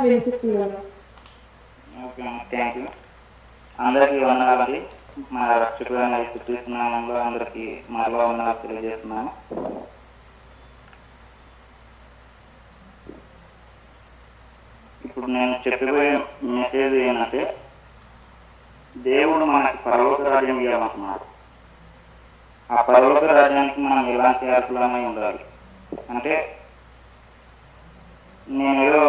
వినిపిస్తుందన్న. Okay, thank you. అందరికీ వందనాలండి. మన రక్షకుడైన యేసుక్రీస్తు నామములో అందరికీ మరలా వందనాలు తెలియజేస్తున్నాను. ఇప్పుడు నేను చెప్పబోయే మెసేజ్ ఏంటంటే, దేవుడు మనకి పరలోక రాజ్యం ఇవ్వాలనుకున్నాడు. ఆ పరలోక రాజ్యానికి మనం ఎలాంటి అర్హులమై ఉండాలి అంటే, నేనేదో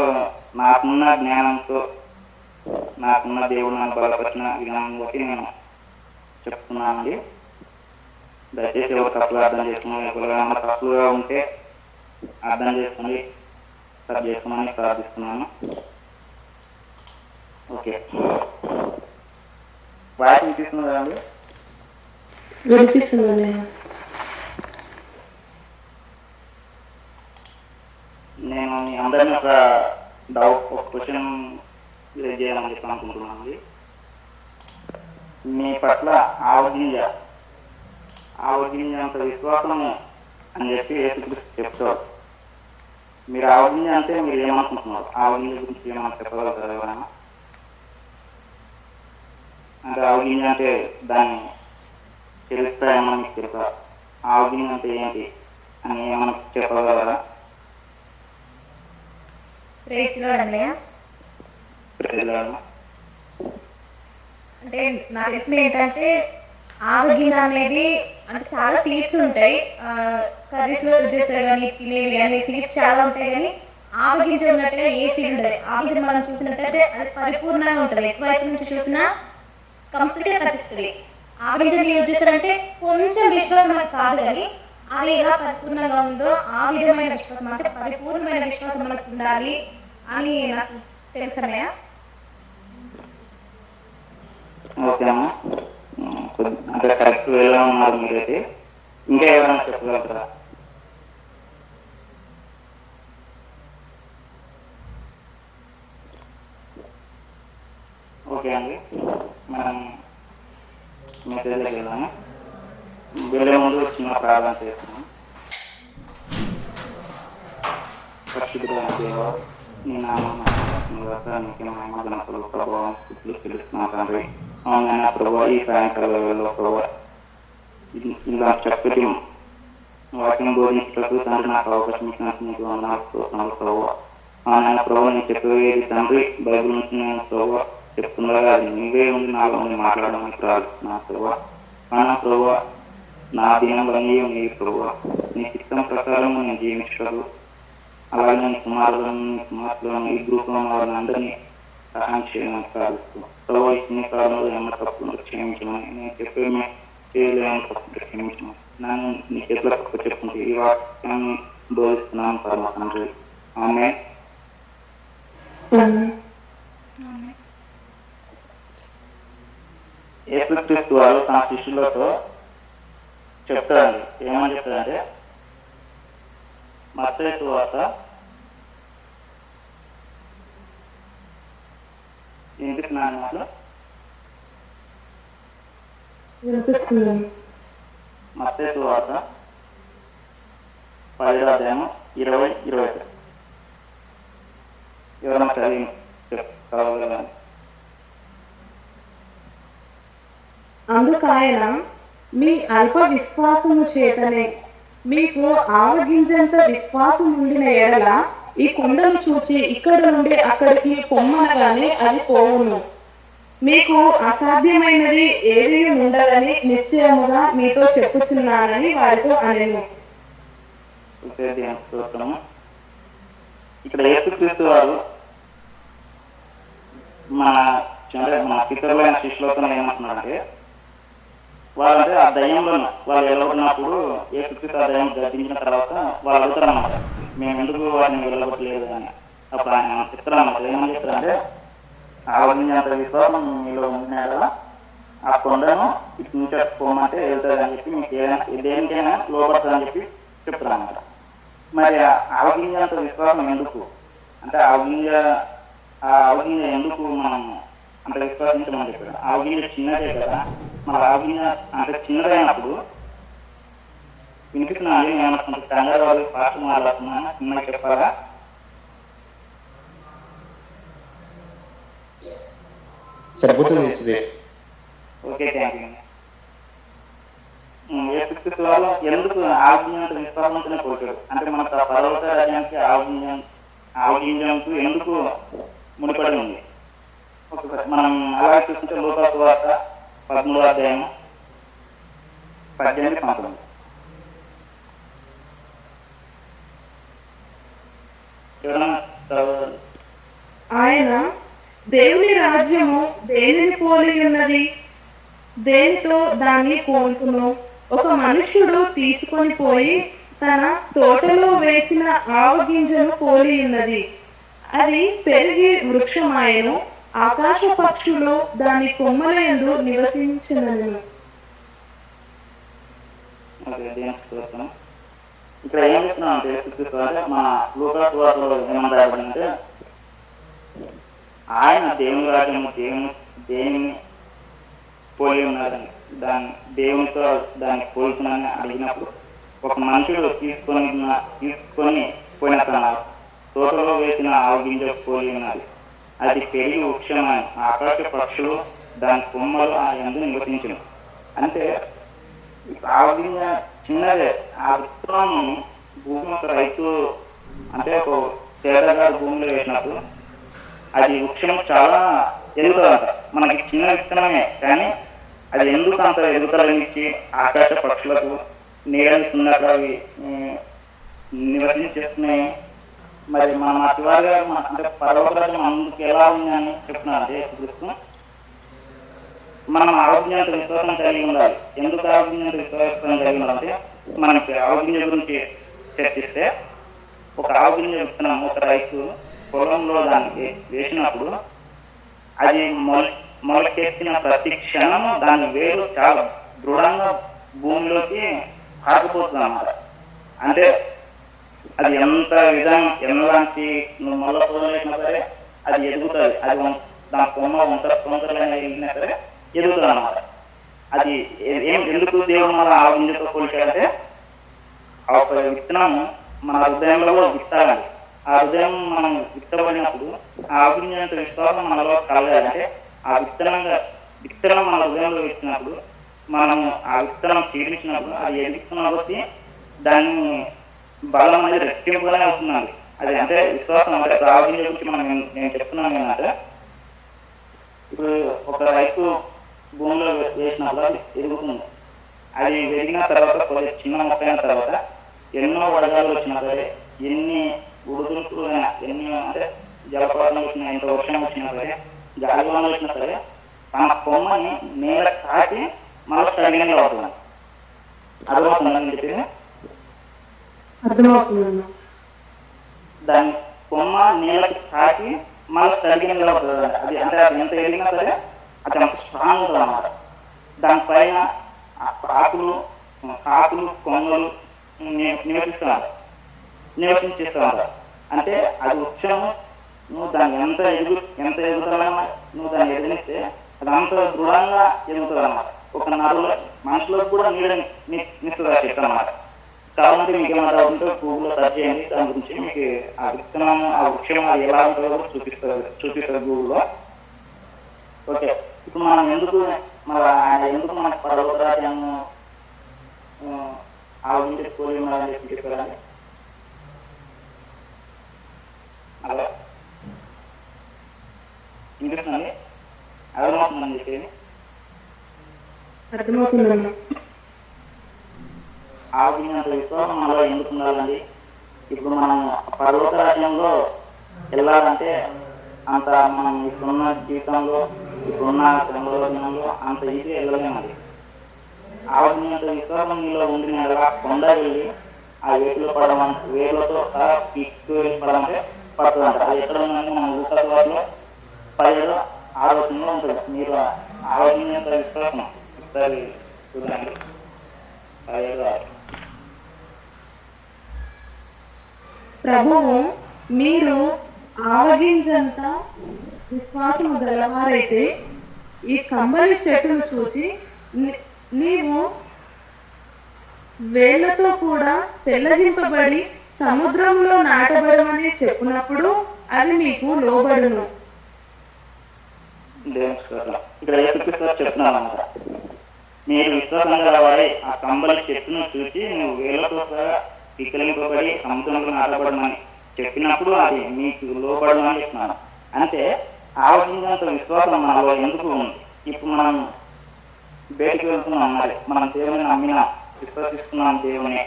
నాకున్న జ్ఞానంతో, నాకున్న దేవుడు నన్ను బలపరిచిన విధానం బట్టి నేను చెప్తున్నానండి. దయచేసి ఎవరు తప్పులు అర్థం చేసుకుని, ఎవరైనా తప్పులుగా ఉంటే అర్థం చేసుకుని సరి చేసుకోమని ప్రార్థిస్తున్నాను. ఓకే, వాయిస్ వినిపిస్తుంది కదండి? వినిపిస్తుంది. నేను మీ అందరినీ ఒక క్వశ్చన్ చేయాలని చెప్పి అనుకుంటున్నాను. మీ పట్ల ఆవగింజ అంత విశ్వాసము అని చెప్పి యేసుక్రీస్తు చెప్తారు. మీరు ఆవగింజ అంటే మీరు ఏమనుకుంటున్నారు? ఆవగింజ గురించి ఏమన్నా చెప్పగలుగుతారు ఎవరైనా? అంటే ఆవగింజ అంటే దాన్ని చరిత్ర ఏమన్నా మీకు తెలుసా? ఆవగింజ అంటే ఏంటి అని ఏమన్నా చెప్పగలరా? అంటే నాకు తెలిసిన ఏంటంటే, ఆవగింజ అనేది అంటే చాలా సీడ్స్ ఉంటాయి. కర్రీస్ లో యూజ్ చేస్తారు కానీ, తినేవి కానీ సీడ్స్ చాలా ఉంటాయి. కానీ ఆవగింజ ఉన్నట్టుగా ఏ సీడ్ ఉంటుంది. ఆవగింజ మనం చూసినట్టయితే అది పరిపూర్ణంగా ఉంటుంది. ఎటువైపు నుంచి చూసినా కంప్లీట్ గా కనిపిస్తుంది. ఆవగింజని యూజ్ చేస్తారంటే కొంచెం విశ్వాసం మనకు కాదు, కానీ అది ఎలా పరిపూర్ణంగా ఉందో ఆ విధమైన విశ్వాసం, అంటే పరిపూర్ణమైన విశ్వాసం మనకు ఉండాలి అని నాకు తెలుసన్నయ్య. ఓకే అమ్మా, అంటే కరెక్ట్ వేలో ఉన్నారు మీరైతే. ఇంకా ఏమైనా చెప్పగలుగుతారా? ఓకే అండి, మనం మెసేజ్లోకి వెళ్దాము. వెళ్ళే ముందు చిన్న ప్రార్థన చేస్తున్నాం. పరిశుద్ధుడైన దేవా, నీ నామమున ప్రభావం తెలుస్తున్నాం తండ్రి. అవునైనా ప్రభావ ఈ సాయంకాల వేళలో ప్రభావ ఇలా చక్కటి వాక్యం బోధించటకు తండ్రి నాకు అవకాశం ఇచ్చినట్టు నీకు వందనాలు ప్రభావ. అవునైనా ప్రభావ నేను చెప్పేది తండ్రి బైబిల్ నుంచి నేను ప్రభావ చెప్తుండగా అది నీవే ఉంది నాలో ఉండి మాట్లాడమని ప్రార్థిస్తున్నాను ప్రభావ. అవునా ప్రభావ, నా దినంలోనే నీ ప్రభావ నీ చిత్తం ప్రకారం నేను జీవించటకు, అలాగే నీ కుమారులను ఈ గ్రూప్లో వారిని అందరినీ సహాయం చేయమని ప్రార్థిస్తున్నాను ప్రభావ. ఇన్ని కాలంలో ఏమన్నా తప్పులు క్షమించమని, నేను చెప్పే చేయలేని తప్పులు క్షమించమని నన్ను నీ చేతుల తప్పు చెప్పుకుంటే ఈ వాక్యాన్ని బోధిస్తున్నాను పరమ తండ్రి. ఆమె యేసుక్రీస్తు వారు తన శిష్యులతో చెప్తారండి. ఏమని చెప్తారంటే, మత్తయి సువార్త 8:4 మత్తయి సువార్త 10:20-21 ఎవరైనా చదివి కావాలి. అందుకాయన, మీ అల్ప విశ్వాసము చేతనే మీకు ఆవగింజంత విశ్వాసం ఉండిన ఎడల ఈ కొండను చూచి ఇక్కడ నుండి అక్కడికి పొమ్మనగానే అది పోవును. మీకు అసాధ్యమైనది ఏదీ ఉండదని నిశ్చయముగా మీతో చెప్పుచున్నానని వారితో అనెను. ఇక్కడ యేసుక్రీస్తు వారు మన పితరులైన శిష్యులతో ఏమంటున్నారంటే, వాళ్ళంటే ఆ దయ్యంలో వాళ్ళు వెళ్ళబడినప్పుడు యేసుక్రీస్తు ఆ దయ్యం గర్తించిన తర్వాత వాళ్ళు అడుగుతారన్నమాట, మేము ఎందుకు వారిని వెళ్ళగొట్టలేదు అని. అప్పుడు ఆయన చెప్తారన్నమాట, ఏమని చెప్తారంటే, ఆవగింజంత విశ్వాసం మీలో ఉంటున్నాయి కదా, ఆ కొండను ఇటు నుంచి పోమంటే వెళ్తుంది అని చెప్పి, మీకు దేనికైనా లోపడుతుంది అని చెప్పి చెప్తారన్నమాట. మరి ఆవగింజంత విశ్వాసం ఎందుకు అంటే, ఆవగింజ ఎందుకు మనం అంత విశ్వాసించమని చెప్పాడు. ఆవగింజ చిన్నదే కదా, మన ఆవగింజ అంటే చిన్నదైనప్పుడు వినిపిస్తున్నాను. నేను కొంత కంగారు వాళ్ళు ఫాస్ట్ మాట్లాడుతున్నాను, చిన్నగా చెప్పాలా? సరిపోతుంది ఇస్తుంది. Okay, thank you. యేసుక్రీస్తు వారు ఎందుకు ఆవగింజంత విశ్వాసంతోనే పోతాడు అంటే మనకు ఆ పర్వత రాజ్యానికి ఆవగింజంకు ఎందుకు ముడిపడి ఉంది? ఒకసారి మనం అలా చూస్తుంటే లూకా సువార్త 13వ అధ్యాయం 18-19. ఆయన దేవుని రాజ్యము దేనిని పోలి ఉన్నది? దేనితో దాన్ని పోల్చును? ఒక మనుష్యుడు తీసుకొని పోయి తన తోటలో వేసిన ఆవగింజను పోలి ఉన్నది. అది పెరిగి వృక్షమాయను, ఆకాశ పక్షులు దాని కొమ్మలందు నివసించినను. ఇక్కడ ఏం చెప్తున్నాం అంటే మన లూకా సువార్తలో ఏమని రాయబడిందంటే ఆయన దేవుని రాజ్యము దేనిని పోలి ఉన్నారని, దేవునితో దాన్ని పోల్చునని అడిగినప్పుడు ఒక మనుషుడు తీసుకొని పోయిన తన తోటలో వేసిన ఆవగింజ పోలి ఉన్నది. అది పెరిగి వృక్షమైన ఆకాశ పక్షులు దాని కొమ్మలు ఆ యందు నివసించును. అంటే ఆవగింజ చిన్నదే. ఆ విత్తనం భూమి ఒక రైతు అంటే ఒక చేతగాడు భూమిలో వేసినప్పుడు అది వృక్షం చాలా ఎదుగుతుందంట. మనకి చిన్న విత్తనమే కానీ అది ఎందుకు అంత ఎదుగుదలనిచ్చి ఆకాశ పక్షులకు నీడనిస్తున్నట్టు అవి నివసించేస్తున్నాయి. మరి మన అతివారిగా అంటే పర్వతరాజం అందుకు ఎలా ఉంది అని చెప్తున్నారు. యేసుక్రీస్తు మనం ఆరోగ్యంత విశ్వాసం కలిగి ఉండాలి. ఎందుకు ఆరోగ్యంత విశ్వాసం కలిగి ఉండాలంటే మనకి ఆరోగ్యం గురించి చర్చిస్తే ఒక ఆరోగ్యం విత్తనం ఒక రైతు పొలంలో దానికి వేసినప్పుడు అది మొలకెత్తిన ప్రతి క్షణం దాని వేరు చాలా దృఢంగా భూమిలోకి పారిపోతుంది అన్నమాట. అంటే అది ఎలాంటి నువ్వు మొల్ల పొలం వేసినా సరే అది ఎదుగుతుంది. అది దాని కొమ్మ సొంతలైనా వెళ్ళినా సరే ఎదుగుతుంది అన్నమాట. అది ఎందుకు దేవుడు మన ఆరోగ్యంతో పోల్చాడంటే ఆ ఒక విత్తనం మన హృదయంలో విత్తాలండి. ఆ హృదయం మనం విత్తబడినప్పుడు ఆ ఆరోగ్యంతో విశ్వాసం మనలో కలగాలంటే ఆ విత్తనం మన హృదయంలో విత్తినప్పుడు మనము ఆ విత్తనం చీలించినప్పుడు అది ఏ విత్తనం వచ్చి దాన్ని బలం అనేది రెట్టింపుగానే అవుతుందండి. అది అంటే విశ్వాసం అంటే ఆరోగ్యం గురించి నేను చెప్తున్నాను ఏంటంటే ఇప్పుడు ఒక రైతు భూమిలో వేసినప్పుడు అది ఎదుగుతుంది. అది పెరిగిన తర్వాత కొద్దిగా చిన్న మొక్క అయిన తర్వాత ఎన్నో వడగాలు వచ్చినా సరే ఎన్ని ఉడుదులు ఎన్ని అంటే జలపాతం వచ్చినా ఎంత వర్షం వచ్చినా సరే గాలివాన వచ్చినా సరే తన కొమ్మని నేల తాకి మళ్ళీ స్టడీగా అవుతుంది. అర్థమవుతుందని చెప్పి అర్థమవుతుంది. దాని కొమ్మ నేలకి తాకి మళ్ళీ స్టడీగా నిలబడుతుంది. అది అంటే అది ఎంత ఎదిగినా సరే అది అంత స్ట్రాంగ్ ఉంటుంది అన్నమాట. దానిపైన ఆకులు కొమ్మలు నివసించేస్తున్నారు. అంటే అది వృక్షము నువ్వు దాన్ని ఎంత ఎదుగుతావన్నా నువ్వు దాన్ని ఎదిగిస్తే అది అంత దృఢంగా ఎదుగుతుంది అన్నమాట. ఒక నరులో మనుషులకు కూడా నిస్తుంది చెట్టు అన్నమాట. కావాలంటే మీకు ఏమైనా ఉంటే గూగుల్లో సర్చ్ చేయండి. దాని గురించి మీకు ఆ విత్తనం ఆ వృక్షం అది ఎలా ఉంటుందో చూపిస్తుంది గూగుల్లో. ఓకే, ఇప్పుడు మనం ఆయన ఎందుకు మన పర్వతరాజ్యాన్ని ఆవించి పోలి ఉన్నారని చెప్పి చెప్పారండి. అలా ఇంకేంటండి అర్థమవుతుందని చెప్పేది అర్థమవుతుందన్నా. ఆవించినంత విశ్వాసం మనలో ఎందుకు ఉండాలండి? ఇప్పుడు మనం పర్వతరాజ్యంలో వెళ్ళాలంటే అంత మనం ఇప్పుడున్న జీవితంలో ఇప్పుడున్న సంలోచనలో అంత ఈజీ వెళ్ళలేమది. ఆవించినంత విశ్వాసం మీలో ఉండి ఎలా కొండ వెళ్ళి ఆ వేలతో పీక్కు వెళ్ళి పడమంటే పడుతుందంట. అది ఎక్కడ ఉందంటే మన లూకా సువార్తలో 17:6 ఉంటుంది. మీరు ఆవించినంత విశ్వాసం ఒకసారి చూడండి. 17:6 ప్రభువు మీరు ఆవగింజంత విశ్వాసము గలవారైతే ఈ కంబలి చెట్టును చూచి నీవు వేళ్లతో కూడా తెల్లగింపబడి సముద్రంలో నాటబడమని చెప్పినప్పుడు అది మీకు లోబడును. దేవుని స్తోత్రం. ఇక్కడ యేసుక్రీస్తు చెప్తున్నాను అన్నమాట. మీరు విశ్వాసం గలవారై ఆ కంబలి చెట్టును చూసి నువ్వు వేలతో సహా వికలింపబడి సముద్రంలో నాటబడమని చెప్పినప్పుడు అది మీకు లోబడమని అని చెప్తున్నాను. అంటే ఆలోచించినంత విశ్వాసం మనలో ఎందుకు ఉంది? ఇప్పుడు మనం బయటికి వెళ్తున్నాం, మరి మనం దేవుని నమ్మినా విశ్వసిస్తున్నాం, దేవుని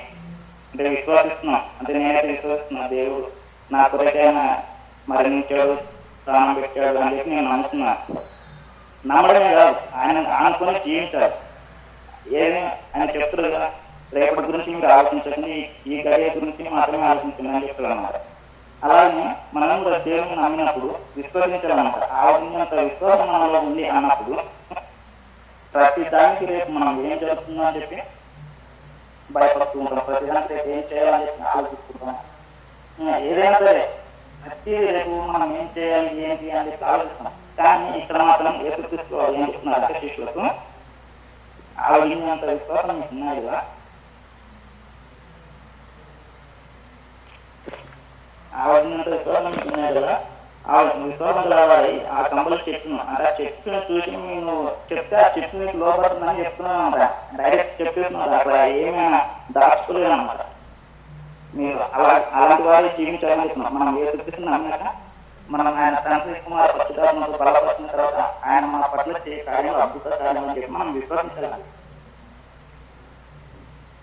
అంటే విశ్వసిస్తున్నాం, అంటే నేనైతే విశ్వసిస్తున్నా దేవుడు నా కొరకైనా మరణించాడు, ప్రాణం పెట్టాడు అని చెప్పి నేను నమ్ముతున్నాను. నమ్మడమే కాదు, ఆయన ఆనుకొని జీవించాలి. ఏమి ఆయన చెప్తారు కదా, రేపటి గురించి మీరు ఆలోచించండి, ఈ గడియ గురించి మాత్రమే ఆలోచించండి అని చెప్తారు అన్నమాట. అలాగే మనం కూడా దేవుని నమ్మినప్పుడు విశ్వసించాలన్నమాట. ఆలోచించినంత విశ్వాసం మనలో ఉంది అన్నప్పుడు ప్రతి దానికి రేపు మనం ఏం జరుగుతుందో అని చెప్పి భయపడుతూ ఉంటాం. ప్రతి దానికి రేపు ఏం చేయాలని చెప్పి ఆలోచిస్తుంటాం. ఏదైనా సరే ప్రతి రేపు మనం ఏం చేయాలి ఏంటి అని చెప్పి ఆలోచిస్తాం. కానీ ఇక్కడ మాత్రం యేసుక్రీస్తు ఏం చెప్తున్నారు అంటే శిష్యులకు, ఆలోచించినంత విశ్వాసం మీకు ఉన్నాయి కదా, ఆలోచించినంత విశ్వాసం మీకు ఉన్నాయి కదా, ఆ విశ్వాసం రావాలి. ఆ కంబలి చెట్టును అంటే ఆ చెట్టును చూసి నేను చెప్తే ఆ చెట్టు మీకు లోపడుతుందని చెప్తున్నాను అన్నమాట. డైరెక్ట్ చెప్పేస్తున్నారు, అక్కడ ఏమైనా దాచుకోలేదు అన్నమాట. మీరు అలాంటి వారు జీవించాలని చెప్తున్నాం. మనం యేసుక్రీస్తుని అన్నాక మనం ఆయన తండ్రి కుమార్ పరిశుద్ధాత్మతో బలపరిచిన తర్వాత ఆయన మన పట్ల చేసే కార్యాలు అద్భుత కార్యాలు అని చెప్పి మనం విశ్వసించాలి.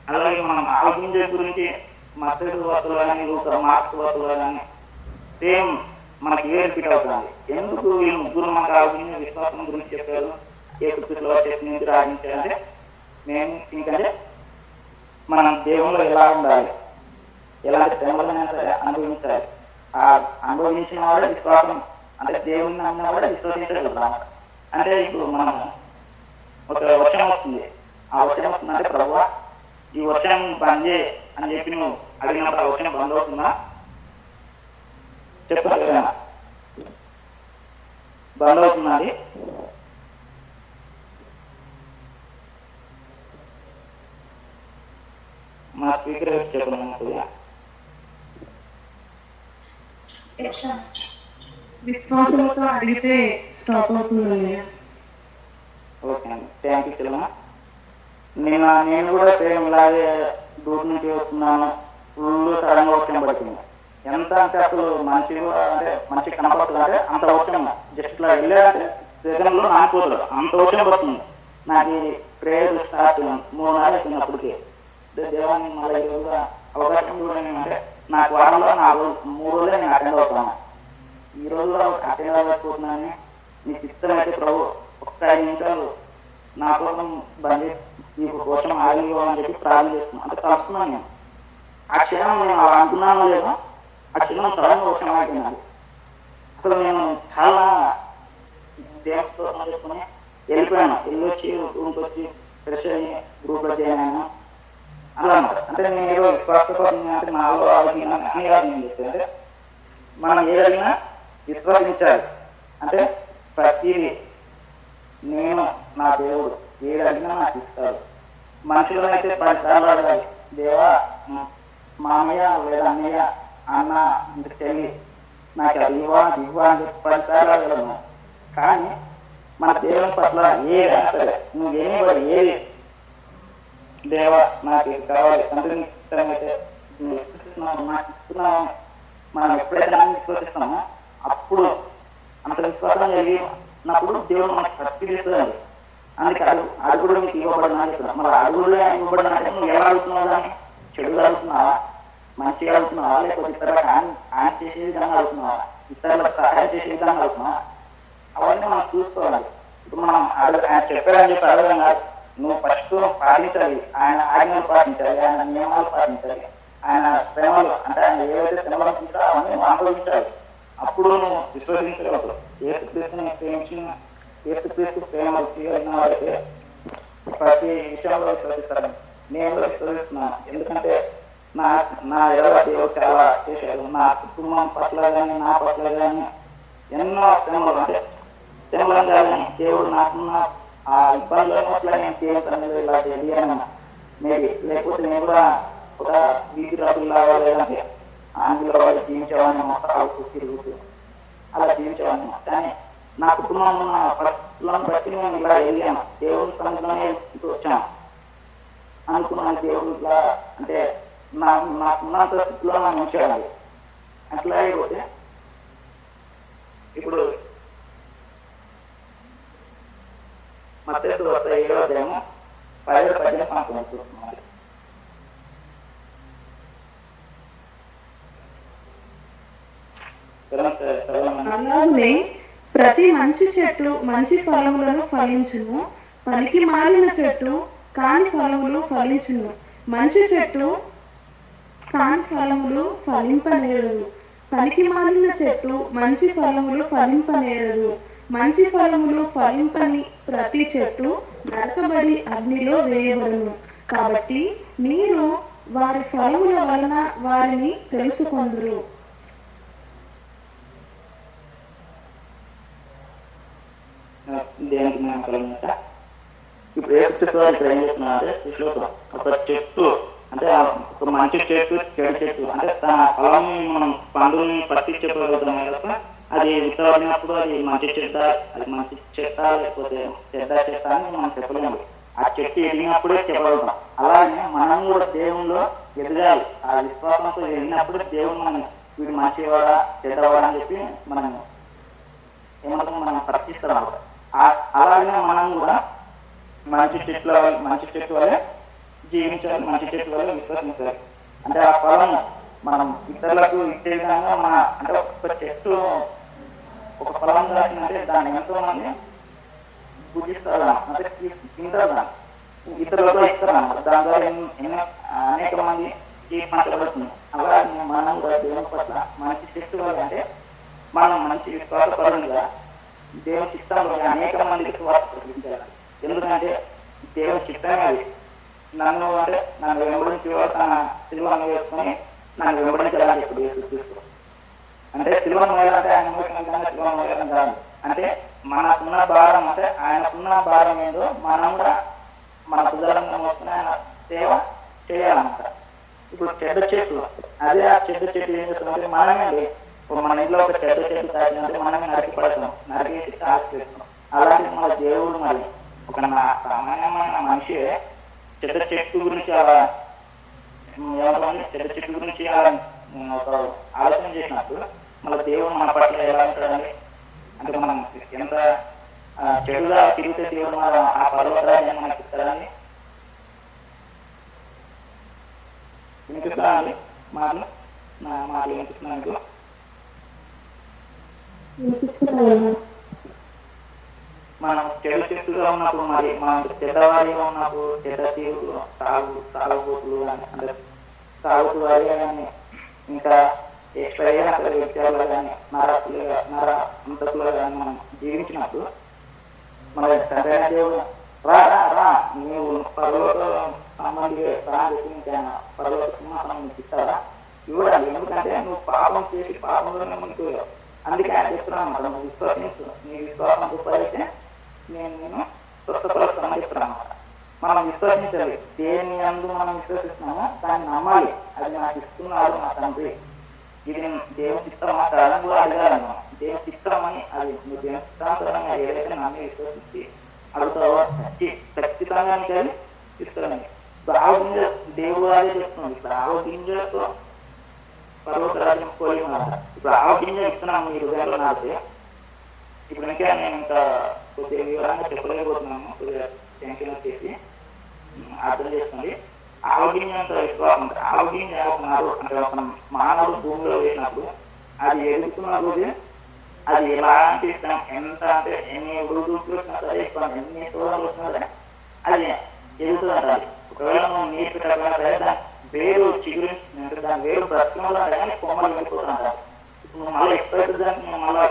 అలాగే మనం ఆలోచించే గురించి మత్తయి వార్తలు కానీ మార్క్స్ వార్తలు కానీ సేమ్ మనకి ఏ రిపీట్ అవుతుంది. ఎందుకు ఈ ముగ్గురు మనకు ఆలోచించిన విశ్వాసం గురించి చెప్పారు, యేసుక్రీస్తులో చేతి నుంచి రాగించాలంటే మేము ఎందుకంటే మనం దేవుళ్ళు ఎలా ఉండాలి, ఎలాంటి శ్రమలైనా సరే అనుభవించాలి. ఆ అనుభవించిన వాడే విశ్వాసం, అంటే దేవుని నమ్మిన వాడే విశ్వసించగలుగుతాం. అంటే ఇప్పుడు మనం ఒక వర్షం వస్తుంది, ఆ వర్షం వస్తుందంటే ప్రభువా ఈ వర్షం బంద్ చేయి అని చెప్పి నువ్వు అడిగినప్పుడు ఆ వర్షం బంద్ అవుతుందా? చెప్పాలి కదా, బంద్ అవుతున్నది. మా స్పీకర్ చెప్పండి. విశ్వాసంతో అడిగితే స్టాప్ అవుతుంది. ఓకే అండి, థ్యాంక్ యూ చెల్లమ్మ. నేను కూడా సేమ్ ఇలాగే దూరం నుంచి వస్తున్నాను, ఫుల్ సడన్ గా వర్షం పడుతుంది. ఎంత అంటే అసలు మనిషి కూడా అంటే మనిషి కనపడుతుంది, అంటే అంత వర్షం జస్ట్ ఇట్లా వెళ్ళాలంటే సెకండ్లో నానిపోతుంది, అంత వర్షం పడుతుంది. నాకు ప్రేయర్ స్టార్ట్ 3 నెలలు అవుతున్నప్పటికీ దేవాన్ని మళ్ళీ ఈరోజు అవకాశం కూడా అంటే నాకు వారంలో 3 రోజులే నేను అటెండ్ అవుతాను. ఈ రోజులో అటెండ్ అవ్వకపోతున్నాను. నీకు ఇష్టమైతే ప్రభు ఒక్క 5 నిమిషాలు నా కోసం బంద్ చేసి నీకు కోసం ఆగిపోవాలని చెప్పి ప్రార్థన చేస్తున్నాను, అంటే కలుస్తున్నాను నేను. ఆ క్షణం నేను అలా అనుకున్నాను లేదో, ఆ క్షణం సడన్గా వర్షం ఆగిపోయినాను. అసలు నేను చాలా దేవుడితో చేసుకుని వెళ్ళిపోయాను. వెళ్ళొచ్చి రూమ్కి వచ్చి ఫ్రెష్ అయ్యి గ్రూప్లో జాయిన్ అయ్యాను. అలా అంటే నేను ఏదో విశ్వాసపరంగా అంటే నాలో ఆలోచన అని కాదు నేను చెప్పేది. మనం ఏదైనా విశ్వసించాలి. అంటే ప్రతిదీ నేను నా దేవుడు ఏదైనా నాకు ఇస్తాడు. మనుషులు అయితే 10 సార్లు అడగాలి, దేవా మామయ్య లేదా అన్నయ్య అన్న ఇంటి చెల్లి నాకు అది ఇవ్వా ఇవ్వా అని చెప్పి 10 సార్లు అడగలను. కానీ మన దేవుని పట్ల ఏదైనా సరే నువ్వేమి కూడా ఏది దేవా నాకు ఇది కావాలి అంటే నీకు ఇష్టమైతే నువ్వు ఇస్తున్నావు నాకు ఇస్తున్నావు. మనం ఎప్పుడైతే విశ్వసిస్తామో అప్పుడు అంత విశ్వాసం కలిగినప్పుడు దేవుడు మనకు శక్తి ఇస్తుంది. అందుకే అడుగుడు మీకు ఇవ్వబడినా చెప్తున్నా. మళ్ళీ అడుగుడు ఇవ్వబడినా అంటే నువ్వు ఎలా అడుగుతున్నావు, దాన్ని చెడుగా అడుగుతున్నావా, మంచిగా అడుగుతున్నావా, లేకపోతే ఇతరులకు ఆయన చేసే విధంగా అడుగుతున్నావా, ఇతరులకు సహాయం చేసే విధంగా అడుగుతున్నావా, అవన్నీ మనం చూసుకోవాలి. ఇప్పుడు మనం ఆయన చెప్పారని చెప్పి అడగడం కాదు, నువ్వు ఫస్ట్ పాటించాలి, ఆయన ఆజ్ఞలు పాటించాలి, ఆయన నియమాలు పాటించాలి, ఆయన శ్రమలు అంటే ఆయన ఏవైతే శ్రమలు అనుకుంటారో అవన్నీ అనుభవించాలి. అప్పుడు నువ్వు విశ్వసించగలవు. యేసుక్రీస్తుని ప్రేమించిన యేసుక్రీస్తు ప్రేమ కలిగిన వారికి ప్రతి విషయంలో విశ్వసిస్తాను. నేను విశ్వసిస్తున్నాను. ఎందుకంటే నా దేవుడు చాలా చేశాడు. నా కుటుంబం పట్ల కానీ నా పట్ల కానీ ఎన్నో శ్రమలు అంటే శ్రమలు కానీ దేవుడు నాకున్న ఆ ఇబ్బందుల పట్ల నేను చేయలేదు, ఇలా తెలియను మేబీ. లేకపోతే నేను కూడా ఒక వీధి రాజులాగా లేదంటే ఆంధ్రలో వాళ్ళు జీవించేవాడిని, మొత్తం తిరుగుతూ అలా జీవించేవాడిని. కానీ నా కుటుంబం ఉన్న పరిస్థితులను బట్టి నేను ఇలా ఎదిగాను, దేవుడి సన్నిధిలోనే వచ్చాను అనుకున్నాను. దేవుడు ఇట్లా అంటే నాకున్నంత స్థితిలో నన్ను ఉంచాడు. అట్లా అయిపోతే ఇప్పుడు మత్తయి సువార్త 7వ అధ్యాయము 10-18 చూస్తున్నాం. అలాగే ప్రతి మంచి చెట్టు మంచి ఫలములను ఫలించును, పనికి మాలిన చెట్టు కాని ఫలములు ఫలించును. మంచి చెట్టు కాని ఫలములు ఫలింపనేరదు, పనికి మాలిన చెట్టు మంచి ఫలములు ఫలింపనేరదు. మంచి ఫలములు ఫలింపని ప్రతి చెట్టు నరకబడి అగ్నిలో వేయబడును. కాబట్టి మీరు వారి ఫలముల వలన వారిని తెలుసుకొందురు. దేనికి మనం కలిగినట ఇప్పుడు ఏ ఇక్కడ ఏం చేస్తున్నారంటే శ్లోకం ఒక చెట్టు అంటే ఒక మంచి చెట్టు చెడు చెట్టు అంటే తన ఫలం మనం పండుని పట్టించగలుగుతాం తప్ప అది విత్తబడినప్పుడు అది మంచి చెట్ట, అది మంచి చెట్ట లేకపోతే చెట్ట అని మనం చెప్పలేము. ఆ చెట్టు ఎదిగినప్పుడే చెప్పగలుగుతాం. అలాగే మనం కూడా దేవుల్లో ఎదగాలి. ఆ విశ్వాసంతో ఎదిగినప్పుడు దేవుడు మనం వీడు మంచివాడా చెడ్డవాడా అని చెప్పి మనం ఏమంటాం, మనం పట్టిస్తాం అన్నమాట. అలాగే మనం కూడా మంచి చెట్టు వల్లే జీవించాలి, మంచి చెట్టు వల్ల విశ్వసించాలి. అంటే ఆ ఫలం మనం ఇతరులకు ఇచ్చే విధంగా మన అంటే ఒక చెట్టు ఒక ఫలం కాసిందంటే దాన్ని ఎంతో మంది పూజిస్తారు, అంటే తింటారు, ఇతరులతో ఇస్తారు అన్నమాట. దాని ద్వారా అనేక మంది మాట్లాడుతుంది. అలాగే మనం కూడా దేవుని పట్ల మంచి చెట్టు వల్ల అంటే మనం మంచి విశ్వాసపరులుగా దేవుని చిత్తంలో అనేక మందికి సువార్త ప్రకటించాలి. ఎందుకంటే దేవుని చిత్తమే అది. నన్ను వెంబడించి తన సిలువను వేసుకొని నన్ను వెంబడించాలని ఇప్పుడు చూస్తూ అంటే సిలువను వేయాలంటే ఆయన మోసిన సిలువను వేయడం కాదు. అంటే మనకున్న భారం అంటే ఆయనకున్న భారం ఏదో మనం కూడా మన ఉదాహరణ మోసుకుని ఆయన సేవ చేయాలన్నమాట. ఇప్పుడు చెడ్డ చెట్టు అదే ఆ చెడ్డ చెట్టు ఏం చేస్తుందంటే మనమే మన ఇంట్లో ఒక చెడ్డ చెట్టు తాకినంటే మనమే నరికి పడతాం, నరికేసి ఆశిస్తాం. అలాంటి మన దేవుడు మరి ఒక సామాన్యమైన మనిషి చెడ్డ చెట్టు గురించి అలా చెడ్డ చెట్టు గురించి ఒక ఆలోచన చేసినప్పుడు మన దేవుడు మన పట్ల ఎలా ఉంటాడండి అంటే మనం ఎంత చెడుగా తిరిగితే దేవుడు మన ఆ పర్వతాన్ని మనకి ఇస్తాడని వినిపిస్తా అండి. మాటలు వినిపిస్తున్నాను. మనం చెడు చెట్టుగా ఉన్నప్పుడు మరి మనం చెడ్డవారిగా ఉన్నప్పుడు చెడ్డ తీరులు తాగుబోతులు అంటే తాగుతూ వారి కానీ ఇంకా ఎక్స్ట్రా వ్యక్తులు కానీ నర అంతకులు కానీ మనం జీవించినప్పుడు మన తండ్రి దేవుడు రా నీవు పరలోక సంబంధి పరలోక సింహాసనం ఇస్తారా ఇవ్వడాలి. ఎందుకంటే నువ్వు పాపం చేసి పాపంలోనే మనకు అందుకే ఆయన చెప్తున్నాను అన్నమాట. నువ్వు విశ్వాసించు, నీ విశ్వాసం గొప్పదైతే నేను స్వస్థపరుస్తానని చెప్తున్నాను అన్నమాట. మనం విశ్వసించాలి. దేని అందు మనం విశ్వసిస్తున్నామో దాన్ని నమ్మాలి. అది నాకు ఇస్తున్నాడు నా తండ్రి, ఇది దేవుని చిత్తమా కాదని కూడా అడగాలన్నమాట. దేవుని చిత్తం అని అది నువ్వు దేవుని చిత్తాంతరంగా ఏదైతే నమ్మి విశ్వసించి అడుగుతావో ఖచ్చితంగా కానీ ఇస్తాడని. ఆవగింజ దేవుడు అదే చెప్తుంది. ఇప్పుడు ఆవగింజతో పర్వతరాజ్యం పోలి ఉన్నారు. ఇప్పుడు ఆవగింజ ఇస్తున్నాము ఈ హృదయంలో నాటితే ఇప్పుడు ఇంకా నేను ఇంకా కొద్దిగా వివరంగా చెప్పలేకపోతున్నాము. కొద్దిగా టెన్షన్ వచ్చేసి అర్థం చేస్తుంది. ఆవగింజ అంత విశ్వాసం ఉంటుంది. ఆవగింజ ఉన్నారు అంటే ఒక మానవుడు భూమిలో వేసినప్పుడు అది ఎదుగుతున్న రోజు అది ఎలాంటి ఇష్టం ఎంత అంటే ఎన్ని ఉడుగులు వచ్చినా సరే ఇష్టం ఎన్ని సోదాలు వచ్చినా సరే అది ఎదుగుతుంది అంటారు. ఒకవేళ నువ్వు నీరు పెట్టకపోయినా సరే దాని వేరు చిగురు దాని వేరు బ్రతకంలో కానీ కొమ్మలు వెళ్ళిపోతుంటారు. ఇప్పుడు నువ్వు మళ్ళీ ఎప్పుడైతే దానికి నువ్వు మళ్ళీ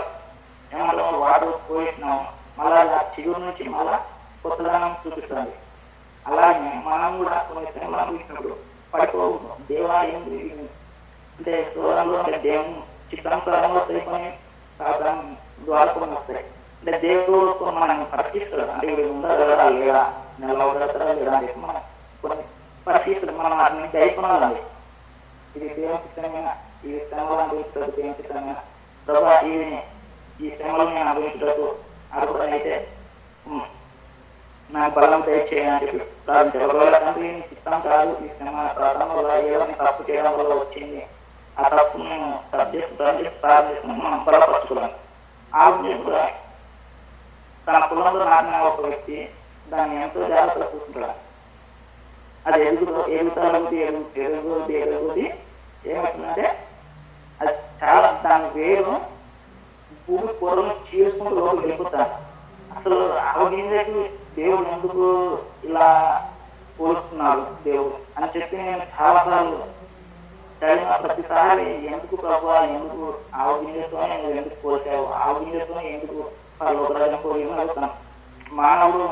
ఏమంటావు వాటర్ పోయిస్తున్నావు మళ్ళీ ఆ చిగురు నుంచి మళ్ళీ కొత్తదనం చూపిస్తుంది. అలాగే మనం కూడా కొన్ని శ్రమలు చూసినప్పుడు పడిపోవు. దేవా ఏంటి అంటే సోదరులు అంటే దేవుని చిత్తాంతరంలో సరిపోయి ద్వారకొని వస్తాయి. అంటే దేవుడు మనం పరిశీలిస్తాడు. అంటే వీడు ఉండగలరా లేదా నిలవగలుగుతారా లేదా అని మనం కొన్ని పరిశీలిస్తాడు. మనం వాటిని దయకొనాలండి. ఇది దేవుని చిత్తమైన ఈ శ్రమలు అనిపిస్తుంది. దేవుని చిత్తమైన ప్రభా ఈ శ్రమలు నేను అనుభవించటకు అర్హుడనైతే నాకు బలం దయచేయని చెప్పి ప్రార్థించారు. ఒకవేళ తండ్రి నీ చిత్తం కాదు, ఈ శ్రమ ప్రార్థన వల్ల ఏదో తప్పు చేయడం వల్ల వచ్చింది, ఆ తప్పు నేను ప్రార్థిస్తున్నాను మనం బలపరచుకోవాలి. ఆ ఉద్దేశంలో తన కులంలో నాటిన ఒక వ్యక్తి దాన్ని ఎంతో జాగ్రత్తగా చూసుకుంటాడు. అది ఎదుగుతుంది ఏమవుతుందంటే అది చాలా దాని వేరు భూమి పొరను చీల్చుకుంటూ లోపలికి వెళ్ళిపోతాను. అసలు అవగింజకి దేవుడు ఎందుకు ఇలా పోలుస్తున్నాడు దేవుడు అని చెప్పి నేను చాలాసార్లు చదివిన ప్రతిసారి ఎందుకు ప్రభు ఎందుకు ఆవగింజతో ఎందుకు పోల్చావు, ఆవగింజతో ఎందుకు లోకరాజన పోయి అడుగుతాను. మానవుడు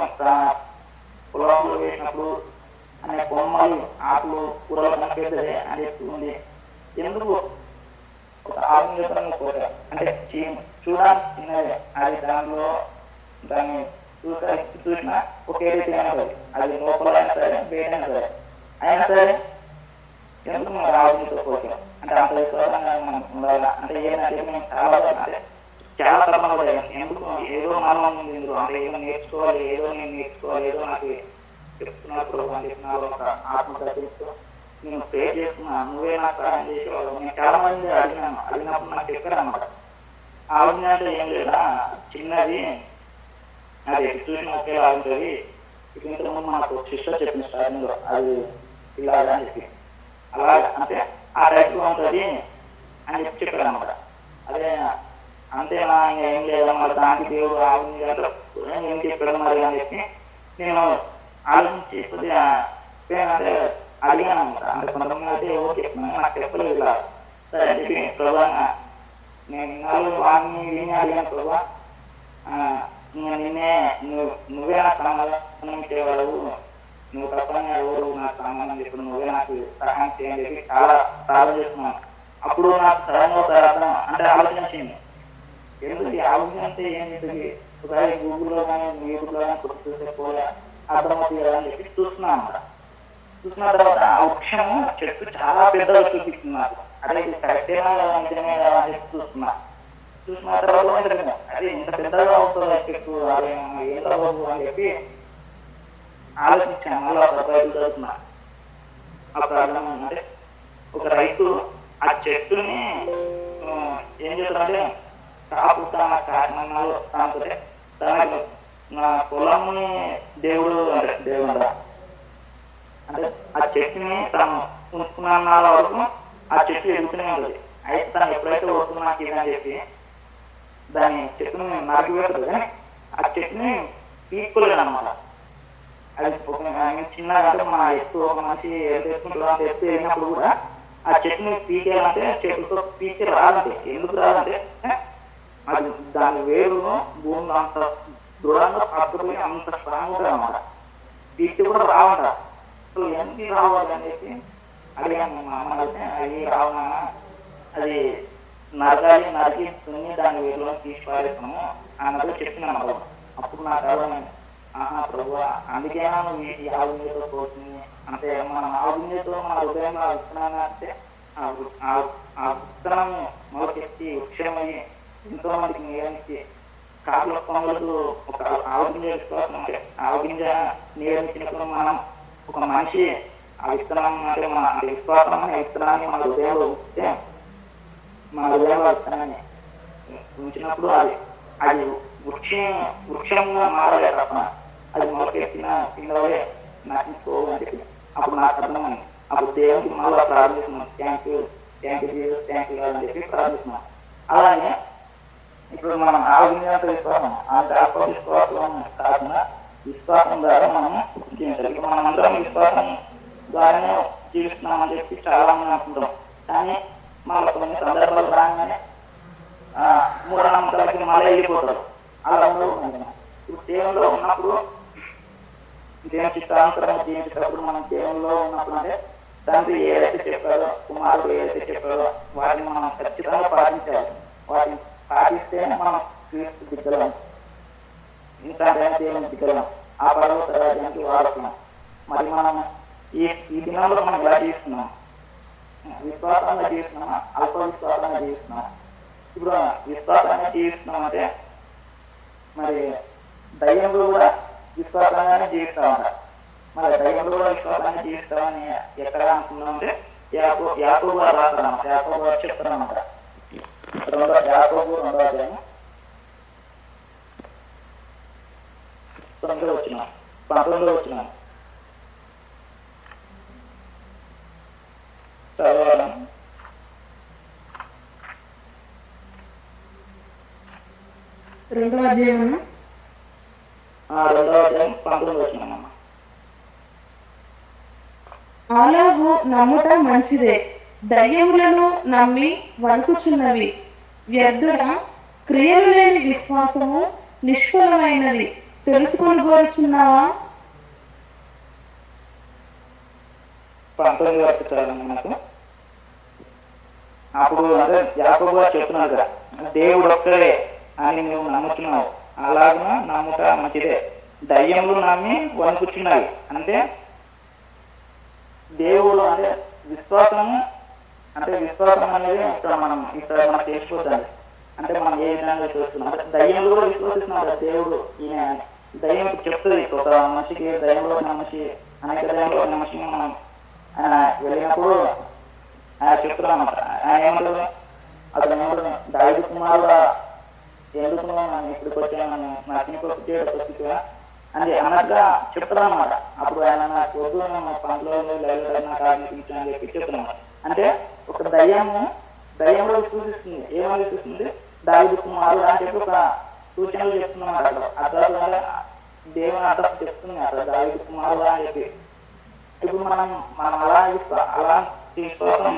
పొలంలో వేసినప్పుడు అనే కొమ్మలు ఆకులు కూరలు కనిపెద్దదే అని చెప్తుంది. ఎందుకు ఒక ఆవగింజతో పోతావు అంటే చూడడానికి చిన్నదే, అది దానిలో దాన్ని చూసినా ఒకే రీతిగా ఉంటుంది. అది లోపల అయినా సరే బయటైనా సరే అయినా సరే ఎందుకు మనం ఆవగింజతో పోతాం అంటే అంత విశ్వాసంగా మనం ఉండాలా అంటే ఏంటంటే మేము చాలా తప్పకుండా ఎందుకు ఏదో మనం ఇందులో అంటే ఏదో నేర్చుకోవాలి, ఏదో నేను నేర్చుకోవాలి, ఏదో నాకు చెప్తున్నప్పుడు అని చెప్పినారు ఒక ఆత్మకథతో నేను ప్రే చేస్తున్నా, నువ్వే నాకు సహాయం చేసేవాడు. నేను చాలా మంది అడిగినప్పుడు నాకు చెప్పారు అన్నమాట. ఆవగింజ అంటే ఏం లేదా చిన్నది, అది చూసిన ఒకేలా ఉంటుంది. ఇప్పుడు ఇంతకుముందు మనకు సిస్టర్ చెప్పిన స్టార్టింగ్లో అది ఇలాగా అని చెప్పి అలా అంటే ఆ టైప్లో ఉంటుంది అని చెప్పారు అన్నమాట. అదే అంతేనా ఇంకా ఏం లేదా మరి దానికి దేవుడు ఆవగింజ ఏం చెప్పాడు మరి అని చెప్పి నేను ఆలోచించి కొద్దిగా అంటే అడిగాను అనమాట. అంటే కొంతమంది అయితే ఓకే నాకు చెప్పలేదు ఇలా సరే అని చెప్పి ప్రభా నేను ఇన్నాళ్ళు వాడిని విని అడిగాను ప్రభా ఇంకా నిన్నే నువ్వే నాకు సమాధానం చేయగలవు, నువ్వు తప్పని ఎవరు నాకు సమాధానం చెప్పు, నువ్వే నాకు సహాయం చేయని చెప్పి చాలా ప్రార్థన చేస్తున్నాను. అప్పుడు నాకు సడన్గా ఒక అర్థం అంటే ఆలోచించింది, ఎందుకు ఆలోచన అంటే ఏం చేస్తుంది ఒకసారి గూగుల్లో కానీ యూట్యూబ్లో కానీ కొట్టి చూసే పోలే అర్థమవుతుంది కదా అని చెప్పి చూస్తున్నాను అన్నమాట. చూసిన తర్వాత ఆ వృక్షము చెట్టు చాలా పెద్దగా చూపిస్తుంది నాకు. అదే ఇది కరెక్టేనా కదా నిజమే కదా అని చెప్పి చూస్తున్నా. చూసిన తర్వాత అది ఇంత పెద్దగా అవుతుంది చెట్టు అదే ఏం అవ్వదు అని చెప్పి ఆలోచించాను. మళ్ళీ ఒక బయట చదువుతున్నా. అప్పుడు అర్థం అంటే ఒక రైతు ఆ చెట్టుని ఏం చేస్తాడంటే కాపు తన కారణాలు కాకపోతే తనకు నా పొలంని దేవుడు అంటే దేవుడు అంటే ఆ చెట్టుని తను ఉంచుకున్న వరకు ఆ చెట్టు ఎదుగుతూనే ఉంటుంది. అయితే తను ఎప్పుడైతే వస్తున్నా అని చెప్పి దాని చెట్టుని నరికివేస్తుంది కానీ ఆ చెట్టుని పీక్కోలేదు అనమాట. అది చిన్నగా అంటే మన ఎత్తు ఒక మనిషి ఎత్తుకుంటుందో అంత ఎత్తు వెళ్ళినప్పుడు కూడా ఆ చెట్టుని పీకేయాలంటే చెట్టుతో పీకే రాదంటే ఎందుకు రాదంటే అది దాని వేరును భూమిలో అంత దూరంగా పట్టుకుని అంత స్ట్రాంగ్ ఉంటుంది అనమాట. పీకి కూడా రావంట. సో ఎందుకు రావాలి అని చెప్పి అడిగాను మా అమ్మ అయితే అది రావనా అది నరికి తున్ని దాని వేరులో తీసి పారేస్తాము అన్నది చెప్పినాను. అప్పుడు నాకు అర్థం ప్రభు అందుకేనా నువ్వు ఈ ఆవుతో పోతుంది అంటే మన ఆవుతో మన హృదయంలో విత్తనాన్ని అంటే ఆ విత్తనం మొదకెత్తి వృక్షమయ్యి ఎంతో మందికి నీరించి కాకుల పొంగలకు ఒక ఆవుగింజ విశ్వాసం అంటే ఆవుగింజ నీరించినప్పుడు మనం ఒక మనిషి ఆ విత్తనం అంటే మన విశ్వాసం విత్తనాన్ని మన హృదయంలో ఉంచితే మన హృదయంలో విత్తనాన్ని ఉంచినప్పుడు అది వృక్షంగా మారలే తప్ప అది మొదకెత్తిన కిందవే నటించుకోవు అని చెప్పి అప్పుడు నాకు అర్థమైంది. అప్పుడు దేవునికి మళ్ళీ ప్రార్థిస్తున్నాం, thank you Jesus thank you అని చెప్పి ప్రార్థిస్తున్నాం. అలాగే ఇప్పుడు మనం ఆవగింజంత విశ్వాసం అంటే అపవిశ్వాసం కాకుండా విశ్వాసం ద్వారా మనం జీవించాలి. ఇప్పుడు మనం అందరం విశ్వాసం ద్వారానే జీవిస్తున్నామని చెప్పి చాలా మంది అనుకుంటాం. కానీ మళ్ళీ కొన్ని సందర్భాలు రాగానే మూఢనమ్మకాలకి మళ్ళీ వెళ్ళిపోతారు. అలా ఉండవు. ఇప్పుడు దేవుల్లో ఉన్నప్పుడు దేవుని చిత్తానుసరంగా జీవించేటప్పుడు మనం దేవుల్లో ఉన్నప్పుడు అంటే తండ్రి ఏదైతే చెప్పారో కుమారుడు ఏదైతే చెప్పారో వాటిని మనం ఖచ్చితంగా పాటించాలి. వాటిని పాటిస్తే మనం క్రీస్తు బిడ్డలం, ఇంకా దేవుని బిడ్డలం, ఆ పర్వత రాజ్యానికి వాడుతున్నాం. మరి మనం ఈ దినంలో మనం ఎలా జీవిస్తున్నాం? విశ్వాసంగా జీవిస్తున్నామా అల్ప విశ్వాసంగా జీవిస్తున్నాం? ఇప్పుడు విశ్వాసాన్ని జీవిస్తున్నామంటే మరి దయ్యంలో కూడా విశ్వాసంగానే జీవిస్తామంట. మరి దయ్యంలో కూడా విశ్వాసాన్ని జీవిస్తామని ఎక్కడ అనుకున్నామంటే యాకోబు గారు రాస్తారన్నమాట. యాకోబు గారు చెప్తారన్నమాట. యాకోబు 2వ అధ్యాయం 19వ వచనం 19వ వచనం చదవాలి. 2వ అధ్యాయం 2వ అధ్యాయం 19వ వచనం అమ్మ. అలాగు నమ్ముట మంచిదే, దయ్యములను నమ్మి వణుకుచున్నవి. వ్యర్థుడా, క్రియలు లేని విశ్వాసము నిష్ఫలమైనది తెలుసుకొని కోరుచున్నావా? 19 వరకు చదవండి నాకు. అప్పుడు అదే యాకోబు గారు చెప్తున్నారు కదా, దేవుడు ఒక్కడే అని నువ్వు నమ్ముతున్నావు, అలాగే నమ్ముట మంచిదే, దయ్యములు నమ్మి వణుకుచున్నాయి. అంటే దేవుడు అంటే విశ్వాసము, అంటే విశ్వాసం అనేది ఇక్కడ మనకు తెలిసిపోతుంది. అంటే మనం ఏ విధంగా చూస్తున్నాం, అంటే దయ్యంలో కూడా విశ్వసిస్తున్నాం కదా దేవుడు ఈయన. దయ్యం చెప్తుంది ఒక మనిషికి, దయ్యంలో ఉన్న మనిషి అనేక దయ్యంలో ఉన్న మనిషిని మనం ఆయన వెళ్ళినప్పుడు ఆయన చెప్తున్నాం అన్నమాట. ఆయన ఏమంటారు, అతను ఏమంటారు, దావీదు కుమారుడా ఎందుకు నన్ను ఇక్కడికి వచ్చాను, నా చిన్నప్పుడు అని అన్నట్టుగా చెప్తాను అన్నమాట. అప్పుడు ఆయన నాకు వద్దు, పంటలో అని చెప్పి చెప్తున్నాను. అంటే ఒక దయ్యంలో సూచిస్తుంది. ఏమని సూచిస్తుంది, దావీదు కుమారుడు అని చెప్పి ఒక సూచనలు చెప్తున్నమాట. అక్కడ దేవుని అడ్రస్ చెప్తుంది అక్కడ దావీదు కుమారుడు అని చెప్పి. ఇప్పుడు మనం అలా తీసుకోవడం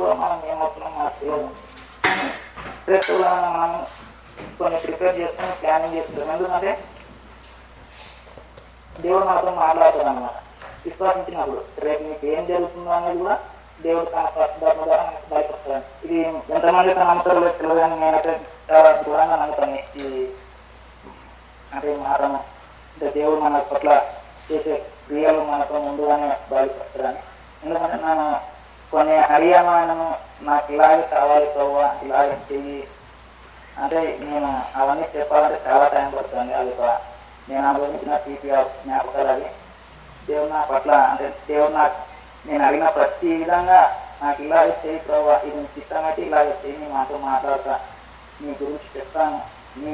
కూడా మనం ఏమవుతున్నాం మనకు తెలియదు. రేపు మనం కొన్ని ప్రిపేర్ చేసుకుని ప్లానింగ్ చేస్తున్నాం. ఎందుకంటే దేవుడు మనతో మాట్లాడుతుంది అన్నమాట. విశ్వసించినప్పుడు రేపు మీకు ఏం జరుగుతుందో అనేది కూడా దేవుడు తన పరిశుద్ధాత్మ ద్వారా మనకు బయటపడతాడు. ఇది ఎంతమంది నమ్ముతారో తెలియదు కానీ నేనైతే చాలా దూరంగా నమ్ముతాను. ఈ అంటే మాత్రము అంటే దేవుడు మన పట్ల చేసే క్రియలు మనతో ముందుగానే బయటపడతాడని. ఎందుకంటే నేను కొన్ని హరియామాను నాకు ఇలాగే కావాలి ప్రభు, ఇలాగే చెయ్యి అంటే నేను అవన్నీ చెప్పాలంటే చాలా టైం పడుతుంది. అది నేను అనుభవించిన పీపీఆర్ జ్ఞాపకాలు. అది దేవుడు నా పట్ల అంటే దేవుడు నాకు నేను అడిగిన ప్రతి విధంగా నాకు ఇలాగే చేయి ప్రభు, ఇది నీకు ఇష్టమైతే ఇలాగే చేయి, నీ మాతో మాట్లాడతా, నీ గురించి చెప్తాను, నీ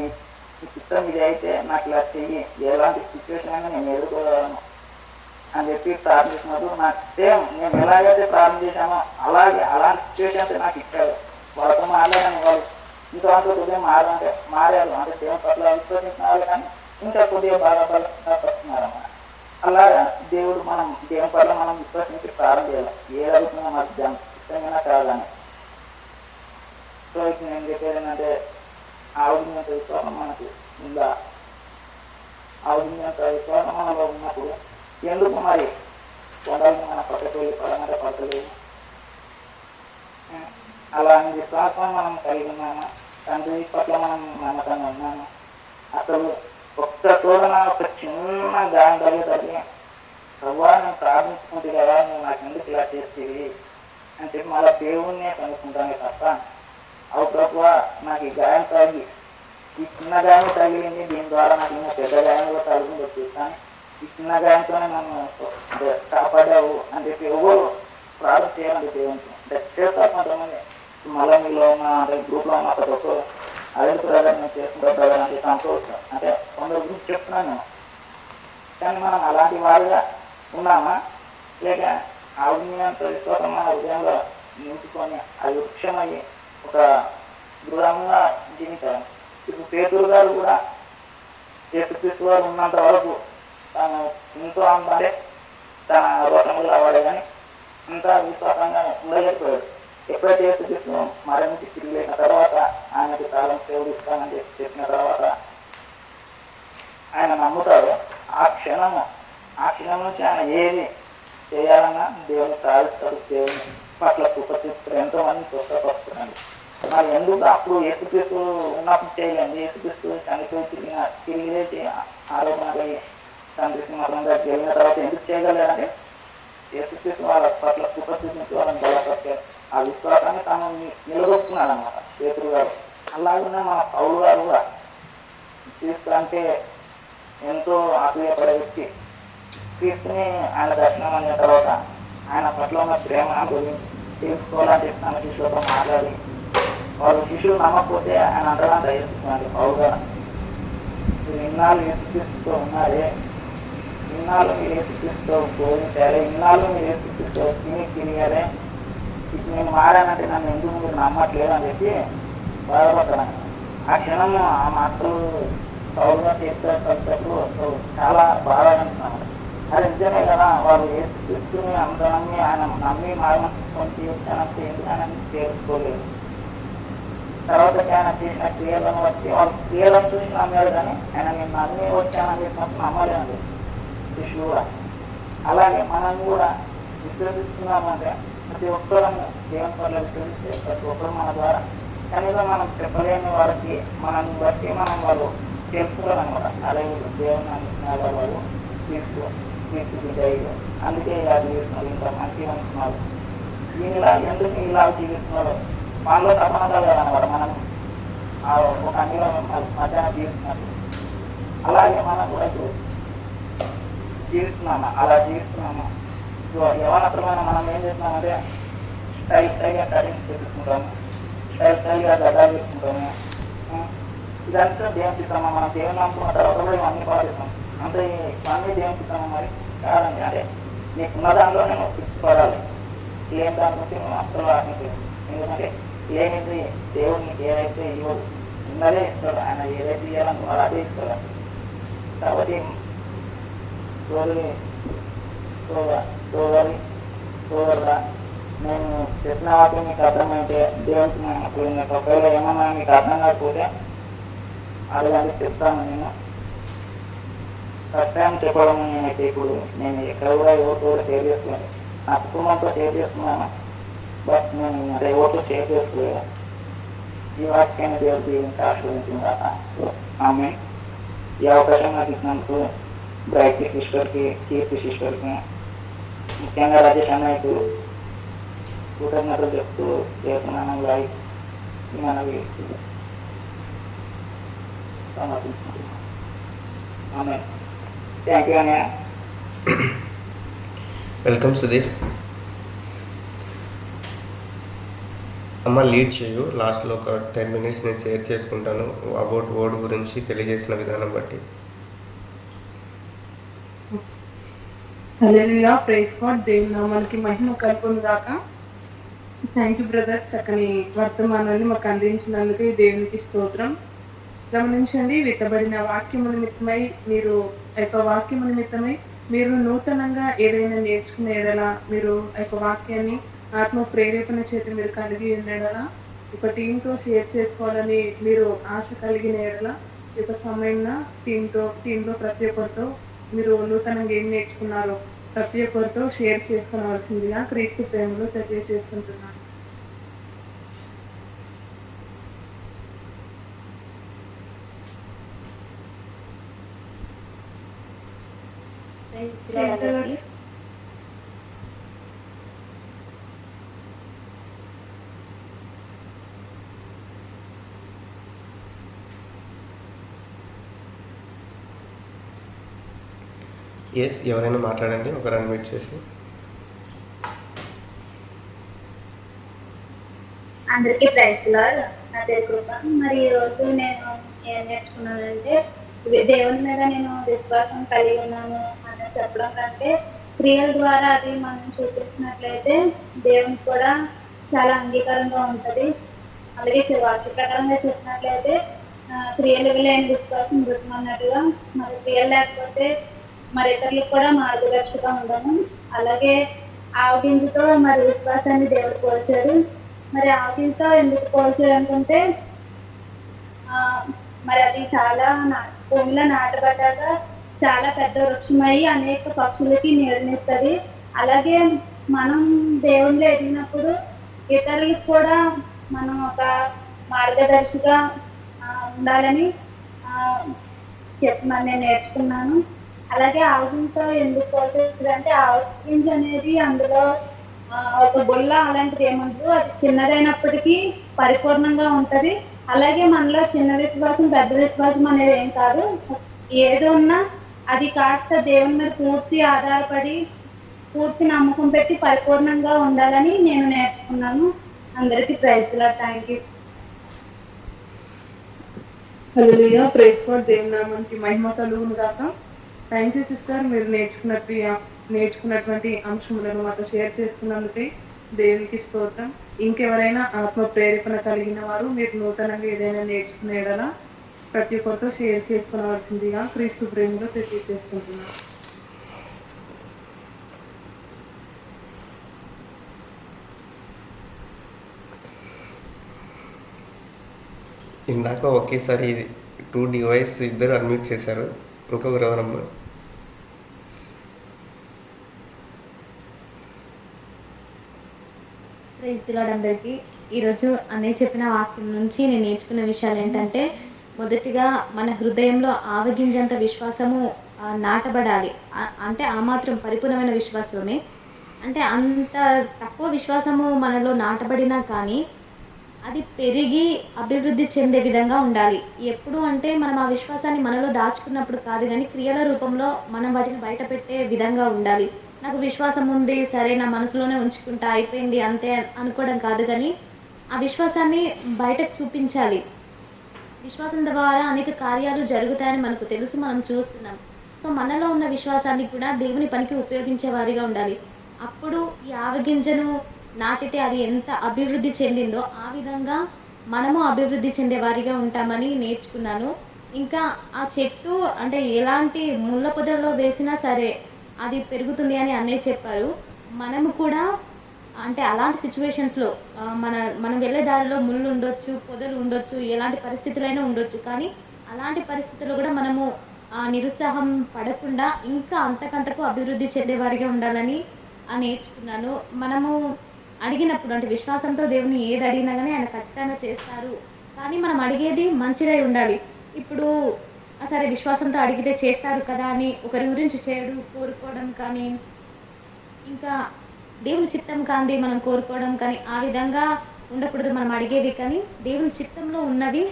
ఇష్టం ఇది అయితే నాకు ఇలా చెయ్యి, ఎలాంటి సిచ్యువేషన్ అయినా నేను ఎదుర్కోగలను అని చెప్పి ప్రార్థించినప్పుడు నాకు సేమ్ నేను ఎలాగైతే ప్రార్థన చేశానో అలాగే అలాంటి సిచ్యువేషన్స్ నాకు ఇచ్చాడు. వాళ్ళతో మాట్లాడాను. వాళ్ళు ఇంకా కొద్దిగా మారారు అంటే దేవుని పట్ల విశ్వసించినారు కానీ ఇంకా కొద్దిగా బాగా పడుతున్నారు అన్నమాట. అలాగా దేవుడు మనం దేవుని పట్ల మనం విశ్వసించి ప్రారంభం చేయాలి. ఏ అడుగుతున్నా మనకు ఇష్టమైన కాదని. సో ఇప్పుడు నేను చెప్పేది ఏంటంటే ఆవుడినంత విశ్వాసం మనకు ఉందా? ఆవుడినంత విశ్వాసం మనలో ఉన్నప్పుడు ఎందుకు మరి కొండలు మన పక్కకు వెళ్ళి పడమంటే పడతలేదు? అలాంటి విశ్వాసం మనం కలిగి ఉన్నాము. తండ్రి పట్ల మనం నమ్మకంగా ఉన్నాము. అసలు ఒక్క తోడన ఒక చిన్న గాయం తగ్గి ప్రభా నేను ప్రార్థించుకుంటే కదా నువ్వు నాకు ఎందుకు ఇలా చేసేవి అని చెప్పి మళ్ళీ దేవుణ్ణే కనుక్కుంటానే తప్ప అవు ప్రభా నాకు ఈ గాయం తగ్గి ఈ చిన్న గాయం తగిలింది, దీని ద్వారా నాకు ఇంకా పెద్ద గాయం కూడా తగ్గుందో చూస్తాను, ఈ చిన్న గాయంతోనే నన్ను కాపాడావు అని చెప్పి ఎవరు ప్రార్థన చేయాలంటే దేవునికి అంటే చేస్తారు. కొంతమంది మళ్ళీ మీలో ఉన్న అంటే గ్రూప్లో ఉన్న ప్రతి ఒక్కరు అదే ప్రజలు నేను చేసుకుంటా ప్రజలు అంటే సంతోషం అంటే కొందరు గురించి చెప్తున్నాను. కానీ మనం అలాంటి వారుగా ఉన్నామా లేక ఆవిడంత విశ్వాసం మన హృదయంలో నింపుకొని అది వృక్షమయ్యి ఒక దృఢంగా జీవించాలి. ఇప్పుడు పేతురు గారు కూడా యేసుక్రీస్తు వారు ఉన్నంత వరకు తను ఎంతో అంటే తన రోషములు అవ్వడే కానీ అంత విశ్వాసంగా ఉండలేకపోయాడు. ఎప్పుడైతే యేసుక్రీస్తు మరణించి తిరిగి లేచిన తర్వాత ఆయనకి కాలం సేవలు ఇస్తానని చెప్పిన తర్వాత ఆయన నమ్ముతాడు. ఆ క్షణం నుంచి ఆయన ఏది చేయాలన్నా దేవుని సాధిస్తాడు. దేవుని పట్ల కృపతిస్తారు. ఎంతో మంది స్వస్థపరుస్తున్నాడు. మరి ఎందుకు అప్పుడు యేసుక్రీస్తు ఉన్నప్పుడు చేయలేదు? యేసుక్రీస్తు చనిపోయి తిరిగి ఆరోపణలు తండ్రికి మరణం దగ్గర వెళ్ళిన తర్వాత ఎందుకు చేయగలేదంటే యేసుక్రీస్తు వాళ్ళ పట్ల కృపతిస్తూ వాళ్ళని బలపరిచారు. ఆ విశ్వాసాన్ని తాను నిలదొక్కున్నాడు అన్నమాట పేతురు గారు. అలాగే మన పౌలు గారు కూడా క్రీస్తు అంటే ఎంతో ఆత్మీయపడే వ్యక్తి. క్రీస్తుని ఆయన దర్శనం అయిన తర్వాత ఆయన పట్ల ఉన్న ప్రేమ గురించి తెలుసుకోవాలని చెప్పి తన శిష్యులతో మాట్లాడి వాళ్ళు శిష్యులు నమ్మకపోతే ఆయన అంతగా దయచేస్తున్నారు. పౌలు గారు మీరు ఇన్నాళ్ళు యేసుక్రీస్తుతో ఉన్నారే, ఇన్నాళ్ళు మీరు యేసుక్రీస్తుతో బోధించారే, ఇన్నాళ్ళు మీరు యేసుక్రీస్తుతో తిరిగారే, ఇప్పుడు నేను మారానంటే నన్ను ఎందుకు మీరు నమ్మట్లేదు అని చెప్పి బాధపడ్డాను. ఆ క్షణం ఆ మాటలు పౌరుగా చేసేటప్పుడు చాలా బాగా అనిపిస్తున్నాను. అది నిజమే కదా, వాళ్ళు యేసుక్రీస్తుని అంత నమ్మి ఆయన నమ్మి మారమని తీర్చానంటే ఎందుకు ఆయన చేర్చుకోలేదు. తర్వాత ఆయన చేసిన క్రియలను వచ్చి వాళ్ళు క్రియలను చూసి నమ్మారు కానీ ఆయన నేను నమ్మి వచ్చానని చెప్పినప్పుడు నమ్మలేదు శిష్యులు కూడా. అలాగే మనం కూడా విశ్వసిస్తున్నామంటే ప్రతి ఒక్కరము దేవుని పట్ల విశ్వసిస్తే ప్రతి ఒక్కరు మన ద్వారా కనీసం మనం చెప్పలేని వారికి మనల్ని బట్టి మనం వాళ్ళు తెలుసుకోవాలన్నమాట. అలాగే దేవుని అంటున్నారు వాళ్ళు తీసుకుంటారు. అందుకే ఇలా జీవిస్తున్నారు, ఇంత మంచిగా ఉంటున్నారు. ఇలా ఎందుకు ఇలా జీవిస్తున్నారు? మనలో తపనదాలు కదనమాట. మనం ఒక అన్నిలో మధ్యాహ్నం జీవిస్తున్నారు. అలాగే మనం కూడా జీవిస్తున్నామా? అలా జీవిస్తున్నామా? యవనత్రమైన మనం ఏం చేస్తున్నామంటే స్టైల్గా కటింగ్ చేసుకుంటాము, స్టైల్గా గడ్డాలు చేసుకుంటాము. ఇదంతా దేవుని ఇస్తామా? మనం దేవుని నమ్ముకున్న తర్వాత కూడా ఇవన్నీ పాటిస్తాం. అంటే ఇవన్నీ దేవుని ఇస్తామా? మరి కాదండి. అంటే నీకున్న దాంట్లోనే నువ్వు పిచ్చిపడాలి. లేని దాంట్లో నువ్వు అస్సలు ఆశించలేదు. ఎందుకంటే లేనిది దేవుడిని ఏదైతే ఇవ్వదు, ఉన్నదే ఇస్తాడు. ఆయన ఏదైతే ఇవ్వాలనుకున్నాడో అదే ఇస్తాడు. కాబట్టి సోదరుడా నేను చెప్పిన వాటిని మీకు అర్థమైతే దేవునికి నేను ఒకవేళ ఏమన్నా మీకు అర్థం కాకపోతే అడగండి, చెప్తాను. నేను ఫస్ట్ టైం చెప్పడం నేనైతే ఇప్పుడు నేను ఎక్కడ కూడా ఎవరితో కూడా షేర్ చేసుకోలేదు. నా కుటుంబంతో షేర్ చేసుకున్నాను, బట్ నేను అంటే ఎవరితో షేర్ చేసుకోలేదు. ఈ వాక్యాన్ని దేవుడు దీనికి ఆశీర్వదించిందాక ఆమె ఈ అవకాశం నాకు ఇచ్చినందుకు బ్రైట్ సిస్టర్కి, కీర్తి సిస్టర్కి, ముఖ్యంగా రాజేష్ అన్నయ్యకు కృతజ్ఞతలు చెప్తూ చేస్తున్నాను. లైక్ మనవి సమర్పించుకుంటున్నాను. ఆమె థ్యాంక్ యూ అన్నయ్య. వెల్కమ్ సుధీర్. అమ్మ లీడ్ చేయు. లాస్ట్లో ఒక 10 minutes నేను షేర్ చేసుకుంటాను అబౌట్ వర్డ్ గురించి తెలియజేసిన విధానం బట్టి. హల్లెలూయా, ప్రైజ్ గాడ్. దేవుని నామానికి మహిమ కలుగును గాక. థ్యాంక్ యూ బ్రదర్, చక్కని వర్తమానాన్ని మాకు అందించినందుకు దేవునికి స్తోత్రం. గమనించండి, విత్తబడిన వాక్యము నిమిత్తమై మీరు వాక్యము నిమిత్తమై మీరు నూతనంగా ఏదైనా నేర్చుకునే ఎడలా, మీరు వాక్యాన్ని ఆత్మ ప్రేరేపణ చేత మీరు కలిగి ఉండేలా, ఒక టీంతో షేర్ చేసుకోవాలని మీరు ఆశ కలిగిన ఎడలా, ఈ యొక్క సమయంలో టీంలో ప్రతి ఒక్కరితో మీరు నూతనంగా ఏం నేర్చుకున్నారో ప్రతి ఒక్కరితో షేర్ చేసుకోవాల్సిందిగా క్రీస్తు ప్రేమలో తెలియజేసుకుంటున్నాను. ఎస్, ఎవరైనా మాట్లాడండి, ఒక 2 minutes చేసి. అందరికీ ప్రైజ్ లార్డ్. నా పేరు కృప. మరి ఈరోజు నేను ఏం నేర్చుకున్నానంటే, దేవుని మీద నేను విశ్వాసం కలిగి ఉన్నాను అని చెప్పడం కంటే క్రియల ద్వారా అది మనం చూపించినట్లయితే దేవునికి కూడా చాలా అంగీకారంగా ఉంటుంది. అలాగే వాక్య ప్రకారంగా చూసినట్లయితే క్రియలు లేని విశ్వాసం మృతం అన్నట్టుగా, మరి క్రియలు లేకపోతే మరి ఇతరులకు కూడా మార్గదర్శిగా ఉండము. అలాగే ఆవగింజతో మరి విశ్వాసాన్ని దేవుడు పోల్చాడు. మరి ఆవగింజతో ఎందుకు పోల్చాడు అనుకుంటే, మరి అది చాలా భూమిలో నాటబడ్డాక చాలా పెద్ద వృక్షమై అనేక పక్షులకి నీడనిస్తుంది. అలాగే మనం దేవుళ్ళు ఎదిగినప్పుడు ఇతరులకు కూడా మనం ఒక మార్గదర్శిగా ఉండాలని చెప్పి నేను నేర్చుకున్నాను. అలాగే ఆవగింజతో ఎందుకు పోల్చేది అంటే, ఆవగింజ అనేది అందులో ఒక గొల్ల అలాంటిది ఏముండదు, అది చిన్నదైనప్పటికీ పరిపూర్ణంగా ఉంటుంది. అలాగే మనలో చిన్న విశ్వాసం పెద్ద విశ్వాసం అనేది ఏం కాదు, ఏదో ఉన్నా అది కాస్త దేవుని మీద పూర్తి ఆధారపడి పూర్తి నమ్మకం పెట్టి పరిపూర్ణంగా ఉండాలని నేను నేర్చుకున్నాను. అందరికీ praise Lord. Thank you. Hallelujah, praise God. దేవుని నామానికి మహిమ కలుగును గాక. థ్యాంక్ యూ సిస్టర్, మీరు నేర్చుకున్నటువంటి అంశములను మాతో షేర్ చేసుకున్నందుకే దేవునికి స్తోత్రం. ఇంకెవరైనా ఆత్మ ప్రేరేపణ కలిగిన వారు మీరు నూతనంగా ఏదైనా నేర్చుకునేలా ప్రతి ఒక్కరితో షేర్ చేసుకోవాల్సిందిగా క్రీస్తు ప్రేమలో తెలియజేసుకుంటున్నాను. ఇందాక ఒకేసారి 2 devices ఇద్దరు అన్మ్యూట్ చేశారు. ఇంకొకరు ఎవరమ్మా? ప్రైజ్ ది లార్డ్ అందరికీ. ఈరోజు అన్నయ్య చెప్పిన వాక్యం నుంచి నేను నేర్చుకున్న విషయాలు ఏంటంటే, మొదటిగా మన హృదయంలో ఆవగింజంత విశ్వాసము నాటబడాలి. అంటే ఆ మాత్రం పరిపూర్ణమైన విశ్వాసమే. అంటే అంత తక్కువ విశ్వాసము మనలో నాటబడినా కానీ అది పెరిగి అభివృద్ధి చెందే విధంగా ఉండాలి. ఎప్పుడు అంటే మనం ఆ విశ్వాసాన్ని మనలో దాచుకున్నప్పుడు కాదు, కానీ క్రియల రూపంలో మనం వాటిని బయట పెట్టే విధంగా ఉండాలి. నాకు విశ్వాసం ఉంది, సరే నా మనసులోనే ఉంచుకుంటా, అయిపోయింది అంతే అనుకోవడం కాదు, కానీ ఆ విశ్వాసాన్ని బయటకు చూపించాలి. విశ్వాసం ద్వారా అనేక కార్యాలు జరుగుతాయని మనకు తెలుసు, మనం చూస్తున్నాం. సో మనలో ఉన్న విశ్వాసాన్ని కూడా దేవుని పనికి ఉపయోగించే వారిగా ఉండాలి. అప్పుడు ఈ ఆవగింజను నాటితే అది ఎంత అభివృద్ధి చెందిందో ఆ విధంగా మనము అభివృద్ధి చెందే వారిగా ఉంటామని నేర్చుకున్నాను. ఇంకా ఆ చెట్టు అంటే ఎలాంటి ముళ్ళ పొదల్లో వేసినా సరే అది పెరుగుతుంది అని అన్నయ్య చెప్పారు. మనము కూడా అంటే అలాంటి సిచ్యువేషన్స్లో మనం వెళ్ళే దారిలో ముళ్ళు ఉండొచ్చు, పొదలు ఉండొచ్చు, ఎలాంటి పరిస్థితులైనా ఉండొచ్చు. కానీ అలాంటి పరిస్థితుల్లో కూడా మనము నిరుత్సాహం పడకుండా ఇంకా అంతకంతకు అభివృద్ధి చెందేవారిగా ఉండాలని నేర్చుకున్నాను. మనము అడిగినప్పుడు అంటే విశ్వాసంతో దేవుని ఏది అడిగినా కానీ ఆయన ఖచ్చితంగా చేస్తారు. కానీ మనం అడిగేది మంచిదై ఉండాలి. ఇప్పుడు సరే విశ్వాసంతో అడిగితే చేస్తారు కదా అని ఒకరి గురించి చెడు కోరుకోవడం కానీ, ఇంకా దేవుని చిత్తం కాంది మనం కోరుకోవడం కానీ ఆ విధంగా ఉండకూడదు. మనం అడిగేవి కానీ దేవుని చిత్తంలో ఉన్నవి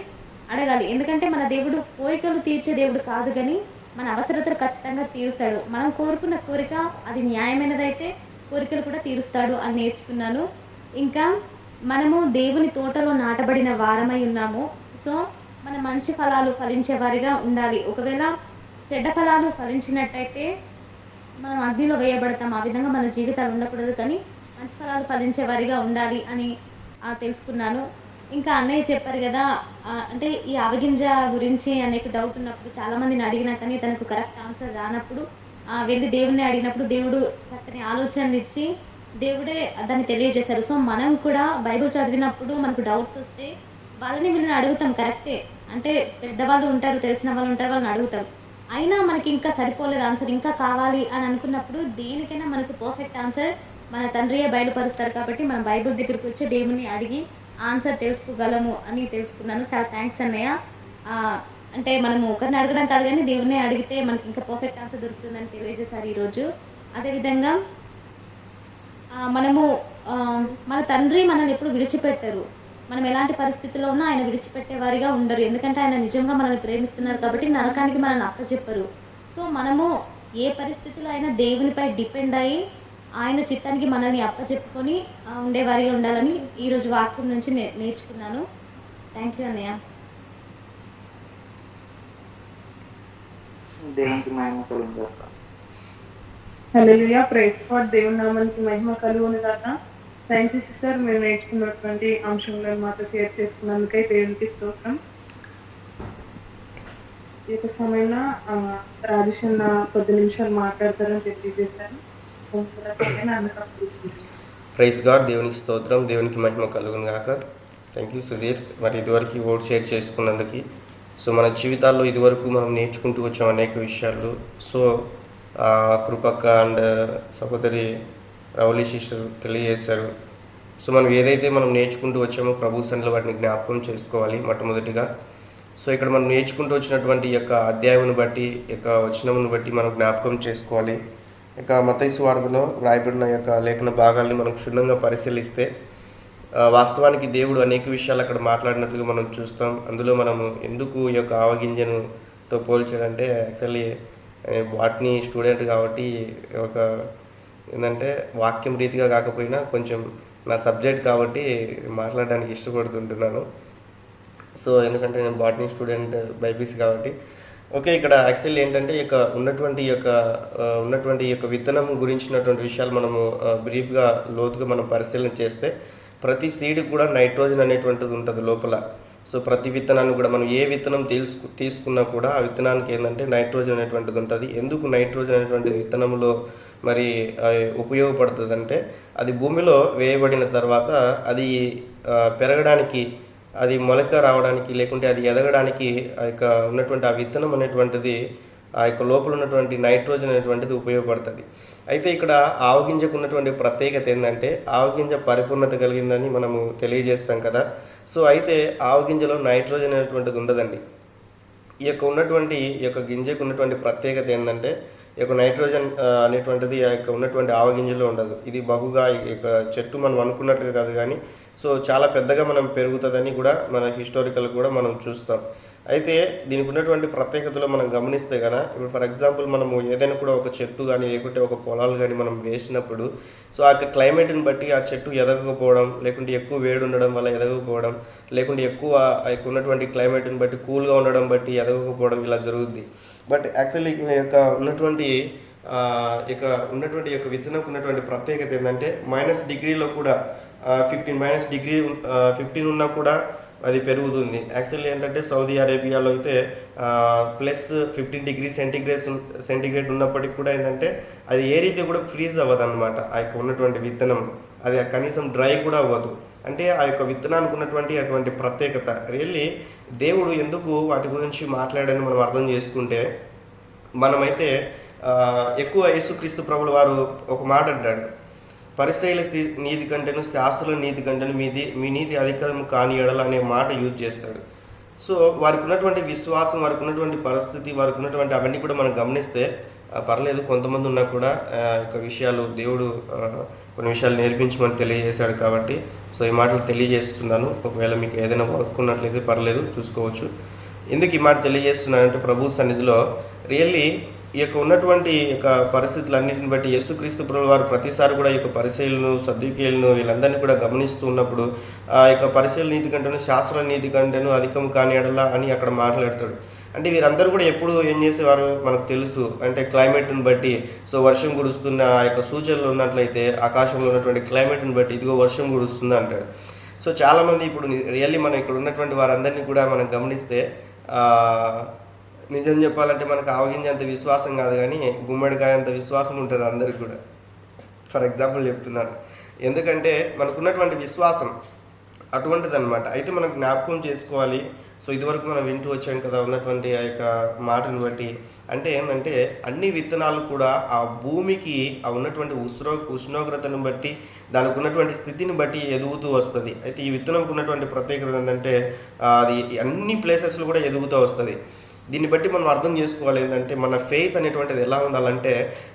అడగాలి. ఎందుకంటే మన దేవుడు కోరికలు తీర్చే దేవుడు కాదు, కానీ మన అవసరతలు ఖచ్చితంగా తీరుస్తాడు. మనం కోరుకున్న కోరిక అది న్యాయమైనదైతే కోరికలు కూడా తీరుస్తాడు అని నేర్చుకున్నాను. ఇంకా మనము దేవుని తోటలో నాటబడిన వారమై ఉన్నాము. సో మన మంచి ఫలాలు ఫలించే వారిగా ఉండాలి. ఒకవేళ చెడ్డ ఫలాలు ఫలించినట్టయితే మనం అగ్నిలో వేయబడతాం. ఆ విధంగా మన జీవితాలు ఉండకూడదు, కానీ మంచి ఫలాలు ఫలించే వారిగా ఉండాలి అని తెలుసుకున్నాను. ఇంకా అన్నయ్య చెప్పారు కదా, అంటే ఈ ఆవగింజ గురించి అనేక డౌట్ ఉన్నప్పుడు చాలామందిని అడిగినా కానీ తనకు కరెక్ట్ ఆన్సర్ రానప్పుడు వెళ్ళి దేవుడిని అడిగినప్పుడు దేవుడు చక్కని ఆలోచనలు ఇచ్చి దేవుడే దాన్ని తెలియజేశారు. సో మనం కూడా బైబిల్ చదివినప్పుడు మనకు డౌట్స్ వస్తే వాళ్ళని వీళ్ళని అడుగుతాం. కరెక్టే, అంటే పెద్దవాళ్ళు ఉంటారు, తెలిసిన వాళ్ళు ఉంటారు, వాళ్ళని అడుగుతాం. అయినా మనకి ఇంకా సరిపోలేదు ఆన్సర్, ఇంకా కావాలి అని అనుకున్నప్పుడు దేనికైనా మనకు పర్ఫెక్ట్ ఆన్సర్ మన తండ్రియే బయలుపరుస్తారు. కాబట్టి మనం బైబిల్ దగ్గరికి వచ్చి దేవుని అడిగి ఆన్సర్ తెలుసుకోగలము అని తెలుసుకున్నాను. చాలా థ్యాంక్స్ అన్నయ్య. అంటే మనము ఒకరిని అడగడం కాదు కానీ దేవుని అడిగితే మనకి ఇంకా పర్ఫెక్ట్ ఆన్సర్ దొరుకుతుందని తెలియజేశారు ఈరోజు. అదేవిధంగా మనము మన తండ్రి మనల్ని ఎప్పుడు విడిచిపెట్టరు. మనం ఎలాంటి పరిస్థితుల్లో ఉన్నా ఆయన విడిచిపెట్టేవారిగా ఉండరు. ఎందుకంటే ఆయన నిజంగా మనల్ని ప్రేమిస్తున్నారు కాబట్టి నరకానికి మనల్ని అప్పచెప్పరు. సో మనము ఏ పరిస్థితుల్లో అయినా దేవునిపై డిపెండ్ అయ్యి ఆయన చిత్తానికి మనల్ని అప్పచెప్పుకొని ఉండేవారిగా ఉండాలని ఈరోజు వాక్యం నుంచి నేర్చుకున్నాను. థ్యాంక్ యూ అన్నయ్య. దేవునికి మహిమ కలుగుగాక. హల్లెలూయా, ప్రైజ్ గాడ్. దేవుని నామానికి మహిమ కలుగును గాక. థ్యాంక్ యూ సిస్టర్, మీరు నేర్చుకున్నటువంటి అంశంలో మాతో షేర్ చేసుకున్నందుకై దేవునికి స్తోత్రం. ఈ యొక్క సమయంలో రాజేష్ అన్న 10 నిమిషాలు మాట్లాడతారని తెలియజేశారు. ప్రైజ్ గాడ్, దేవునికి స్తోత్రం, దేవునికి మహిమ కలుగును గాక. థ్యాంక్ యూ సుధీర్, మరి ఇదివరకు వర్డ్ షేర్ చేసుకున్నందుకు. సో మన జీవితాల్లో ఇదివరకు మనం నేర్చుకుంటూ వచ్చాం అనేక విషయాలు. సో కృపక్క అండ్ సహోదరి రౌలి సిస్టర్ తెలియజేశారు. సో మనం ఏదైతే మనం నేర్చుకుంటూ వచ్చామో ప్రభు సన్నిధిలో వాటిని జ్ఞాపకం చేసుకోవాలి మొట్టమొదటిగా. సో ఇక్కడ మనం నేర్చుకుంటూ వచ్చినటువంటి యొక్క అధ్యాయమును బట్టి, యొక్క వచనమును బట్టి మనం జ్ఞాపకం చేసుకోవాలి. ఇక మత్తయి సువార్తలో వ్రాయబడిన యొక్క లేఖన భాగాల్ని మనం క్షుణ్ణంగా పరిశీలిస్తే వాస్తవానికి దేవుడు అనేక విషయాలు అక్కడ మాట్లాడినట్లుగా మనం చూస్తాం. అందులో మనము ఎందుకు ఈ యొక్క ఆవగింజనుతో పోల్చాడంటే, యాక్చువల్లీ బాటనీ స్టూడెంట్ కాబట్టి ఒక ఏంటంటే వాక్యం రీతిగా కాకపోయినా కొంచెం నా సబ్జెక్ట్ కాబట్టి మాట్లాడడానికి ఇష్టపడుతుంటున్నాను. సో ఎందుకంటే నేను బాటనీ స్టూడెంట్ బైపీసీ కాబట్టి. ఓకే, ఇక్కడ యాక్చువల్లీ ఏంటంటే ఇక ఉన్నటువంటి యొక్క విత్తనం గురించినటువంటి విషయాలు మనము బ్రీఫ్గా లోతుగా మనం పరిశీలన చేస్తే ప్రతి సీడ్ కూడా నైట్రోజన్ అనేటువంటిది ఉంటుంది లోపల. సో ప్రతి విత్తనాన్ని కూడా మనం ఏ విత్తనం తీసుకున్నా కూడా ఆ విత్తనానికి ఏంటంటే నైట్రోజన్ అనేటువంటిది ఉంటుంది. ఎందుకు నైట్రోజన్ అనేటువంటి విత్తనంలో మరి ఉపయోగపడుతుంది అంటే, అది భూమిలో వేయబడిన తర్వాత అది పెరగడానికి, అది మొలక రావడానికి, లేకుంటే అది ఎదగడానికి ఆ యొక్క ఉన్నటువంటి ఆ విత్తనం అనేటువంటిది ఆ యొక్క లోపల ఉన్నటువంటి నైట్రోజన్ అనేటువంటిది ఉపయోగపడుతుంది. అయితే ఇక్కడ ఆవగింజకు ఉన్నటువంటి ప్రత్యేకత ఏంటంటే, ఆవగింజ పరిపూర్ణత కలిగిందని మనము తెలియజేస్తాం కదా. సో అయితే ఆవగింజలో నైట్రోజన్ అనేటువంటిది ఉండదండి. ఈ యొక్క గింజకు ఉన్నటువంటి ప్రత్యేకత ఏంటంటే, ఈ యొక్క నైట్రోజన్ అనేటువంటిది ఆ యొక్క ఉన్నటువంటి ఆవగింజలో ఉండదు. ఇది బహుగా ఈ యొక్క చెట్టు మనం అనుకున్నట్టుగా కాదు, కానీ సో చాలా పెద్దగా మనం పెరుగుతుందని కూడా మన హిస్టారికల్ కూడా మనం చూస్తాం. అయితే దీనికి ఉన్నటువంటి ప్రత్యేకతలో మనం గమనిస్తే కనుక, ఇప్పుడు ఫర్ ఎగ్జాంపుల్ మనము ఏదైనా కూడా ఒక చెట్టు కానీ లేకుంటే ఒక పొలాలు కానీ మనం వేసినప్పుడు, సో ఆ యొక్క క్లైమేట్ని బట్టి ఆ చెట్టు ఎదగకపోవడం, లేకుంటే ఎక్కువ వేడి ఉండడం వల్ల ఎదగకపోవడం, లేకుంటే ఎక్కువ ఆ యొక్క ఉన్నటువంటి క్లైమేట్ని బట్టి కూల్గా ఉండడం బట్టి ఎదగకపోవడం ఇలా జరుగుద్ది. బట్ యాక్చువల్లీ ఉన్నటువంటి విత్తనంకు ఉన్నటువంటి ప్రత్యేకత ఏంటంటే, -డిగ్రీలో కూడా 15 ఉన్నా కూడా అది పెరుగుతుంది. యాక్చువల్లీ ఏంటంటే సౌదీ అరేబియాలో అయితే +15 డిగ్రీ సెంటిగ్రేడ్ ఉన్నప్పటికీ కూడా ఏంటంటే అది ఏ రీతి కూడా ఫ్రీజ్ అవ్వదు అనమాట. ఆ యొక్క ఉన్నటువంటి విత్తనం అది కనీసం డ్రై కూడా అవ్వదు. అంటే ఆ యొక్క విత్తనానికి ఉన్నటువంటి అటువంటి ప్రత్యేకత. రియల్లీ దేవుడు ఎందుకు వాటి గురించి మాట్లాడని మనం అర్థం చేసుకుంటే, మనమైతే ఎక్కువ యేసుక్రీస్తు ప్రభుల వారు ఒక మాట అంటాడు, పరిసయ్యుల నీతి కంటేను శాస్త్రుల నీతి కంటేను మీ నీతి అధికము కాని ఎడల అనే మాట యూజ్ చేస్తాడు. సో వారికి ఉన్నటువంటి విశ్వాసం, వారికి ఉన్నటువంటి పరిస్థితి, వారికి ఉన్నటువంటి అవన్నీ కూడా మనం గమనిస్తే పర్లేదు, కొంతమంది ఉన్నా కూడా యొక్క విషయాలు దేవుడు కొన్ని విషయాలు నేర్పించమని తెలియజేశాడు. కాబట్టి సో ఈ మాటలు తెలియజేస్తున్నాను. ఒకవేళ మీకు ఏదైనా వర్క్ ఉన్నట్లయితే పర్లేదు, చూసుకోవచ్చు. ఎందుకు ఈ మాట తెలియజేస్తున్నానంటే, ప్రభు సన్నిధిలో రియల్లీ ఈ యొక్క ఉన్నటువంటి యొక్క పరిస్థితులన్నింటిని బట్టి యేసుక్రీస్తు ప్రభువు వారు ప్రతిసారి కూడా ఈ యొక్క పరిసయ్యులను, సద్దూకయ్యులను వీళ్ళందరినీ కూడా గమనిస్తూ ఉన్నప్పుడు ఆ యొక్క పరిసయ్యుల నీతి కంటేను శాస్త్రాల నీతి కంటేను అధికం కాని ఎడల అని అక్కడ మాట్లాడతాడు. అంటే వీరందరూ కూడా ఎప్పుడు ఏం చేసేవారు మనకు తెలుసు. అంటే క్లైమేట్ని బట్టి, సో వర్షం కురుస్తున్న ఆ యొక్క సూచనలు ఉన్నట్లయితే ఆకాశంలో ఉన్నటువంటి క్లైమేట్ని బట్టి ఇదిగో వర్షం కురుస్తుంది అంటాడు. సో చాలామంది ఇప్పుడు రియల్లీ మనం ఇక్కడ ఉన్నటువంటి వారందరినీ కూడా మనం గమనిస్తే నిజం చెప్పాలంటే మనకు ఆవగించేంత విశ్వాసం కాదు, కానీ గుమ్మడికాయ అంత విశ్వాసం ఉంటుంది అందరికి కూడా. ఫర్ ఎగ్జాంపుల్ చెప్తున్నాను, ఎందుకంటే మనకున్నటువంటి విశ్వాసం అటువంటిది అనమాట. అయితే మనం జ్ఞాపకం చేసుకోవాలి. సో ఇదివరకు మనం వింటూ వచ్చాం కదా ఉన్నటువంటి ఆ యొక్క మాటను బట్టి. అంటే ఏంటంటే అన్ని విత్తనాలు కూడా ఆ భూమికి ఆ ఉన్నటువంటి ఉష్ణోగ్రతను బట్టి, దానికి ఉన్నటువంటి స్థితిని బట్టి ఎదుగుతూ వస్తుంది. అయితే ఈ విత్తనంకు ఉన్నటువంటి ప్రత్యేకత ఏంటంటే అది అన్ని ప్లేసెస్లో కూడా ఎదుగుతూ వస్తుంది. దీన్ని బట్టి మనం అర్థం చేసుకోవాలి ఏంటంటే, మన ఫెయిత్ అనేటువంటిది ఎలా ఉండాలంటే,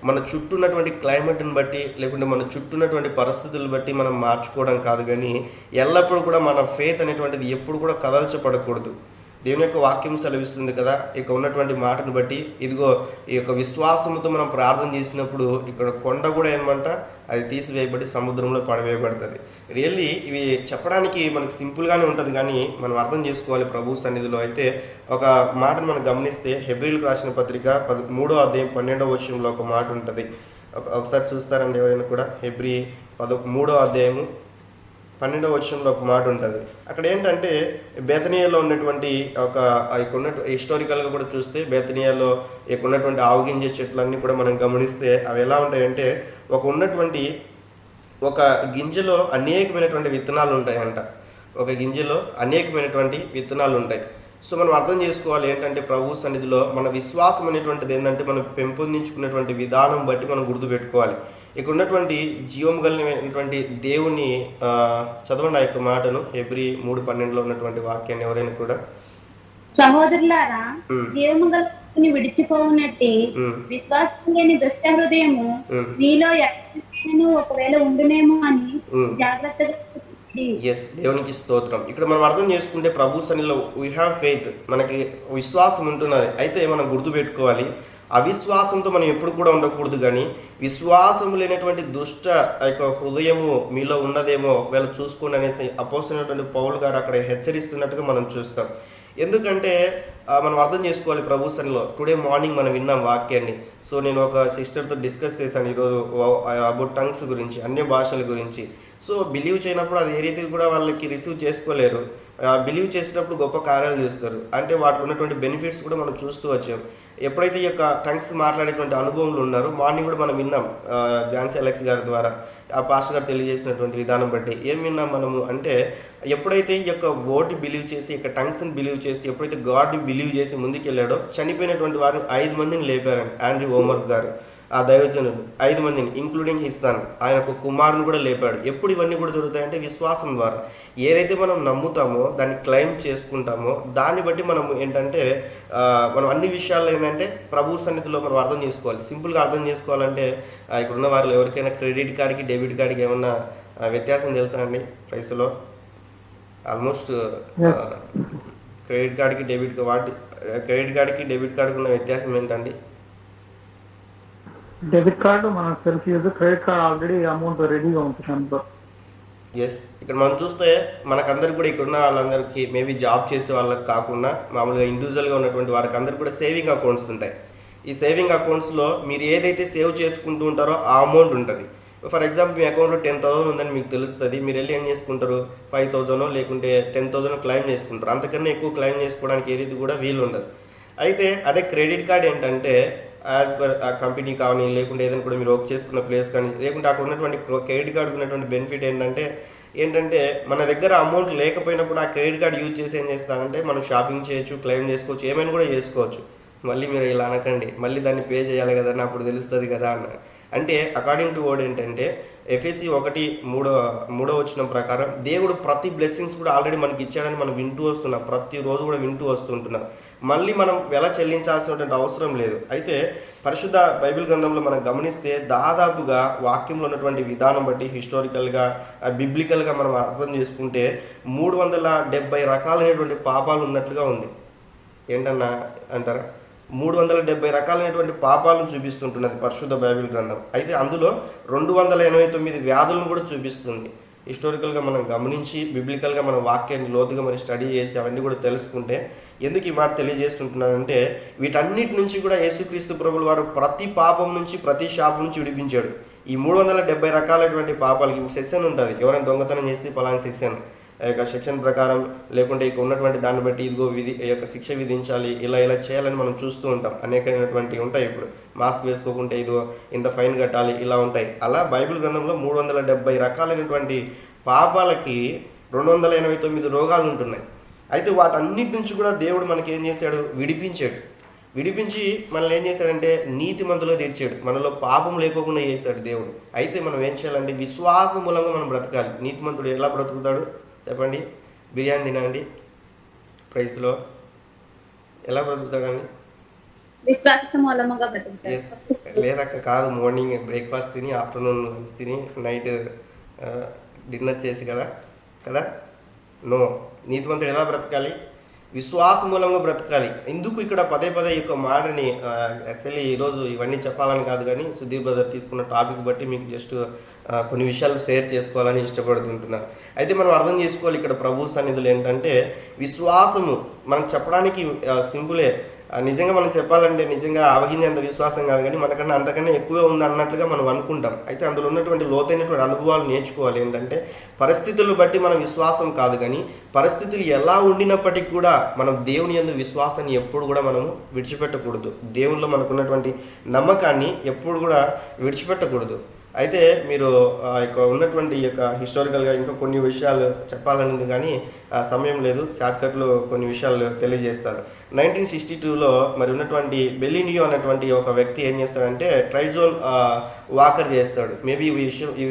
మన చుట్టూ ఉన్నటువంటి క్లైమేట్ని బట్టి, లేకుంటే మన చుట్టూ ఉన్నటువంటి పరిస్థితులను బట్టి మనం మార్చుకోవడం కాదు, కానీ ఎల్లప్పుడూ కూడా మన ఫెయిత్ అనేటువంటిది ఎప్పుడు కూడా కదల్చబడకూడదు. దేవుని యొక్క వాక్యం సెలవిస్తుంది కదా, ఇక ఉన్నటువంటి మాటను బట్టి, ఇదిగో ఈ యొక్క విశ్వాసంతో మనం ప్రార్థన చేసినప్పుడు ఇక్కడ కొండ కూడా ఏమంట అది తీసివేయబడి సముద్రంలో పడవేయబడుతుంది. రియల్లీ ఇవి చెప్పడానికి మనకు సింపుల్గానే ఉంటుంది, కానీ మనం అర్థం చేసుకోవాలి ప్రభు సన్నిధిలో. అయితే ఒక మాటను మనం గమనిస్తే హెబ్రీలకు రాసిన పత్రిక 3వ అధ్యాయం 12వ వచనంలో ఒక మాట ఉంటుంది. ఒకసారి చూస్తారండి ఎవరైనా కూడా. హెబ్రీ 3వ అధ్యాయము 12వ వచనంలో ఒక మాట ఉంటుంది. అక్కడ ఏంటంటే బేతనియాలో ఉన్నటువంటి ఒక ఉన్న హిస్టారికల్గా కూడా చూస్తే బేతనియాలో ఇక్కడ ఉన్నటువంటి ఆవుగింజ చెట్లన్నీ కూడా మనం గమనిస్తే అవి ఎలా ఉంటాయంటే, ఉన్నటువంటి ఒక గింజలో అనేకమైనటువంటి విత్తనాలు ఉంటాయంట. ఒక గింజలో అనేకమైనటువంటి విత్తనాలు ఉంటాయి. సో మనం అర్థం చేసుకోవాలి ఏంటంటే, ప్రభు సన్నిధిలో మన విశ్వాసం అనేటువంటిది ఏంటంటే మనం పెంపొందించుకున్నటువంటి విధానం బట్టి మనం గుర్తుపెట్టుకోవాలి. ఇక్కడ ఉన్నటువంటి జీవం కలిగినటువంటి దేవుని చదవండి ఆ యొక్క మాటను, హెబ్రీ 3:12లో ఉన్నటువంటి వాక్యాన్ని ఎవరైనా కూడా. సహోదరులారా, జీవము గల విడిచిపోవునట్టి విశ్వాసం లేని దుష్ట హృదయము మీలో ఎక్కడైనా ఒకవేళ ఉండునేమో అని జాగ్రత్తగా. దేవునికి స్తోత్రం. ఇక్కడ మనం అర్థం చేసుకుంటే ప్రభు సన్నిధిలో వీ హ్యావ్ ఫెయిత్, మనకి విశ్వాసం ఉంటున్నది. అయితే మనం గుర్తుపెట్టుకోవాలి, అవిశ్వాసంతో మనం ఎప్పుడు కూడా ఉండకూడదు, కానీ విశ్వాసం లేనటువంటి దుష్ట యొక్క హృదయము మీలో ఉన్నదేమో ఒకవేళ చూసుకోండి అనేసి అపోస్తలుడైనటువంటి పౌలు గారు అక్కడ హెచ్చరిస్తున్నట్టుగా మనం చూస్తాం. ఎందుకంటే మనం అర్థం చేసుకోవాలి ప్రభు సన్నిధిలో. టుడే మార్నింగ్ మనం విన్నాం వాక్యాన్ని. సో నేను ఒక సిస్టర్తో డిస్కస్ చేశాను ఈరోజు అబౌట్ టంగ్స్ గురించి, అన్య భాషల గురించి. సో బిలీవ్ చేయనప్పుడు అది ఏ రీతికి కూడా వాళ్ళకి రిసీవ్ చేసుకోలేరు. బిలీవ్ చేసినప్పుడు గొప్ప కార్యాలు చేస్తారు. అంటే వాటిలో ఉన్నటువంటి బెనిఫిట్స్ కూడా మనం చూస్తూ వచ్చాం. ఎప్పుడైతే ఈ యొక్క టంగ్స్ మాట్లాడేటువంటి అనుభవంలో ఉన్నారో, మార్నింగ్ కూడా మనం విన్నాం జాన్సీ అలెక్స్ గారి ద్వారా ఆ పాస్టర్ గారు తెలియజేసినటువంటి విధానం బట్టి ఏం విన్నాం మనము అంటే, ఎప్పుడైతే ఈ యొక్క వర్డ్ని బిలీవ్ చేసి, ఈ యొక్క టంగ్స్ని బిలీవ్ చేసి, ఎప్పుడైతే గాడ్ని బిలీవ్ చేసి ముందుకెళ్ళాడో, చనిపోయినటువంటి వారిని 5 మందిని లేపారండి. ఆండ్రూ ఓమర్ గారు ఆ దైవజనుడు 5 మందిని, ఇంక్లూడింగ్ హిస్ సన్, ఆయన ఒక కుమారుని కూడా లేపాడు. ఎప్పుడు ఇవన్నీ కూడా దొరుకుతాయంటే విశ్వాసం ద్వారా. ఏదైతే మనం నమ్ముతామో, దాన్ని క్లెయిమ్ చేసుకుంటామో, దాన్ని బట్టి మనం ఏంటంటే మనం అన్ని విషయాల్లో ఏంటంటే ప్రభు సన్నిధిలో మనం అర్థం చేసుకోవాలి. సింపుల్గా అర్థం చేసుకోవాలంటే, ఇక్కడ ఉన్న వారిలో ఎవరికైనా క్రెడిట్ కార్డ్కి డెబిట్ కార్డ్కి ఏమన్నా వ్యత్యాసం తెలుసా అండి? ప్రైస్లో ఆల్మోస్ట్ క్రెడిట్ కార్డ్కి క్రెడిట్ కార్డ్కి ఉన్న వ్యత్యాసం ఏంటండి? డెబిట్ కార్డు మనకు self use, credit card already amount రెడీగా ఉంటుంది అందులో. ఎస్, ఇక్కడ మనం చూస్తే మనకందరికి కూడా ఇక్కడ ఉన్న వాళ్ళందరికీ, మేబీ జాబ్ చేసే వాళ్ళకి కాకుండా మామూలుగా ఇండివిజువల్గా ఉన్నటువంటి వారికి అందరికీ కూడా సేవింగ్ అకౌంట్స్ ఉంటాయి. ఈ సేవింగ్ అకౌంట్స్లో మీరు ఏదైతే సేవ్ చేసుకుంటూ ఉంటారో ఆ అమౌంట్ ఉంటుంది. ఫర్ ఎగ్జాంపుల్ మీ అకౌంట్లో 10,000 ఉందని మీకు తెలుస్తుంది. మీరు వెళ్ళి ఏం చేసుకుంటారు, 5,000 లేకుంటే 10,000 క్లెయిమ్ చేసుకుంటారు. అంతకన్నా ఎక్కువ క్లెయిమ్ చేసుకోవడానికి ఏ రీతి కూడా వీలు ఉండదు. అయితే అదే క్రెడిట్ కార్డ్ ఏంటంటే యాజ్ పర్ ఆ కంపెనీ కానీ లేకుంటే ఏదైనా కూడా మీరు వర్క్ చేసుకున్న ప్లేస్ కానీ లేకుంటే అక్కడ ఉన్నటువంటి క్రెడిట్ కార్డుకు ఉన్నటువంటి బెనిఫిట్ ఏంటంటే మన దగ్గర అమౌంట్ లేకపోయినప్పుడు ఆ క్రెడిట్ కార్డ్ యూజ్ చేసి ఏం చేస్తారంటే మనం షాపింగ్ చేయొచ్చు, క్లెయిమ్ చేసుకోవచ్చు, ఏమైనా కూడా చేసుకోవచ్చు. మళ్ళీ మీరు ఇలా అనకండి, మళ్ళీ దాన్ని పే చేయాలి కదా అప్పుడు తెలుస్తుంది కదా అన్న. అంటే అకార్డింగ్ టు వర్డ్ ఏంటంటే ఎఫెసీ 1:3 వచనం ప్రకారం దేవుడు ప్రతి బ్లెస్సింగ్స్ కూడా ఆల్రెడీ మనకి ఇచ్చాడని మనం వింటూ వస్తున్నాం, ప్రతిరోజు కూడా వింటూ వస్తుంటున్నాం. మళ్ళీ మనం వెల చెల్లించాల్సినటువంటి అవసరం లేదు. అయితే పరిశుద్ధ బైబిల్ గ్రంథంలో మనం గమనిస్తే దాదాపుగా వాక్యంలో ఉన్నటువంటి విధానం బట్టి హిస్టారికల్గా బిబ్లికల్గా మనం అర్థం చేసుకుంటే 370 రకాలైనటువంటి పాపాలు ఉన్నట్లుగా ఉంది. ఏంటన్నా అంటారా? 370 రకాలైనటువంటి పాపాలను చూపిస్తుంటున్నది పరిశుద్ధ బైబిల్ గ్రంథం. అయితే అందులో 289 వ్యాధులను కూడా చూపిస్తుంది. హిస్టారికల్గా మనం గమనించి బిబ్లికల్గా మన వాక్యాన్ని లోతుగా మరి స్టడీ చేసి అవన్నీ కూడా తెలుసుకుంటే ఎందుకు ఈ మాట తెలియజేస్తుంటున్నానంటే వీటన్నిటి నుంచి కూడా యేసుక్రీస్తు ప్రభువుల వారు ప్రతి పాపం నుంచి ప్రతి శాపం నుంచి విడిపించాడు. ఈ 370 రకాలైనటువంటి పాపాలకి సెక్షన్ ఉంటుంది. ఎవరైనా దొంగతనం చేస్తే పలానా సెక్షన్, ఆ యొక్క సెక్షన్ ప్రకారం లేకుంటే ఇక ఉన్నటువంటి దాన్ని బట్టి ఇదిగో ఈ యొక్క శిక్ష విధించాలి, ఇలా చేయాలని మనం చూస్తూ ఉంటాం. అనేకమైనటువంటి ఉంటాయి. ఇప్పుడు మాస్క్ వేసుకోకుంటే ఇదిగో ఇంత ఫైన్ కట్టాలి, ఇలా ఉంటాయి. అలా బైబిల్ గ్రంథంలో 370 రకాలైనటువంటి పాపాలకి 289 రోగాలు ఉంటున్నాయి. అయితే వాటన్నిటి నుంచి కూడా దేవుడు మనకి ఏం చేశాడు? విడిపించి మనల్ని ఏం చేశాడంటే నీతిమంతులుగా తీర్చాడు. మనలో పాపం లేకోకుండా చేశాడు దేవుడు. అయితే మనం ఏం చేయాలంటే విశ్వాసం మూలంగా మనం బ్రతకాలి. నీతిమంతుడు ఎలా బ్రతుకుతాడు చెప్పండి? బిర్యానీ తినండి ప్రైస్లో ఎలా బ్రతుకుతాడండి? విశ్వాసం మూలముగా బ్రతుకుతాడు. లేదక్క కాదు, మార్నింగ్ బ్రేక్ఫాస్ట్ తిని, ఆఫ్టర్నూన్ లంచ్ తిని, నైట్ డిన్నర్ చేసి కదా. నో, నీతిమంతుడు ఎలా బ్రతకాలి? విశ్వాస మూలంగా బ్రతకాలి. ఎందుకు ఇక్కడ పదే ఈ యొక్క మాటని యాక్చువల్లీ ఈరోజు ఇవన్నీ చెప్పాలని కాదు, కానీ సుధీర్ బ్రదర్ తీసుకున్న టాపిక్ బట్టి మీకు జస్ట్ కొన్ని విషయాలు షేర్ చేసుకోవాలని ఇష్టపడుతుంటున్నాను. అయితే మనం అర్థం చేసుకోవాలి ఇక్కడ ప్రభు సన్నిధులు ఏంటంటే విశ్వాసము మనం చెప్పడానికి సింపులే. నిజంగా మనం చెప్పాలంటే నిజంగా అవగినంత విశ్వాసం కాదు, కానీ మనకన్నా అంతకన్నా ఎక్కువే ఉంది అన్నట్లుగా మనం అనుకుంటాం. అయితే అందులో ఉన్నటువంటి లోతైనటువంటి అనుభవాలు నేర్చుకోవాలి. ఏంటంటే పరిస్థితులను బట్టి మన విశ్వాసం కాదు, కానీ పరిస్థితులు ఎలా ఉండినప్పటికీ కూడా మనం దేవుని యందు విశ్వాసాన్ని ఎప్పుడు కూడా మనము విడిచిపెట్టకూడదు. దేవునిలో మనకున్నటువంటి నమ్మకాన్ని ఎప్పుడు కూడా విడిచిపెట్టకూడదు. అయితే మీరు యొక్క ఉన్నటువంటి యొక్క హిస్టారికల్గా ఇంకా కొన్ని విషయాలు చెప్పాలనేది, కానీ సమయం లేదు, షార్ట్కట్లో కొన్ని విషయాలు తెలియజేస్తాను. 1962లో మరి ఉన్నటువంటి బెలినియో అనేటువంటి ఒక వ్యక్తి ఏం చేస్తాడంటే ట్రైజోన్ వాకర్ చేస్తాడు. మేబీ ఈ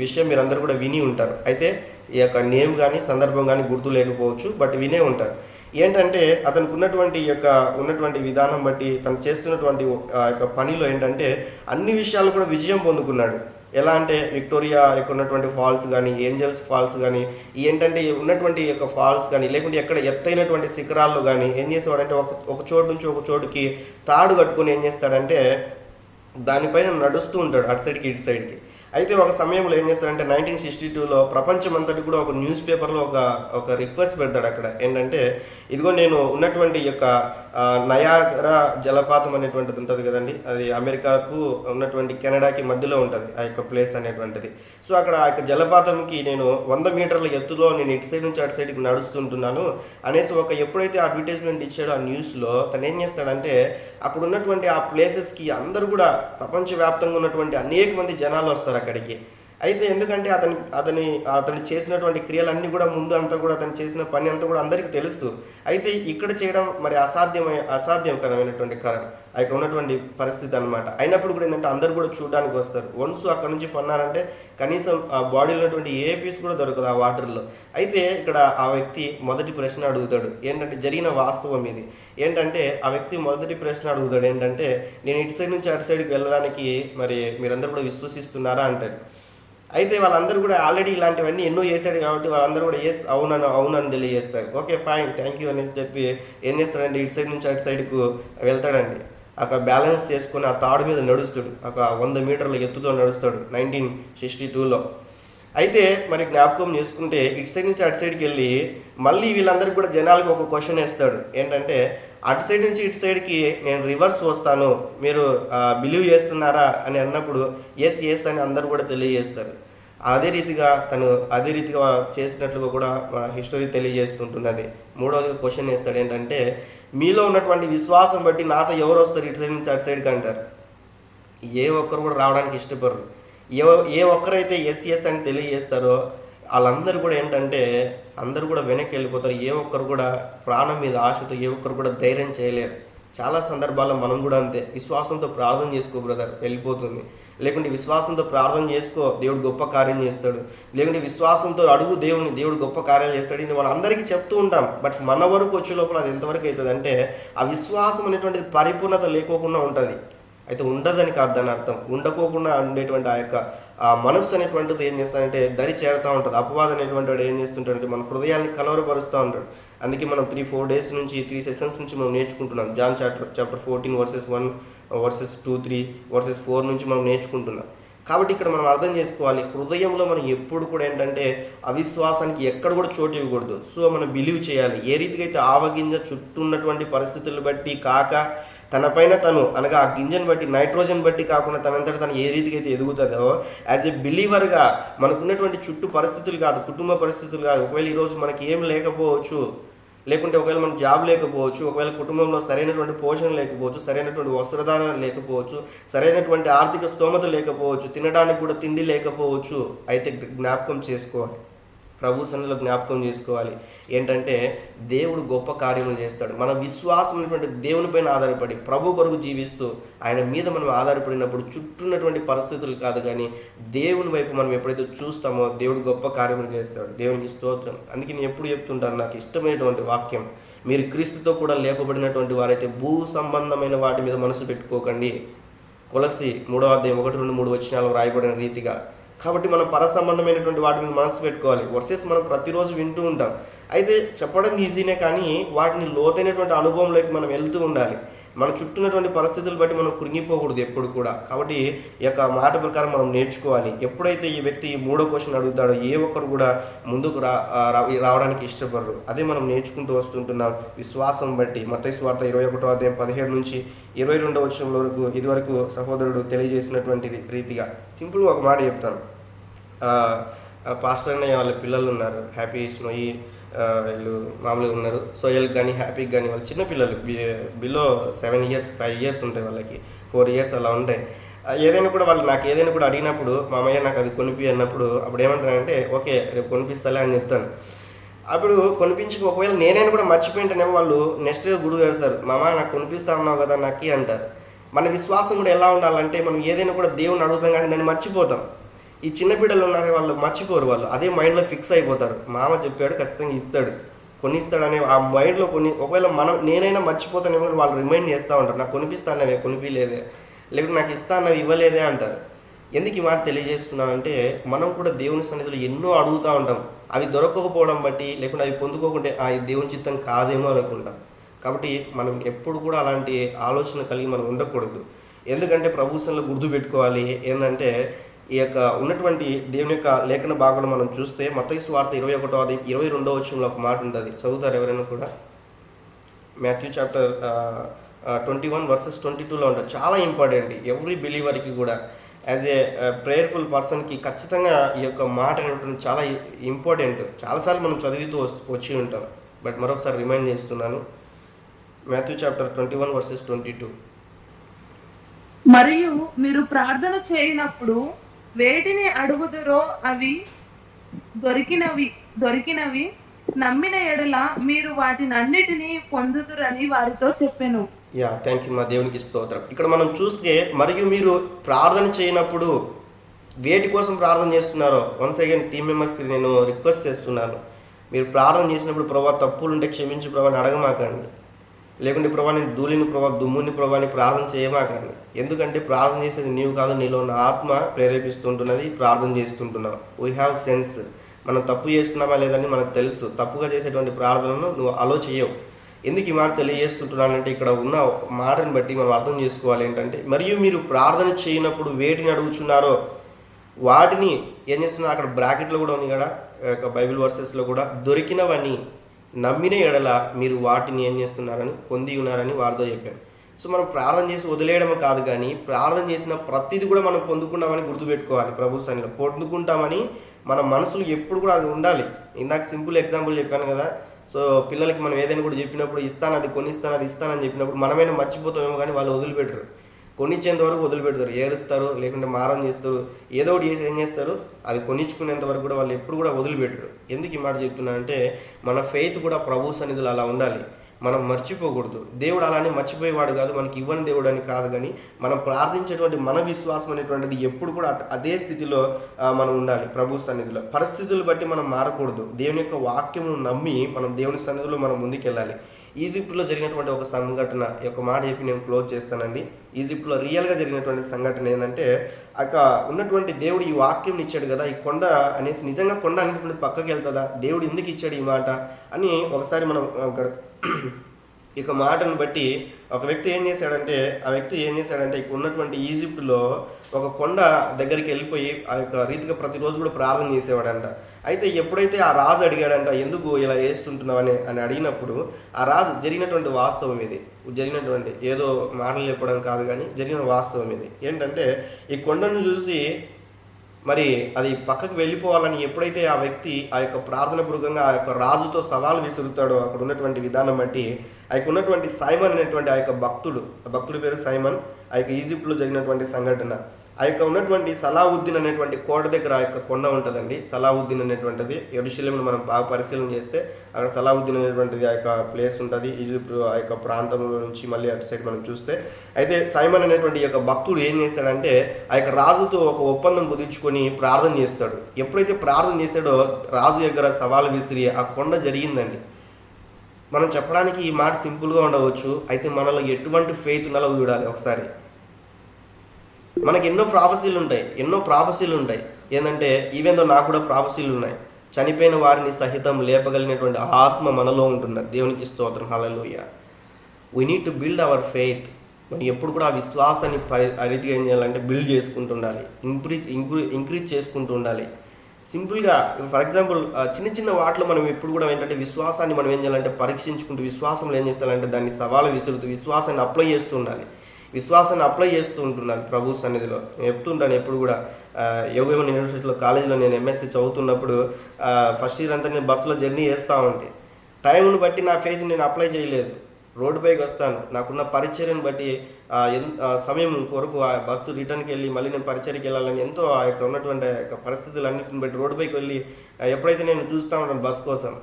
విషయం మీరు అందరూ కూడా విని ఉంటారు. అయితే ఈ యొక్క నేమ్ కానీ సందర్భం కానీ గుర్తు లేకపోవచ్చు, బట్ వినే ఉంటారు. ఏంటంటే అతనికి ఉన్నటువంటి విధానం బట్టి తను చేస్తున్నటువంటి యొక్క పనిలో ఏంటంటే అన్ని విషయాలు కూడా విజయం పొందుకున్నాడు. ఎలా అంటే విక్టోరియా యొక్క ఉన్నటువంటి ఫాల్స్ కానీ, ఏంజల్స్ ఫాల్స్ కానీ, ఏంటంటే ఉన్నటువంటి యొక్క ఫాల్స్ కానీ, లేకుంటే ఎక్కడ ఎత్తైనటువంటి శిఖరాల్లో కానీ ఏం చేసేవాడంటే ఒక చోటు నుంచి ఒక చోటుకి తాడు కట్టుకొని ఏం చేస్తాడంటే దానిపైన నడుస్తూ ఉంటాడు, అటు సైడ్కి ఇటు సైడ్కి. అయితే ఒక సమయంలో ఏం చేస్తాడంటే 1962లో ప్రపంచమంతటి కూడా ఒక న్యూస్ పేపర్లో ఒక రిక్వెస్ట్ పెడతాడు. అక్కడ ఏంటంటే ఇదిగో నేను ఉన్నటువంటి యొక్క నయాగరా జలపాతం అనేటువంటిది ఉంటుంది కదండి, అది అమెరికాకు ఉన్నటువంటి కెనడాకి మధ్యలో ఉంటుంది ఆ యొక్క ప్లేస్ అనేటువంటిది. సో అక్కడ ఆ యొక్క జలపాతంకి నేను 100 మీటర్ల ఎత్తులో నేను ఇటు సైడ్ నుంచి అటు సైడ్కి నడుస్తుంటున్నాను అనేసి ఎప్పుడైతే అడ్వర్టైజ్మెంట్ ఇచ్చాడో ఆ న్యూస్లో తను ఏం చేస్తాడంటే అక్కడ ఉన్నటువంటి ఆ ప్లేసెస్కి అందరూ కూడా ప్రపంచవ్యాప్తంగా ఉన్నటువంటి అనేక మంది జనాలు వస్తారు అక్కడికి. అయితే ఎందుకంటే అతను చేసినటువంటి క్రియలన్నీ కూడా ముందు అంతా కూడా అతను చేసిన పని అంతా కూడా అందరికీ తెలుసు. అయితే ఇక్కడ చేయడం మరి అసాధ్యకరమైనటువంటి ఆ యొక్క ఉన్నటువంటి పరిస్థితి అనమాట. అయినప్పుడు కూడా ఏంటంటే అందరు కూడా చూడడానికి వస్తారు. వన్స్ అక్కడ నుంచి పన్నారంటే కనీసం ఆ బాడీలో ఉన్నటువంటి ఏ పీస్ కూడా దొరకదు ఆ వాటర్లో. అయితే ఇక్కడ ఆ వ్యక్తి మొదటి ప్రశ్న అడుగుతాడు. ఏంటంటే జరిగిన వాస్తవం ఇది ఏంటంటే ఆ వ్యక్తి మొదటి ప్రశ్న అడుగుతాడు ఏంటంటే నేను ఇటు సైడ్ నుంచి అటు సైడ్కి వెళ్ళడానికి మరి మీరందరూ కూడా విశ్వసిస్తున్నారా అంటారు. అయితే వాళ్ళందరూ కూడా ఆల్రెడీ ఇలాంటివన్నీ ఎన్నో చేశాడు కాబట్టి వాళ్ళందరూ కూడా ఎస్ అవునని తెలియజేస్తారు. ఓకే ఫైన్ థ్యాంక్ యూ అనేసి చెప్పి ఏం చేస్తాడంటే ఇటు సైడ్ నుంచి అటు సైడ్కు వెళ్తాడండి. అక్కడ బ్యాలెన్స్ చేసుకుని ఆ తాడు మీద నడుస్తాడు. ఒక 100 మీటర్ల ఎత్తుతో నడుస్తాడు 1962లో. అయితే మరి జ్ఞాపకం చేసుకుంటే ఇటు సైడ్ నుంచి అటు సైడ్కి వెళ్ళి మళ్ళీ వీళ్ళందరికీ కూడా జనాలకు ఒక క్వశ్చన్ వేస్తాడు. ఏంటంటే అటు సైడ్ నుంచి ఇటు సైడ్కి నేను రివర్స్ వస్తాను, మీరు బిలీవ్ చేస్తున్నారా అని అన్నప్పుడు ఎస్ అని అందరూ కూడా తెలియజేస్తారు. అదే రీతిగా చేసినట్లుగా కూడా మన హిస్టరీ తెలియజేస్తుంటున్నది. మూడవది క్వశ్చన్ వేస్తాడు ఏంటంటే, మీలో ఉన్నటువంటి విశ్వాసం బట్టి నాతో ఎవరు వస్తారు ఇటు సైడ్ నుంచి అటు సైడ్కి అంటారు. ఏ ఒక్కరు కూడా రావడానికి ఇష్టపడరు. ఏ ఒక్కరైతే ఎస్ అని తెలియజేస్తారో వాళ్ళందరూ కూడా ఏంటంటే అందరూ కూడా వెనక్కి వెళ్ళిపోతారు. ఏ ఒక్కరు కూడా ప్రాణం మీద ఆశతో ఏ ఒక్కరు కూడా ధైర్యం చేయలేరు. చాలా సందర్భాల్లో మనం కూడా అంతే, విశ్వాసంతో ప్రార్థన చేసుకో బ్రదర్ వెళ్ళిపోతుంది, లేకుంటే విశ్వాసంతో ప్రార్థన చేసుకో దేవుడు గొప్ప కార్యం చేస్తాడు, లేకుంటే విశ్వాసంతో అడుగు దేవుడు గొప్ప కార్యాలు చేస్తాడు. ఇది మనం అందరికీ చెప్తూ ఉంటాం. బట్ మన వరకు వచ్చే లోపల అది ఎంతవరకు అవుతుంది అంటే ఆ విశ్వాసం అనేటువంటిది పరిపూర్ణత లేకోకుండా ఉంటుంది. అయితే ఉండదని కాదు దాని అర్థం. ఉండకోకుండా ఉండేటువంటి ఆ మనస్సు అనేటువంటిది ఏం చేస్తాడంటే దరి చేరుతూ ఉంటుంది. అపవాదం అనేటువంటి వాడు ఏం చేస్తుంటాడంటే మన హృదయాన్ని కలవరపరుస్తూ ఉంటాడు. అందుకే మనం 3-4 డేస్ నుంచి 3 సెషన్స్ నుంచి మనం నేర్చుకుంటున్నాం. John chapter 14 verses 1 verses 2-3 verses 4 నుంచి మనం నేర్చుకుంటున్నాం. కాబట్టి ఇక్కడ మనం అర్థం చేసుకోవాలి, హృదయంలో మనం ఎప్పుడు కూడా ఏంటంటే అవిశ్వాసానికి ఎక్కడ కూడా చోటు ఇవ్వకూడదు. సో మనం బిలీవ్ చేయాలి. ఏ రీతిగా అయితే ఆవగింజ చుట్టూ ఉన్నటువంటి పరిస్థితులను బట్టి కాక తనపైన తను అనగా ఆ గింజను బట్టి నైట్రోజన్ బట్టి కాకుండా తనంతట తను ఏ రీతిగా అయితే ఎదుగుతుందో యాజ్ ఏ బిలీవర్గా మనకున్నటువంటి చుట్టూ పరిస్థితులు కాదు, కుటుంబ పరిస్థితులు కాదు, ఒకవేళ ఈరోజు మనకి ఏం లేకపోవచ్చు, లేకుంటే ఒకవేళ మనకు జాబ్ లేకపోవచ్చు, ఒకవేళ కుటుంబంలో సరైనటువంటి పోషణ లేకపోవచ్చు, సరైనటువంటి వస్త్రదానం లేకపోవచ్చు, సరైనటువంటి ఆర్థిక స్తోమత లేకపోవచ్చు, తినడానికి కూడా తిండి లేకపోవచ్చు. అయితే జ్ఞాపకం చేసుకోవాలి, ప్రభు సన్నిధిలో జ్ఞాపకం చేసుకోవాలి ఏంటంటే దేవుడు గొప్ప కార్యములు చేస్తాడు. మన విశ్వాసం అనేటువంటి దేవునిపైన ఆధారపడి ప్రభు కొరకు జీవిస్తూ ఆయన మీద మనం ఆధారపడినప్పుడు చుట్టూన్నటువంటి పరిస్థితులు కాదు కానీ దేవుని వైపు మనం ఎప్పుడైతే చూస్తామో దేవుడు గొప్ప కార్యములు చేస్తాడు. దేవునికి స్తోత్రం. అందుకే నేను ఎప్పుడు చెప్తుంటాను, నాకు ఇష్టమైనటువంటి వాక్యం, మీరు క్రీస్తుతో కూడా లేపబడినటువంటి వారైతే భూ సంబంధమైన వాటి మీద మనసు పెట్టుకోకండి. కొలస్సీ 3:1-2-3 వచనాలు రాయబడిన రీతిగా. కాబట్టి మనం పర సంబంధమైనటువంటి వాటి మీద మనసు పెట్టుకోవాలి. వర్సెస్ మనం ప్రతిరోజు వింటూ ఉంటాం. అయితే చెప్పడం ఈజీనే కానీ వాటిని లోతైనటువంటి అనుభవంలోకి మనం వెళ్తూ ఉండాలి. మన చుట్టూన్నటువంటి పరిస్థితులు బట్టి మనం కృంగిపోకూడదు ఎప్పుడు కూడా. కాబట్టి ఈ యొక్క మాట ప్రకారం మనం నేర్చుకోవాలి. ఎప్పుడైతే ఈ వ్యక్తి 3వ క్వశ్చన్ అడుగుతాడో ఏ ఒక్కరు కూడా ముందుకు రావడానికి ఇష్టపడరు. అదే మనం నేర్చుకుంటూ వస్తుంటున్నాం విశ్వాసం బట్టి. మత్తయి సువార్త 21:17-22 వచనం వరకు ఇదివరకు సహోదరుడు తెలియజేసినటువంటి రీతిగా సింపుల్గా ఒక మాట చెప్తాను. పాస్టర్ అనే వాళ్ళ పిల్లలు ఉన్నారు, హ్యాపీ స్నోయి వీళ్ళు మామూలుగా ఉన్నారు. సోయల్ కానీ హ్యాపీకి కానీ వాళ్ళు చిన్నపిల్లలు బిలో 7 years 5 years ఉంటాయి, వాళ్ళకి 4 years అలా ఉంటాయి. ఏదైనా కూడా వాళ్ళు నాకు ఏదైనా కూడా అడిగినప్పుడు మామయ్య నాకు అది కొనిపి అన్నప్పుడు అప్పుడు ఏమంటానంటే ఓకే రేపు కొనిపిస్తాలే అని చెప్తాను. అప్పుడు కొనిపించి ఒకవేళ నేనైనా కూడా మర్చిపోయింటేనేమో వాళ్ళు నెక్స్ట్ గుడి తెస్తారు, మామ నాకు కొనిపిస్తా ఉన్నావు కదా నాకు అంటారు. మన విశ్వాసం కూడా ఎలా ఉండాలంటే మనం ఏదైనా కూడా దేవుని అడుగుతాం కానీ దాన్ని మర్చిపోతాం. ఈ చిన్న బిడ్డలు ఉన్నారు, వాళ్ళు మర్చిపోరు, వాళ్ళు అదే మైండ్లో ఫిక్స్ అయిపోతారు. మామ చెప్పాడు ఖచ్చితంగా ఇస్తాడు, కొనిస్తాడనే ఆ మైండ్లో ఒకవేళ నేనైనా మర్చిపోతానేమో వాళ్ళు రిమైండ్ చేస్తూ ఉంటారు, నాకు కొనిపిస్తానవే కొనిపిలేదే, లేకుంటే నాకు ఇస్తానవి ఇవ్వలేదే అంటారు. ఎందుకు ఈ మాట తెలియజేస్తున్నానంటే మనం కూడా దేవుని సన్నిధిలో ఎన్నో అడుగుతూ ఉంటాం, అవి దొరకకపోవడం బట్టి లేకుంటే అవి పొందుకోకుంటే ఇది దేవుని చిత్తం కాదేమో అనుకుంటాం. కాబట్టి మనం ఎప్పుడు కూడా అలాంటి ఆలోచన కలిగి మనం ఉండకూడదు. ఎందుకంటే ప్రభు సన్నిధిలో గుర్తుపెట్టుకోవాలి ఏంటంటే ఈ యొక్క ఉన్నటువంటి దేవుని యొక్క లేఖన భాగంలో మనం చూస్తే మత్తయి సువార్త 21:22 వచనంలో ఒక మాట ఉంటుంది, చదువుతారు ఎవరైనా కూడా. మాథ్యూ చాప్టర్ 21:22లో ఉంటుంది. చాలా ఇంపార్టెంట్ ఎవ్రీ బిలీవర్కి కూడా యాజ్ ఏ ప్రేయర్ఫుల్ పర్సన్కి ఖచ్చితంగా ఈ యొక్క మాట అనేటువంటి చాలా ఇంపార్టెంట్. చాలాసార్లు మనం చదువుతూ వచ్చి ఉంటాం, బట్ మరొకసారి రిమైండ్ చేస్తున్నాను. Matthew chapter 21:22. మరియు మీరు ప్రార్థన చేయనప్పుడు వేటిని అడుగుదురో అవి దొరికినవి నమ్మిన ఎడల మీరు వాటిని అన్నిటినీ పొందుదురని వారితో చెప్పెను. థ్యాంక్ యూ మా దేవునికి స్తోత్రం. ఇక్కడ మనం చూస్తే మరియు మీరు ప్రార్థన చేయనప్పుడు వేటి కోసం ప్రార్థన చేస్తున్నారో వన్స్ అగైన్ టీమ్ మెంబర్స్కి నేను రిక్వెస్ట్ చేస్తున్నాను, మీరు ప్రార్థన చేసినప్పుడు ప్రభా తప్పులుంటే క్షమించి ప్రభాని అడగమాకండి, లేకుంటే ప్రభా నేను ధూళిని ప్రభా దుమ్ముని ప్రభాని ప్రార్థన చేయమాకండి. ఎందుకంటే ప్రార్థన చేసేది నీవు కాదు, నీలో ఉన్న ఆత్మ ప్రేరేపిస్తుంటున్నది, ప్రార్థన చేస్తుంటున్నావు. వీ హ్యావ్ సెన్స్, మనం తప్పు చేస్తున్నామా లేదని మనకు తెలుసు. తప్పుగా చేసేటువంటి ప్రార్థనను నువ్వు అలో చేయవు. ఎందుకు ఈ మాట తెలియజేస్తుంటున్నానంటే ఇక్కడ ఉన్న మాటను బట్టి మనం అర్థం చేసుకోవాలి ఏంటంటే మరియు మీరు ప్రార్థన చేయనప్పుడు వేటిని అడుగుచున్నారో వాటిని ఏం చేస్తున్నారు, అక్కడ బ్రాకెట్లో కూడా ఉంది కదా బైబిల్ వర్సెస్లో కూడా, దొరికినవని నమ్మిన ఎడల మీరు వాటిని ఏం చేస్తున్నారని పొంది ఉన్నారని వారితో చెప్పాను. సో మనం ప్రార్థన చేసి వదిలేయడం కాదు, కానీ ప్రార్థన చేసిన ప్రతిదీ కూడా మనం పొందుకున్నామని గుర్తుపెట్టుకోవాలి. ప్రభు సన్నిధిలో పొందుకుంటామని మన మనసులో ఎప్పుడు కూడా అది ఉండాలి. ఇందాక సింపుల్ ఎగ్జాంపుల్ చెప్పాను కదా. సో పిల్లలకి మనం ఏదైనా కూడా చెప్పినప్పుడు ఇస్తాను, అది కొనిస్తాను, అది ఇస్తానని చెప్పినప్పుడు మనమైనా మర్చిపోతామేమో, కానీ వాళ్ళు వదిలిపెట్టరు. కొనిచ్చేంత వరకు వదిలిపెడతారు, ఏరుస్తారు, లేకుంటే మారం చేస్తారు, ఏదో ఒకటి చేసి ఏం చేస్తారు, అది కొనిచ్చుకునేంత వరకు కూడా వాళ్ళు ఎప్పుడు కూడా వదిలిపెట్టరు. ఎందుకు ఈ మాట చెప్తున్నానంటే మన ఫెయిత్ కూడా ప్రభు సన్నిధిలో అలా ఉండాలి. మనం మర్చిపోకూడదు. దేవుడు అలానే మర్చిపోయేవాడు కాదు, మనకి ఇవ్వని దేవుడు అని కాదు, కానీ మనం ప్రార్థించేటువంటి మన విశ్వాసం అనేటువంటిది ఎప్పుడు కూడా అదే స్థితిలో మనం ఉండాలి ప్రభు సన్నిధిలో. పరిస్థితులు బట్టి మనం మారకూడదు. దేవుని యొక్క వాక్యము నమ్మి మనం దేవుని సన్నిధిలో మనం ముందుకెళ్ళాలి. ఈజిప్ట్లో జరిగినటువంటి ఒక సంఘటన, ఒక మాట చెప్పి నేను క్లోజ్ చేస్తానండి. ఈజిప్ట్లో రియల్గా జరిగినటువంటి సంఘటన ఏంటంటే, అక్కడ ఉన్నటువంటి దేవుడు ఈ వాక్యం ఇచ్చాడు కదా, ఈ కొండ అనేసి నిజంగా కొండ అనేటువంటి పక్కకి వెళ్తుందా, దేవుడు ఎందుకు ఇచ్చాడు ఈ మాట అని ఒకసారి మనం ఇక మాటను బట్టి ఒక వ్యక్తి ఏం చేశాడంటే ఇక ఉన్నటువంటి ఈజిప్ట్లో ఒక కొండ దగ్గరికి వెళ్ళిపోయి ఆ యొక్క రీతిగా ప్రతిరోజు కూడా ప్రార్థన చేసేవాడంట. అయితే ఎప్పుడైతే ఆ రాజు అడిగాడంట, ఎందుకు ఇలా చేస్తుంటున్నావని అని అడిగినప్పుడు ఆ రాజు జరిగినటువంటి వాస్తవం ఇది, జరిగినటువంటి ఏదో మాటలు చెప్పడం కాదు, కానీ జరిగిన వాస్తవం ఇది ఏంటంటే, ఈ కొండను చూసి మరి అది పక్కకు వెళ్ళిపోవాలని ఎప్పుడైతే ఆ వ్యక్తి ఆ యొక్క ప్రార్థన పూర్వకంగా ఆ యొక్క రాజుతో సవాల్ విసురుతాడో, అక్కడ ఉన్నటువంటి విధానం బట్టి ఆ యొక్క ఉన్నటువంటి సైమన్ అనేటువంటి ఆ యొక్క భక్తుడి పేరు సైమన్, ఆ యొక్క ఈజిప్ట్లో జరిగినటువంటి సంఘటన, ఆ యొక్క ఉన్నటువంటి సలావుద్దీన్ అనేటువంటి కోట దగ్గర ఆ యొక్క కొండ ఉంటుందండి. సలావుద్దీన్ అనేటువంటిది యెరూషలేమును మనం బాగా పరిశీలన చేస్తే అక్కడ సలావుద్దీన్ అనేటువంటిది ఆ యొక్క ప్లేస్ ఉంటుంది ఈజిప్ట్ ఆ యొక్క ప్రాంతంలో నుంచి మళ్ళీ అటు సైడ్ మనం చూస్తే. అయితే సైమన్ అనేటువంటి యొక్క భక్తుడు ఏం చేస్తాడంటే ఆ యొక్క రాజుతో ఒక ఒప్పందం కుదుర్చుకొని ప్రార్థన చేస్తాడు. ఎప్పుడైతే ప్రార్థన చేశాడో రాజు దగ్గర సవాలు విసిరి ఆ కొండ జరిగిందండి. మనం చెప్పడానికి ఈ మాట సింపుల్గా ఉండవచ్చు, అయితే మనలో ఎటువంటి ఫెయిత్ ఉండాలో చూడాలి ఒకసారి. మనకి ఎన్నో ప్రాఫెసీలు ఉంటాయి. ఏంటంటే ఈవెందో నాకు కూడా ప్రాఫెసీలు ఉన్నాయి. చనిపోయిన వారిని సహితం లేపగలిగినటువంటి ఆత్మ మనలో ఉంటున్నది. దేవునికి స్తోత్రం, హల్లెలూయా. We need to build our faith. మనం ఎప్పుడు కూడా ఆ విశ్వాసాన్ని రీతిగా ఏం చేయాలంటే బిల్డ్ చేసుకుంటూ ఉండాలి, ఇంక్రీజ్ చేసుకుంటూ ఉండాలి. సింపుల్గా ఫర్ ఎగ్జాంపుల్ చిన్న చిన్న వాటిలో మనం ఎప్పుడు కూడా ఏంటంటే విశ్వాసాన్ని మనం ఏం చేయాలంటే పరీక్షించుకుంటూ, విశ్వాసంలో ఏం చేస్తారంటే దాన్ని సవాలు విసురుతూ విశ్వాసాన్ని అప్లై చేస్తూ ఉంటున్నాను ప్రభు సన్నిధిలో. నేను చెప్తుంటాను ఎప్పుడు కూడా, యోగేమన్ యూనివర్సిటీలో కాలేజీలో నేను ఎంఎస్సీ చదువుతున్నప్పుడు ఫస్ట్ ఇయర్ అంతా నేను బస్సులో జర్నీ చేస్తూ ఉంటే టైంను బట్టి నా ఫేజ్ నేను అప్లై చేయలేదు. రోడ్డు పైకి వస్తాను, నాకున్న పరిచర్యను బట్టి సమయం కొరకు ఆ బస్సు రిటర్న్కి వెళ్ళి మళ్ళీ నేను పరిచర్యకి వెళ్ళాలని ఎంతో ఆ యొక్క ఉన్నటువంటి ఆ యొక్క పరిస్థితులన్నింటిని బట్టి రోడ్డు పైకి వెళ్ళి ఎప్పుడైతే నేను చూస్తూ ఉంటాను బస్ కోసం,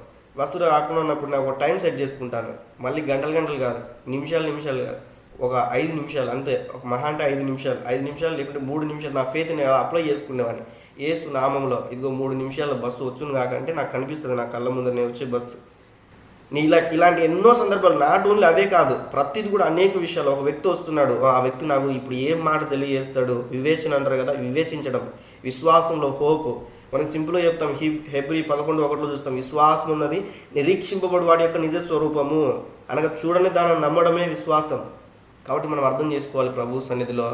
బస్సు రాకుండా ఉన్నప్పుడు నాకు ఒక టైం సెట్ చేసుకుంటాను. మళ్ళీ గంటలు కాదు, నిమిషాలు కాదు, ఒక 5 నిమిషాలు అంతే. ఒక మహా అంటే 5 నిమిషాలు లేకుంటే 3 నిమిషాలు నా ఫేత్ నేను అప్లై చేసుకునేవాడిని. యేసు నామంలో ఇదిగో 3 నిమిషాల బస్సు వచ్చును కాకంటే నాకు కనిపిస్తుంది, నా కళ్ళ ముందరనే వచ్చే బస్సు. ఇలాంటి ఎన్నో సందర్భాలు, నాట్ ఓన్లీ అదే కాదు, ప్రతిది కూడా అనేక విషయాలు. ఒక వ్యక్తి వస్తున్నాడు, ఆ వ్యక్తి నాకు ఇప్పుడు ఏం మాట తెలియజేస్తాడు, వివేచన అంటారు కదా, వివేచించడం, విశ్వాసంలో హోప్. మనం సింపుల్గా చెప్తాం, హెబ్రీ 11:1 చూస్తాం, విశ్వాసం ఉన్నది నిరీక్షింపబడు వాడి యొక్క నిజ స్వరూపము అనగా చూడని దాన్ని నమ్మడమే విశ్వాసం. కాబట్టి మనం అర్థం చేసుకోవాలి ప్రభు సన్నిధిలో.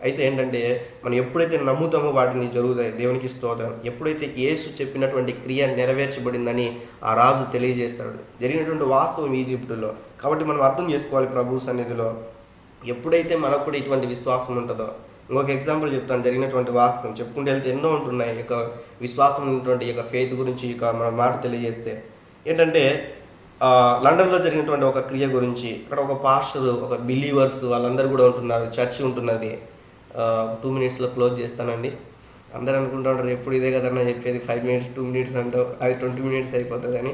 అయితే ఏంటంటే మనం ఎప్పుడైతే నమ్ముతామో వాటిని జరుగుతాయి. దేవునికి స్తోత్రం. ఎప్పుడైతే యేసు చెప్పినటువంటి క్రియ నెరవేర్చబడిందని ఆ రాజు తెలియజేస్తాడు, జరిగినటువంటి వాస్తవం ఈజిప్టులో. కాబట్టి మనం అర్థం చేసుకోవాలి ప్రభు సన్నిధిలో. ఎప్పుడైతే మనకు కూడా ఇటువంటి విశ్వాసం ఉంటుందో, ఇంకొక ఎగ్జాంపుల్ చెప్తాను, జరిగినటువంటి వాస్తవం చెప్పుకుంటే వెళ్తే ఎన్నో ఉంటున్నాయి. ఇక విశ్వాసం ఉన్నటువంటి ఇక ఫెయిత్ గురించి ఇక మన మాట తెలియజేస్తే ఏంటంటే, లండన్లో జరిగినటువంటి ఒక క్రియ గురించి, అక్కడ ఒక పాస్టర్, ఒక బిలీవర్స్ వాళ్ళందరూ కూడా ఉంటున్నారు, చర్చి ఉంటున్నది. 2 మినిట్స్లో క్లోజ్ చేస్తానండి. అందరూ అనుకుంటూ ఉంటారు ఎప్పుడు ఇదే కదన్నా చెప్పేది, 5 మినిట్స్ 2 మినిట్స్ అంటావు, అది 20 మినిట్స్ అయిపోతుంది అని.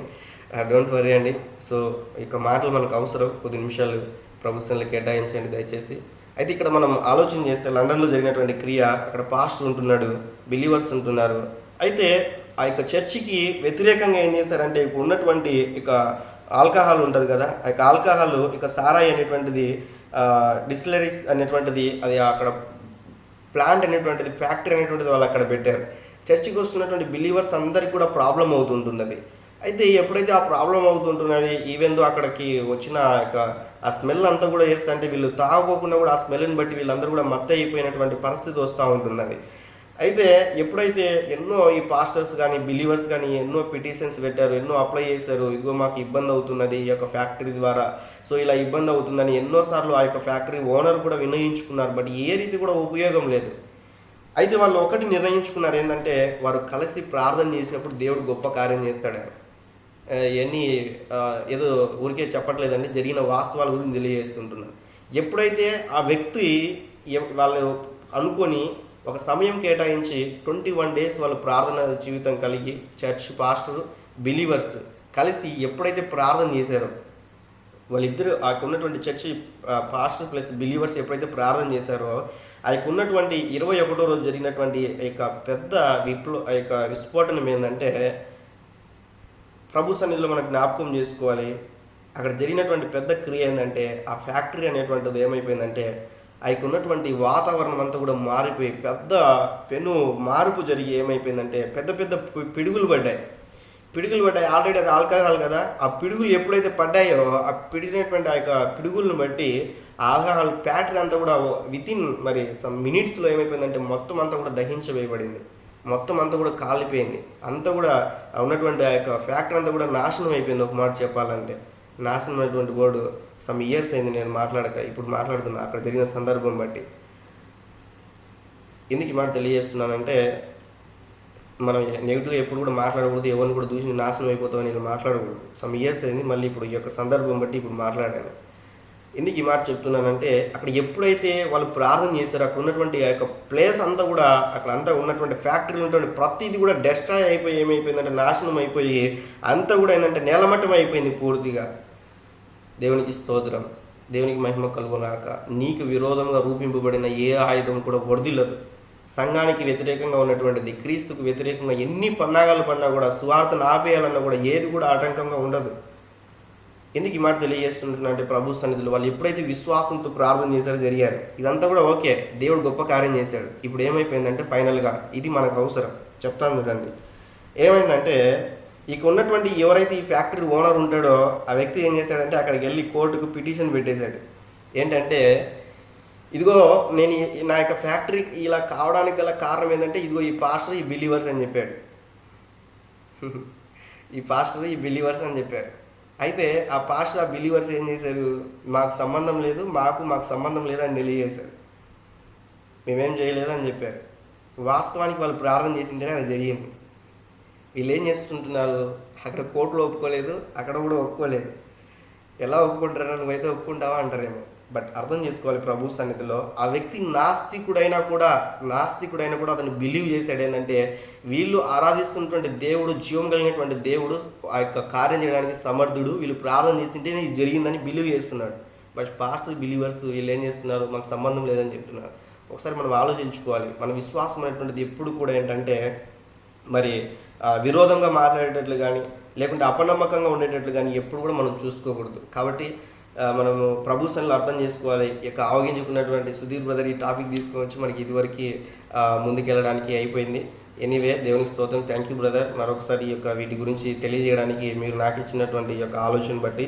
డోంట్ వరీ అండి. సో ఇక మాటలు మనకు అవసరం, కొద్ది నిమిషాలు ప్రభుత్వంలో కేటాయించండి దయచేసి. అయితే ఇక్కడ మనం ఆలోచన చేస్తే లండన్లో జరిగినటువంటి క్రియ, అక్కడ పాస్టర్ ఉంటున్నాడు, బిలీవర్స్ ఉంటున్నారు. అయితే ఆ యొక్క చర్చికి వ్యతిరేకంగా ఏం చేశారంటే, ఇక ఉన్నటువంటి ఇక ఆల్కహాల్ ఉంటుంది కదా, ఆ యొక్క ఆల్కహాల్ ఇక సారాయి అనేటువంటిది, డిస్టిలరీస్ అనేటువంటిది, అది అక్కడ ప్లాంట్ అనేటువంటిది, ఫ్యాక్టరీ అనేటువంటిది వాళ్ళు అక్కడ పెట్టారు. చర్చికి వస్తున్నటువంటి బిలీవర్స్ అందరికి కూడా ప్రాబ్లం అవుతుంటున్నది. అయితే ఎప్పుడైతే ఆ ప్రాబ్లం అవుతుంటున్నది, ఈవెన్ దో అక్కడికి వచ్చిన ఆ స్మెల్ అంతా కూడా చేస్తుంటే వీళ్ళు తాగకోకుండా కూడా ఆ స్మెల్ని బట్టి వీళ్ళందరూ కూడా మత్తు అయిపోయినటువంటి పరిస్థితి వస్తూ ఉంటున్నది. అయితే ఎప్పుడైతే ఎన్నో ఈ పాస్టర్స్ కానీ బిలీవర్స్ కానీ ఎన్నో పిటిషన్స్ పెట్టారు, ఎన్నో అప్లై చేశారు, ఇదిగో మాకు ఇబ్బంది అవుతున్నది ఈ యొక్క ఫ్యాక్టరీ ద్వారా, సో ఇలా ఇబ్బంది అవుతుందని ఎన్నోసార్లు ఆ యొక్క ఫ్యాక్టరీ ఓనర్ కూడా వినయించుకున్నారు. బట్ ఏ రీతి కూడా ఉపయోగం లేదు. అయితే వాళ్ళు ఒకటి నిర్ణయించుకున్నారు, ఏంటంటే వారు కలిసి ప్రార్థన చేసినప్పుడు దేవుడు గొప్ప కార్యం చేస్తాడు. ఎన్ని ఏదో ఊరికే చెప్పట్లేదండి, జరిగిన వాస్తవాల గురించి తెలియజేస్తుంటున్నారు. ఎప్పుడైతే ఆ వ్యక్తి వాళ్ళు అనుకొని ఒక సమయం కేటాయించి 21 days వాళ్ళు ప్రార్థన జీవితం కలిగి చర్చ్ పాస్టర్ బిలీవర్స్ కలిసి ఎప్పుడైతే ప్రార్థన చేశారో, వాళ్ళిద్దరు ఆ ఉన్నటువంటి చర్చి పాస్టర్ ప్లస్ బిలీవర్స్ ఎప్పుడైతే ప్రార్థన చేశారో, ఆ యొక్క ఉన్నటువంటి 21వ రోజు జరిగినటువంటి యొక్క పెద్ద విస్ఫోటనం ఏంటంటే, ప్రభు సన్నిధిలో మనకు జ్ఞాపకం చేసుకోవాలి. అక్కడ జరిగినటువంటి పెద్ద క్రియ ఏంటంటే, ఆ ఫ్యాక్టరీ అనేటువంటిది ఏమైపోయిందంటే, ఆయనకు ఉన్నటువంటి వాతావరణం అంతా కూడా మారిపోయి పెద్ద పెను మార్పు జరిగి ఏమైపోయిందంటే, పెద్ద పెద్ద పిడుగులు పడ్డాయి. ఆల్రెడీ అది ఆల్కహాల్ కదా, ఆ పిడుగులు ఎప్పుడైతే పడ్డాయో, ఆ పిడిగినటువంటి ఆ యొక్క పిడుగులను బట్టి ఆల్కహాల్ ప్యాటర్న్ అంతా కూడా వితిన్ మరి సమ్ మినిట్స్లో ఏమైపోయిందంటే మొత్తం అంతా కూడా దహించవేయబడింది, మొత్తం అంతా కూడా కాలిపోయింది, అంతా కూడా ఉన్నటువంటి ఆ యొక్క ఫ్యాక్టరీ అంతా కూడా నాశనం అయిపోయింది. ఒక మాట చెప్పాలంటే నాశనం అయినటువంటి వర్డ్ సమ్ ఇయర్స్ అయింది నేను మాట్లాడక, ఇప్పుడు మాట్లాడుతున్నా అక్కడ జరిగిన సందర్భం బట్టి. ఎందుకు ఈ మాట తెలియజేస్తున్నానంటే, మనం నెగిటివ్గా ఎప్పుడు కూడా మాట్లాడకూడదు, ఎవరిని కూడా దూషించి నాశనం అయిపోతామని ఇలా మాట్లాడకూడదు. సమ్ ఇయర్స్ అయింది, మళ్ళీ ఇప్పుడు ఈ యొక్క సందర్భం బట్టి ఇప్పుడు మాట్లాడాను. ఎందుకు ఈ మాట చెప్తున్నానంటే, అక్కడ ఎప్పుడైతే వాళ్ళు ప్రార్థన చేశారో అక్కడ ఉన్నటువంటి ఆ యొక్క ప్లేస్ అంతా కూడా, అక్కడ అంతా ఉన్నటువంటి ఫ్యాక్టరీలో ఉన్నటువంటి ప్రతిదీ కూడా డెస్ట్రాయ్ అయిపోయి ఏమైపోయిందంటే నాశనం అయిపోయి అంతా కూడా ఏంటంటే నేలమట్టం అయిపోయింది పూర్తిగా. దేవునికి స్తోత్రం, దేవునికి మహిమ కలుగునాక. నీకు విరోధంగా రూపింపబడిన ఏ ఆయుధం కూడా వర్ధిల్లదు. సంఘానికి వ్యతిరేకంగా ఉన్నటువంటిది, క్రీస్తుకు వ్యతిరేకంగా ఎన్ని పన్నాగాలు పడినా కూడా, సువార్తను ఆపేయాలన్నా కూడా ఏది కూడా ఆటంకంగా ఉండదు. ఎందుకు ఈ మాట తెలియజేస్తుంటున్నా అంటే, ప్రభు సన్నిధిలో వాళ్ళు ఎప్పుడైతే విశ్వాసంతో ప్రార్థన చేశారో జరిగారు. ఇదంతా కూడా ఓకే, దేవుడు గొప్ప కార్యం చేశాడు. ఇప్పుడు ఏమైపోయిందంటే ఫైనల్గా ఇది మనకు అవసరం, చెప్తాను చూడండి. ఏమైందంటే, ఇక ఉన్నటువంటి ఎవరైతే ఈ ఫ్యాక్టరీ ఓనర్ ఉంటాడో ఆ వ్యక్తి ఏం చేశాడంటే, అక్కడికి వెళ్ళి కోర్టుకు పిటిషన్ పెట్టేశాడు. ఏంటంటే, ఇదిగో నేను నా యొక్క ఫ్యాక్టరీకి ఇలా కావడానికి గల కారణం ఏంటంటే, ఇదిగో ఈ పాస్టర్ ఈ బిలీవర్స్ అని చెప్పాడు. ఈ పాస్టర్ ఈ బిలీవర్స్ అని చెప్పారు. అయితే ఆ పాస్టర్ ఆ బిలీవర్స్ ఏం చేశారు, మాకు సంబంధం లేదు, మాకు సంబంధం లేదని తెలియజేశారు. మేమేం చేయలేదని చెప్పారు. వాస్తవానికి వాళ్ళు ప్రార్థన చేసింటేనే అది జరిగింది. వీళ్ళు ఏం చేస్తుంటున్నారు, అక్కడ కోర్టులో ఒప్పుకోలేదు, అక్కడ కూడా ఒప్పుకోలేదు. ఎలా ఒప్పుకుంటారని నువ్వైతే ఒప్పుకుంటావా అంటారేమో. బట్ అర్థం చేసుకోవాలి, ప్రభు సన్నిధిలో ఆ వ్యక్తి నాస్తికుడైనా కూడా అతను బిలీవ్ చేశాడు ఏంటంటే, వీళ్ళు ఆరాధిస్తున్నటువంటి దేవుడు జీవం కలిగినటువంటి దేవుడు, ఆ యొక్క కార్యం చేయడానికి సమర్థుడు, వీళ్ళు ప్రార్థన చేసింటేనే ఇది జరిగిందని బిలీవ్ చేస్తున్నాడు. బట్ పాస్టర్ బిలీవర్స్ వీళ్ళు ఏం చేస్తున్నారు, మనకు సంబంధం లేదని చెప్తున్నారు. ఒకసారి మనం ఆలోచించుకోవాలి. మన విశ్వాసం అనేటువంటిది ఎప్పుడు కూడా ఏంటంటే, మరి విరోధంగా మాట్లాడేటట్లు కానీ, లేకుంటే అపనమ్మకంగా ఉండేటట్లు కానీ ఎప్పుడు కూడా మనం చూసుకోకూడదు. కాబట్టి మనము ప్రభు సన్నిధిలో అర్థం చేసుకోవాలి. ఇక ఆవగించుకున్నటువంటి సుధీర్ బ్రదర్ ఈ టాపిక్ తీసుకొని మనకి ఇదివరకు ముందుకెళ్ళడానికి అయిపోయింది. ఎనీవే, దేవునికి స్తోత్రం. థ్యాంక్ యూ బ్రదర్, మరొకసారి ఈ యొక్క వీటి గురించి తెలియజేయడానికి మీరు నాకు ఇచ్చినటువంటి యొక్క ఆలోచన బట్టి.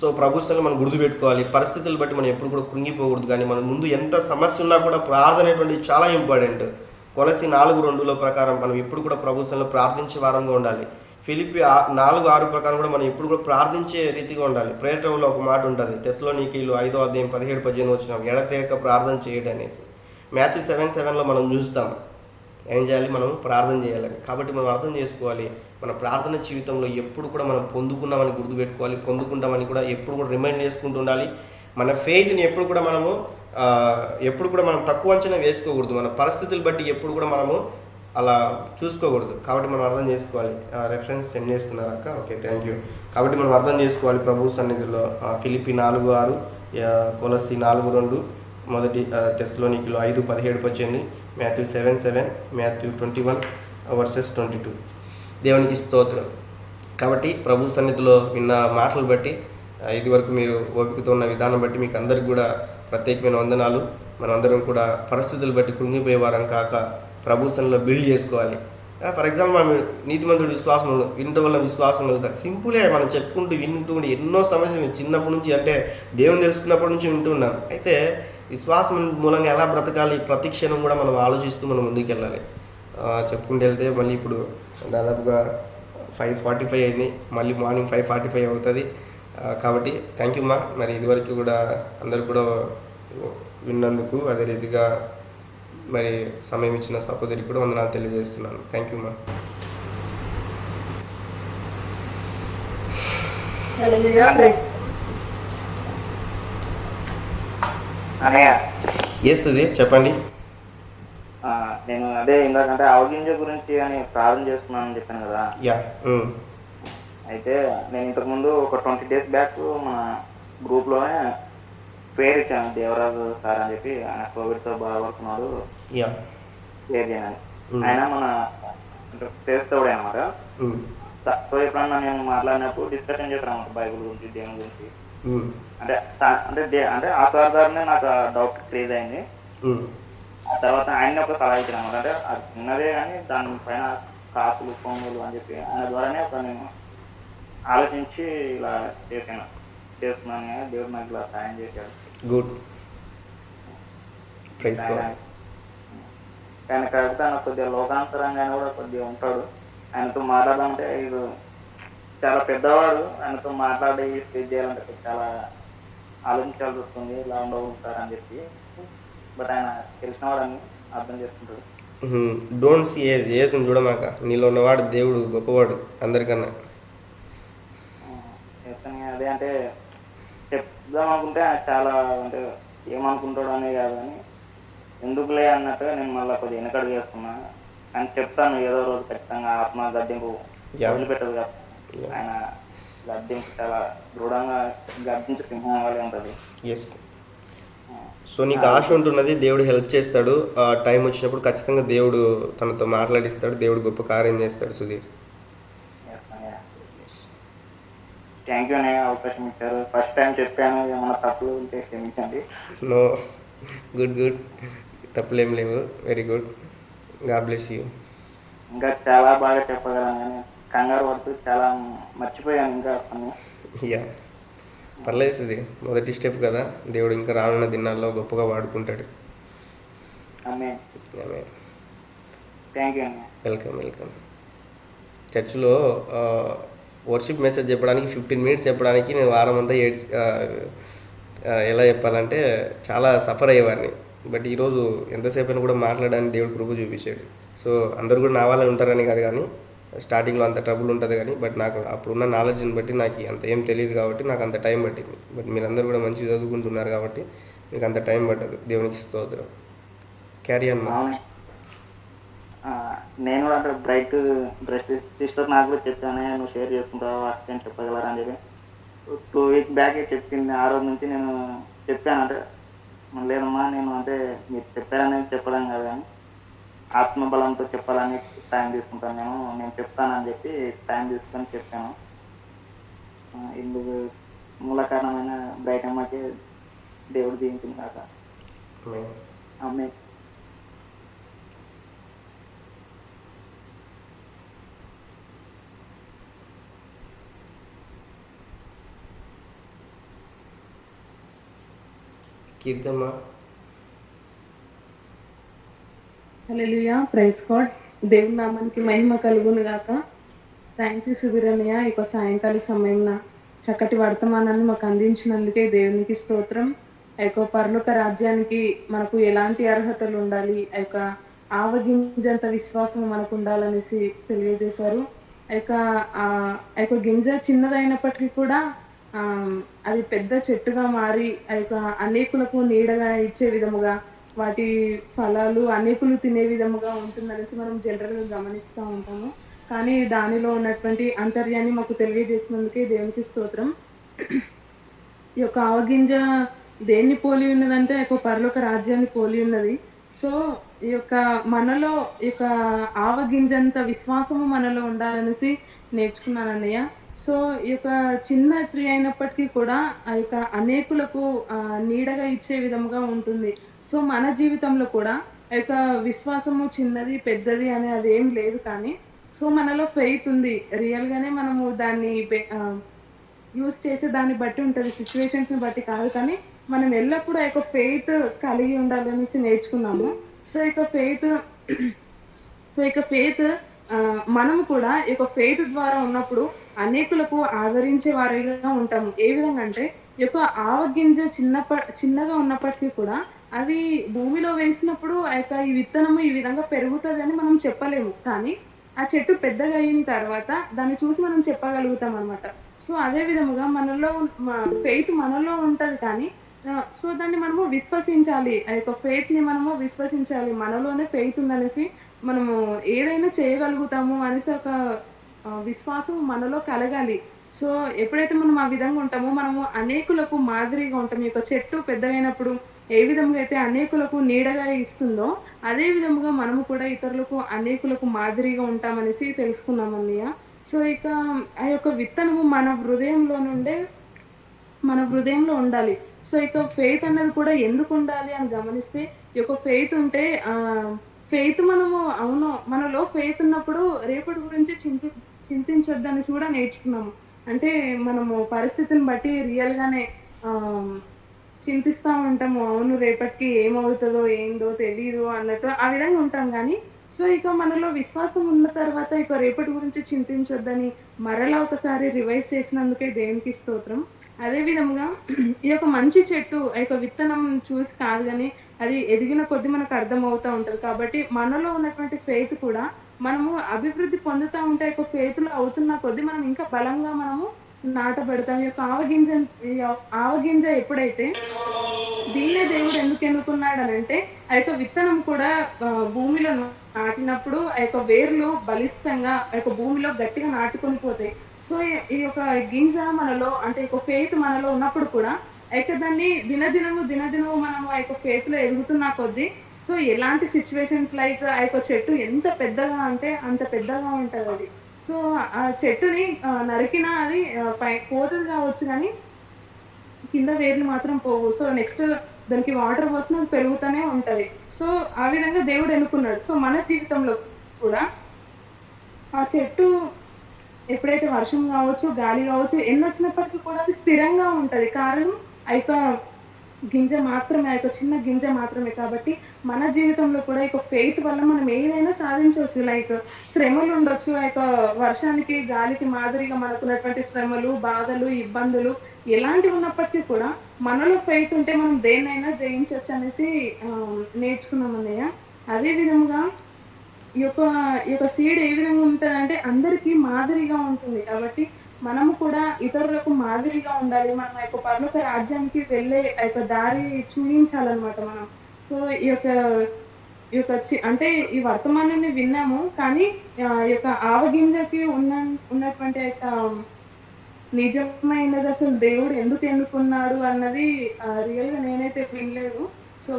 సో ప్రభు సన్నిధిలో మనం గుర్తుపెట్టుకోవాలి, పరిస్థితులు బట్టి మనం ఎప్పుడు కూడా కృంగిపోకూడదు. కానీ మన ముందు ఎంత సమస్య ఉన్నా కూడా ప్రార్థన అనేటువంటిది చాలా ఇంపార్టెంట్. కొలసి 4:2 ప్రకారం మనం ఎప్పుడు కూడా ప్రభు సన్నిధిలో ప్రార్థించే వారంగా ఉండాలి. ఫిలిప్పి 4:6 ప్రకారం కూడా మనం ఎప్పుడు కూడా ప్రార్థించే రీతిగా ఉండాలి. ప్రేయర్లో ఒక మాట ఉంటుంది, తెస్సలోనికీయులు 5వ అధ్యాయం 17-18 వచ్చిన ఎడతెగక ప్రార్థన చేయడం అనేసి. మాథ్యూ 7:7 మనం చూస్తాం ఏం చేయాలి, మనం ప్రార్థన చేయాలని. కాబట్టి మనం అర్థం చేసుకోవాలి, మన ప్రార్థన జీవితంలో ఎప్పుడు కూడా మనం పొందుకున్నామని గుర్తుపెట్టుకోవాలి, పొందుకుంటామని కూడా ఎప్పుడు కూడా రిమైండ్ చేసుకుంటూ ఉండాలి. మన ఫెయిత్ని ఎప్పుడు కూడా మనం తక్కువ అంచనా వేసుకోకూడదు. మన పరిస్థితులు బట్టి ఎప్పుడు కూడా మనము అలా చూసుకోకూడదు. కాబట్టి మనం అర్థం చేసుకోవాలి. రెఫరెన్స్ సెండ్ చేస్తున్నారాక, ఓకే, థ్యాంక్ యూ. కాబట్టి మనం అర్థం చేసుకోవాలి ప్రభు సన్నిధిలో. ఫిలిప్పి 4:6, కొలసి 4:2, మొదటి తెస్సలోనికీయులు 5:17-18, మాథ్యూ 7:7, మాథ్యూ 21:22. దేవునికి స్తోత్రం. కాబట్టి ప్రభు సన్నిధిలో విన్న మాటలు బట్టి, ఇది వరకు మీరు ఓపికతో ఉన్న విధానం బట్టి మీకు అందరికి కూడా ప్రత్యేకమైన వందనాలు. మనందరం కూడా పరిస్థితులు బట్టి కృంగిపోయే వారం కాక ప్రభు సన్నిధిలో బిల్డ్ చేసుకోవాలి. ఫర్ ఎగ్జాంపుల్, మనం నీతిమంతుడు విశ్వాసం వినటం వల్ల విశ్వాసం కలుగుతాయి. సింపులే, మనం చెప్పుకుంటూ వింటూ ఎన్నో సమస్యలు చిన్నప్పటి నుంచి, అంటే దేవుని తెలుసుకున్నప్పటి నుంచి వింటున్నాం. అయితే విశ్వాసం మూలంగా ఎలా బ్రతకాలి, ప్రతి క్షణం కూడా మనం ఆలోచిస్తూ మనం ముందుకెళ్ళాలి. చెప్పుకుంటూ వెళ్తే మళ్ళీ ఇప్పుడు దాదాపుగా 5:45 అయింది, మళ్ళీ మార్నింగ్ 5:45 అవుతుంది. కాబట్టి థ్యాంక్ యూ మా. మరి ఇదివరకు కూడా అందరు కూడా విన్నందుకు, అదే రీతిగా మరి సమయం ఇచ్చిన సహోదరికి కూడా వందనాలు తెలియజేస్తున్నాను. థ్యాంక్ యూ మా. అన్నయ్య, ఎస్ సుధీర్ చెప్పండి. నేను అదే ఇందాకంటే ఆవగింజ గురించి అని ప్రార్థన చేస్తున్నానని చెప్పాను కదా. యా. అయితే నేను ఇంతకుముందు ఒక 20 days బ్యాక్ మన గ్రూప్లోనే పేరు ఇచ్చాను, దేవరాజు సార్ అని చెప్పి. ఆయన కోవిడ్తో బాధపడుతున్నాడు, యా. పేరు చేయని. ఆయన మన చేస్తాడు అనమాట. సో ఎప్పుడన్నా నేను మాట్లాడినప్పుడు డిస్కషన్ చేస్తాను అనమాట, బైబుల్ గురించి, దేవుని గురించి. అంటే ఆ సాధారణనే నాకు డౌట్ క్రియేట్ అయింది. ఆ తర్వాత ఆయన ఒక సలహా ఇచ్చాను అనమాట. అంటే అది చిన్నదే కానీ దానిపైన కాపులు పొంగులు అని చెప్పి ఆయన ద్వారానే ఒక నేను ఆలోచించి ఇలా చేస్తున్నాను కానీ దేవుడు నాకు ఇలా సాయం చేశాడు. గుడ్. Praise God. ఆయన కాకపోతే ఆయన కొద్దిగా లోకాంతరంగా కూడా కొద్దిగా ఉంటాడు. ఆయనతో మాట్లాడాలంటే ఇది చాలా పెద్దవాడు, ఆయనతో మాట్లాడి స్పీచ్ చేయాలంటే చాలా ఆలోచించాల్సి వస్తుంది, ఇలా ఉండవుతారని చెప్పి. బట్ ఆయన తెలిసినవాడని అర్థం చేసుకుంటాడు. డోంట్ సీ ఏజ్ చూడమాక, నీలో ఉన్నవాడు దేవుడు గొప్పవాడు అందరికన్నా. అదే అంటే చెప్దాం అనుకుంటే చాలా అంటే ఏమనుకుంటాడు అనే కాదు కానీ ఎందుకులే అన్నట్టుగా నేను మళ్ళీ కొద్దిగా వెనకడుగు చేస్తున్నా. కానీ చెప్తాను ఏదో రోజు ఖచ్చితంగా ఆత్మ గద్దెంపు వదిలిపెట్టదు కదా. ఆయన గద్దెంపు చాలా దృఢంగా గద్దించి సింహం వల్లే ఉంటుంది. ఎస్. సో నీకు ఆశ ఉంటున్నది, దేవుడు హెల్ప్ చేస్తాడు. టైం వచ్చినప్పుడు ఖచ్చితంగా దేవుడు తనతో మాట్లాడిస్తాడు, దేవుడు గొప్ప కార్యం చేస్తాడు. సుధీర్, థ్యాంక్ యూ అనే అవకాశం ఇచ్చారు. ఫస్ట్ టైం చెప్పాను, ఏమన్నా తప్పులు ఉంటే క్షమించండి. నో, గుడ్ గుడ్, తప్పులేం లేవు. Very good, God bless you. ఇంకా చాలా బాగా చెప్పగలను కానీ కంగారు పడుతూ చాలా మర్చిపోయాను ఇంకా కొన్ని. యా, పర్లేదు, ఇది మొదటి స్టెప్ కదా. దేవుడు ఇంకా రానున్న దినాల్లో గొప్పగా వాడుకుంటాడు. ఆమేన్. ఆమేన్. థ్యాంక్ యూ అన్న. Welcome welcome. చర్చిలో వర్షిప్ మెసేజ్ చెప్పడానికి 15 minutes చెప్పడానికి నేను వారం అంతా ఎలా చెప్పాలంటే చాలా సఫర్ అయ్యేవాడిని. బట్ ఈరోజు ఎంతసేపు అయినా కూడా మాట్లాడడానికి దేవుడు కృప చూపించాడు. సో అందరు కూడా నా వాళ్ళని ఉంటారని కాదు, కానీ స్టార్టింగ్లో అంత ట్రబుల్ ఉంటుంది కానీ, బట్ నాకు అప్పుడున్న నాలెడ్జ్ని బట్టి నాకు అంత ఏం తెలియదు కాబట్టి నాకు అంత టైం పట్టింది. బట్ మీరందరూ కూడా మంచిగా చదువుకుంటున్నారు కాబట్టి మీకు అంత టైం పట్టదు. దేవునికి స్తోత్రం. క్యారీ అన్. నేను కూడా అంటే బ్రెస్ట్ సిస్టర్ నాకు కూడా చెప్పాను, నువ్వు షేర్ చేసుకుంటావు అని చెప్పగలరా అని చెప్పి 2 weeks బ్యాకే చెప్పింది. ఆ రోజు నుంచి నేను చెప్పాను, అంటే లేదమ్మా నేను అంటే మీరు చెప్పారనేది చెప్పడం కాదు కానీ ఆత్మబలంతో చెప్పాలని టైం తీసుకుంటాను, నేను చెప్తానని చెప్పి టైం తీసుకొని చెప్పాను. ఇందుకు మూల కారణమైన బ్రైటమ్మకి దేవుడు దీవించింది కాక. ఆమె కీర్తమ్మా. హల్లెలూయా, ప్రైజ్ గాడ్. దేవుని నామానికి మహిమ కలుగును గాక. థ్యాంక్ యూ సుధీర్ అన్నయ్య, ఇక సాయంకాల సమయంలో చక్కటి వర్తమానాన్ని మాకు అందించినందుకే దేవునికి స్తోత్రం. ఆ యొక్క పరలోక రాజ్యానికి మనకు ఎలాంటి అర్హతలు ఉండాలి, ఆ యొక్క ఆవగింజంత విశ్వాసం మనకు ఉండాలనేసి తెలియజేశారు. ఆ యొక్క గింజ చిన్నదైనప్పటికీ కూడా అది పెద్ద చెట్టుగా మారి ఆ యొక్క అనేకులకు నీడగా ఇచ్చే విధముగా, వాటి ఫలాలు అనేకులు తినే విధముగా ఉంటుందనేసి మనం జనరల్గా గమనిస్తూ ఉంటాము. కానీ దానిలో ఉన్నటువంటి అంతర్యాన్ని మాకు తెలియజేసినందుకే దేవునికి స్తోత్రం. ఈ యొక్క ఆవగింజ దేన్ని పోలి ఉన్నదంటే ఆ యొక్క పరలోక రాజ్యాన్ని పోలి ఉన్నది. సో ఈ యొక్క మనలో ఈ యొక్క ఆవగింజంత విశ్వాసము మనలో ఉండాలనేసి నేర్చుకున్నాను అన్నయ్య. సో ఈ యొక్క చిన్న ట్రీ అయినప్పటికీ కూడా ఆ యొక్క అనేకులకు నీడగా ఇచ్చే విధముగా ఉంటుంది. సో మన జీవితంలో కూడా ఆ యొక్క విశ్వాసము చిన్నది పెద్దది అని అదేం లేదు, కానీ సో మనలో ఫెయిత్ ఉంది. రియల్గానే మనము దాన్ని యూజ్ చేసే దాన్ని బట్టి ఉంటుంది, సిచ్యువేషన్స్ని బట్టి కాదు. కానీ మనం ఎల్లప్పుడూ ఆ యొక్క ఫెయిత్ కలిగి ఉండాలనేసి నేర్చుకున్నాము. సో ఇక ఫెయిత్ సో ఇక ఫెయిత్ మనము కూడా ఇక ఫెయిత్ ద్వారా ఉన్నప్పుడు అనేకులకు ఆదరించే వారిగా ఉంటాము. ఏ విధంగా అంటే ఈ యొక్క ఆవగింజ చిన్నగా ఉన్నప్పటికీ కూడా అది భూమిలో వేసినప్పుడు ఆ యొక్క ఈ విత్తనము ఈ విధంగా పెరుగుతదని మనం చెప్పలేము. కానీ ఆ చెట్టు పెద్దగా అయిన తర్వాత దాన్ని చూసి మనం చెప్పగలుగుతాం అనమాట. సో అదే విధముగా మనలో ఫెయిత్ మనలో ఉంటది కానీ సో దాన్ని మనము విశ్వసించాలి. ఆ యొక్క ఫెయిత్ ని మనము విశ్వసించాలి. మనలోనే ఫెయిత్ ఉందనేసి మనము ఏదైనా చేయగలుగుతాము అనేసి ఒక విశ్వాసం మనలో కలగాలి. సో ఎప్పుడైతే మనం ఆ విధంగా ఉంటామో మనము అనేకులకు మాదిరిగా ఉంటాం. ఈ యొక్క చెట్టు పెద్దగైనప్పుడు ఏ విధంగా అయితే అనేకులకు నీడగా ఇస్తుందో అదే విధముగా మనము కూడా ఇతరులకు అనేకులకు మాదిరిగా ఉంటామనేసి తెలుసుకున్నాం అన్నయ్య. సో ఇక ఆ యొక్క విత్తనము మన హృదయంలో ఉండాలి. సో ఇక ఫెయిత్ అన్నది కూడా ఎందుకు ఉండాలి అని గమనిస్తే ఈ యొక్క ఫెయిత్ ఉంటే ఫెయిత్ మనము అవును మనలో ఫెయిత్ ఉన్నప్పుడు రేపటి గురించి చింతించొద్దని కూడా నేర్చుకున్నాము. అంటే మనము పరిస్థితిని బట్టి రియల్గానే చింతిస్తూ ఉంటాము. అవును రేపటికి ఏమవుతుందో ఏందో తెలీదు అన్నట్టు ఆ విధంగా ఉంటాం. కానీ సో ఇక మనలో విశ్వాసం ఉన్న తర్వాత ఇక రేపటి గురించి చింతించొద్దని మరలా ఒకసారి రివైజ్ చేసినందుకే దేవునికి స్తోత్రం. అదే విధంగా ఈ యొక్క మంచి చెట్టు ఆ యొక్క విత్తనం చూసి కాదు కానీ అది ఎదిగిన కొద్దీ మనకు అర్థమవుతూ ఉంటుంది. కాబట్టి మనలో ఉన్నటువంటి ఫెయిత్ కూడా మనము అభివృద్ధి పొందుతూ ఉంటే యొక్క ఫెయిత్లో అవుతున్న కొద్దీ మనం ఇంకా బలంగా మనము నాటబడతాం. ఈ యొక్క ఆవగింజ ఎప్పుడైతే దీన్నే దేవుడు ఎందుకు ఎన్నుకున్నాడు అని అంటే ఆ యొక్క విత్తనం కూడా భూమిలో నాటినప్పుడు ఆ యొక్క వేర్లు బలిష్టంగా ఆ యొక్క భూమిలో గట్టిగా నాటుకొని పోతాయి. సో ఈ యొక్క గింజ మనలో అంటే ఒక ఫెయిత్ మనలో ఉన్నప్పుడు కూడా అయితే దాన్ని దినదినము మనం ఆ యొక్క ఫెయిత్ లో ఎదుగుతున్న కొద్దీ సో ఎలాంటి సిచ్యువేషన్స్ లైక్ ఆ యొక్క చెట్టు ఎంత పెద్దగా అంటే అంత పెద్దగా ఉంటుంది అది. సో ఆ చెట్టుని నరికినా అది పోతుంది కావచ్చు కానీ కింద వేర్లు మాత్రం పోవు. సో నెక్స్ట్ దానికి వాటర్ పోసినా అది పెరుగుతూనే ఉంటది. సో ఆ విధంగా దేవుడు ఎన్నుకున్నాడు. సో మన జీవితంలో కూడా ఆ చెట్టు ఎప్పుడైతే వర్షం కావచ్చు గాలి కావచ్చు ఎన్ని వచ్చినప్పటికీ కూడా అది స్థిరంగా ఉంటది. కారణం ఆ యొక్క గింజ మాత్రమే, ఆ యొక్క చిన్న గింజ మాత్రమే. కాబట్టి మన జీవితంలో కూడా ఈ ఫెయిత్ వల్ల మనం ఏదైనా సాధించవచ్చు. లైక్ శ్రమలు ఉండొచ్చు, ఆ యొక్క వర్షానికి గాలికి మాదిరిగా మనకున్నటువంటి శ్రమలు బాధలు ఇబ్బందులు ఎలాంటివి ఉన్నప్పటికీ కూడా మనలో ఫెయిత్ ఉంటే మనం దేన్నైనా జయించవచ్చు అనేసి నేర్చుకున్నాం అన్నయ్య. అదే విధముగా ఈ యొక్క సీడ్ ఏ విధంగా ఉంటుంది అంటే అందరికీ మాదిరిగా ఉంటుంది. కాబట్టి మనము కూడా ఇతరులకు మాదిరిగా ఉండాలి. మనం ఆ యొక్క పరలోక రాజ్యానికి వెళ్ళే ఆ యొక్క దారి చూపించాలన్నమాట మనం. సో ఈ యొక్క అంటే ఈ వర్తమానాన్ని విన్నాము కానీ ఈ యొక్క ఆవగింజకి ఉన్నటువంటి యొక్క నిజమైనది అసలు దేవుడు ఎందుకు ఎన్నుకున్నాడు అన్నది రియల్గా నేనైతే వినలేదు. సో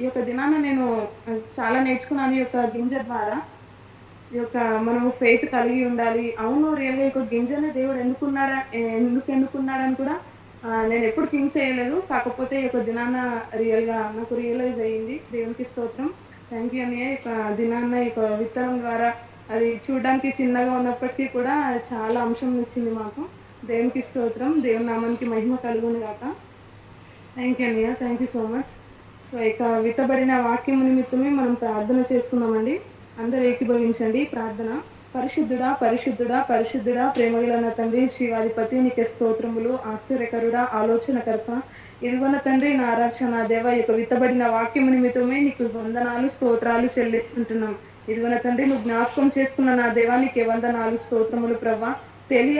ఈ యొక్క దినాన నేను చాలా నేర్చుకున్నాను. ఈ యొక్క గింజ ద్వారా ఈ యొక్క మనము ఫెయిత్ కలిగి ఉండాలి. అవును రియల్గా ఈ యొక్క గింజనే దేవుడు ఎందుకు ఎన్నుకున్నాడని కూడా నేను ఎప్పుడు థింక్ చేయలేదు. కాకపోతే ఈ యొక్క దినాన రియల్గా నాకు రియలైజ్ అయ్యింది. దేవునికి స్తోత్రం. థ్యాంక్ యూ అన్నయ్య. ఈ యొక్క దినాన ఈ యొక్క విత్తనం ద్వారా అది చూడడానికి చిన్నగా ఉన్నప్పటికీ కూడా చాలా అంశం ఇచ్చింది మాకు. దేవునికి స్తోత్రం. దేవుని నామానికి మహిమ కలుగును గాక. థ్యాంక్ యూ అన్నయ్య. Thank you so much. So ఇక విత్తబడిన వాక్యం నిమిత్తమే మనం ప్రార్థన చేసుకున్నామండి. అందరూ ఏకీభవించండి ప్రార్థన. పరిశుద్ధుడా పరిశుద్ధుడా పరిశుద్ధుడా ప్రేమగల నా తండ్రి శివాధిపతి నీకే స్తోత్రములు. ఆశ్చర్యకరుడా ఆలోచనకర్త ఇదిగొన్న తండ్రి నా ఆరాధన నా దేవ ఈ యొక్క విత్తబడిన వాక్యం నిమిత్తమే నీకు వందనాలు స్తోత్రాలు చెల్లిస్తుంటున్నాం. ఇదిగొన్న తండ్రి నువ్వు జ్ఞాపకం చేసుకున్న నా దేవానికి వందనాలు స్తోత్రములు ప్రభా. తెలియ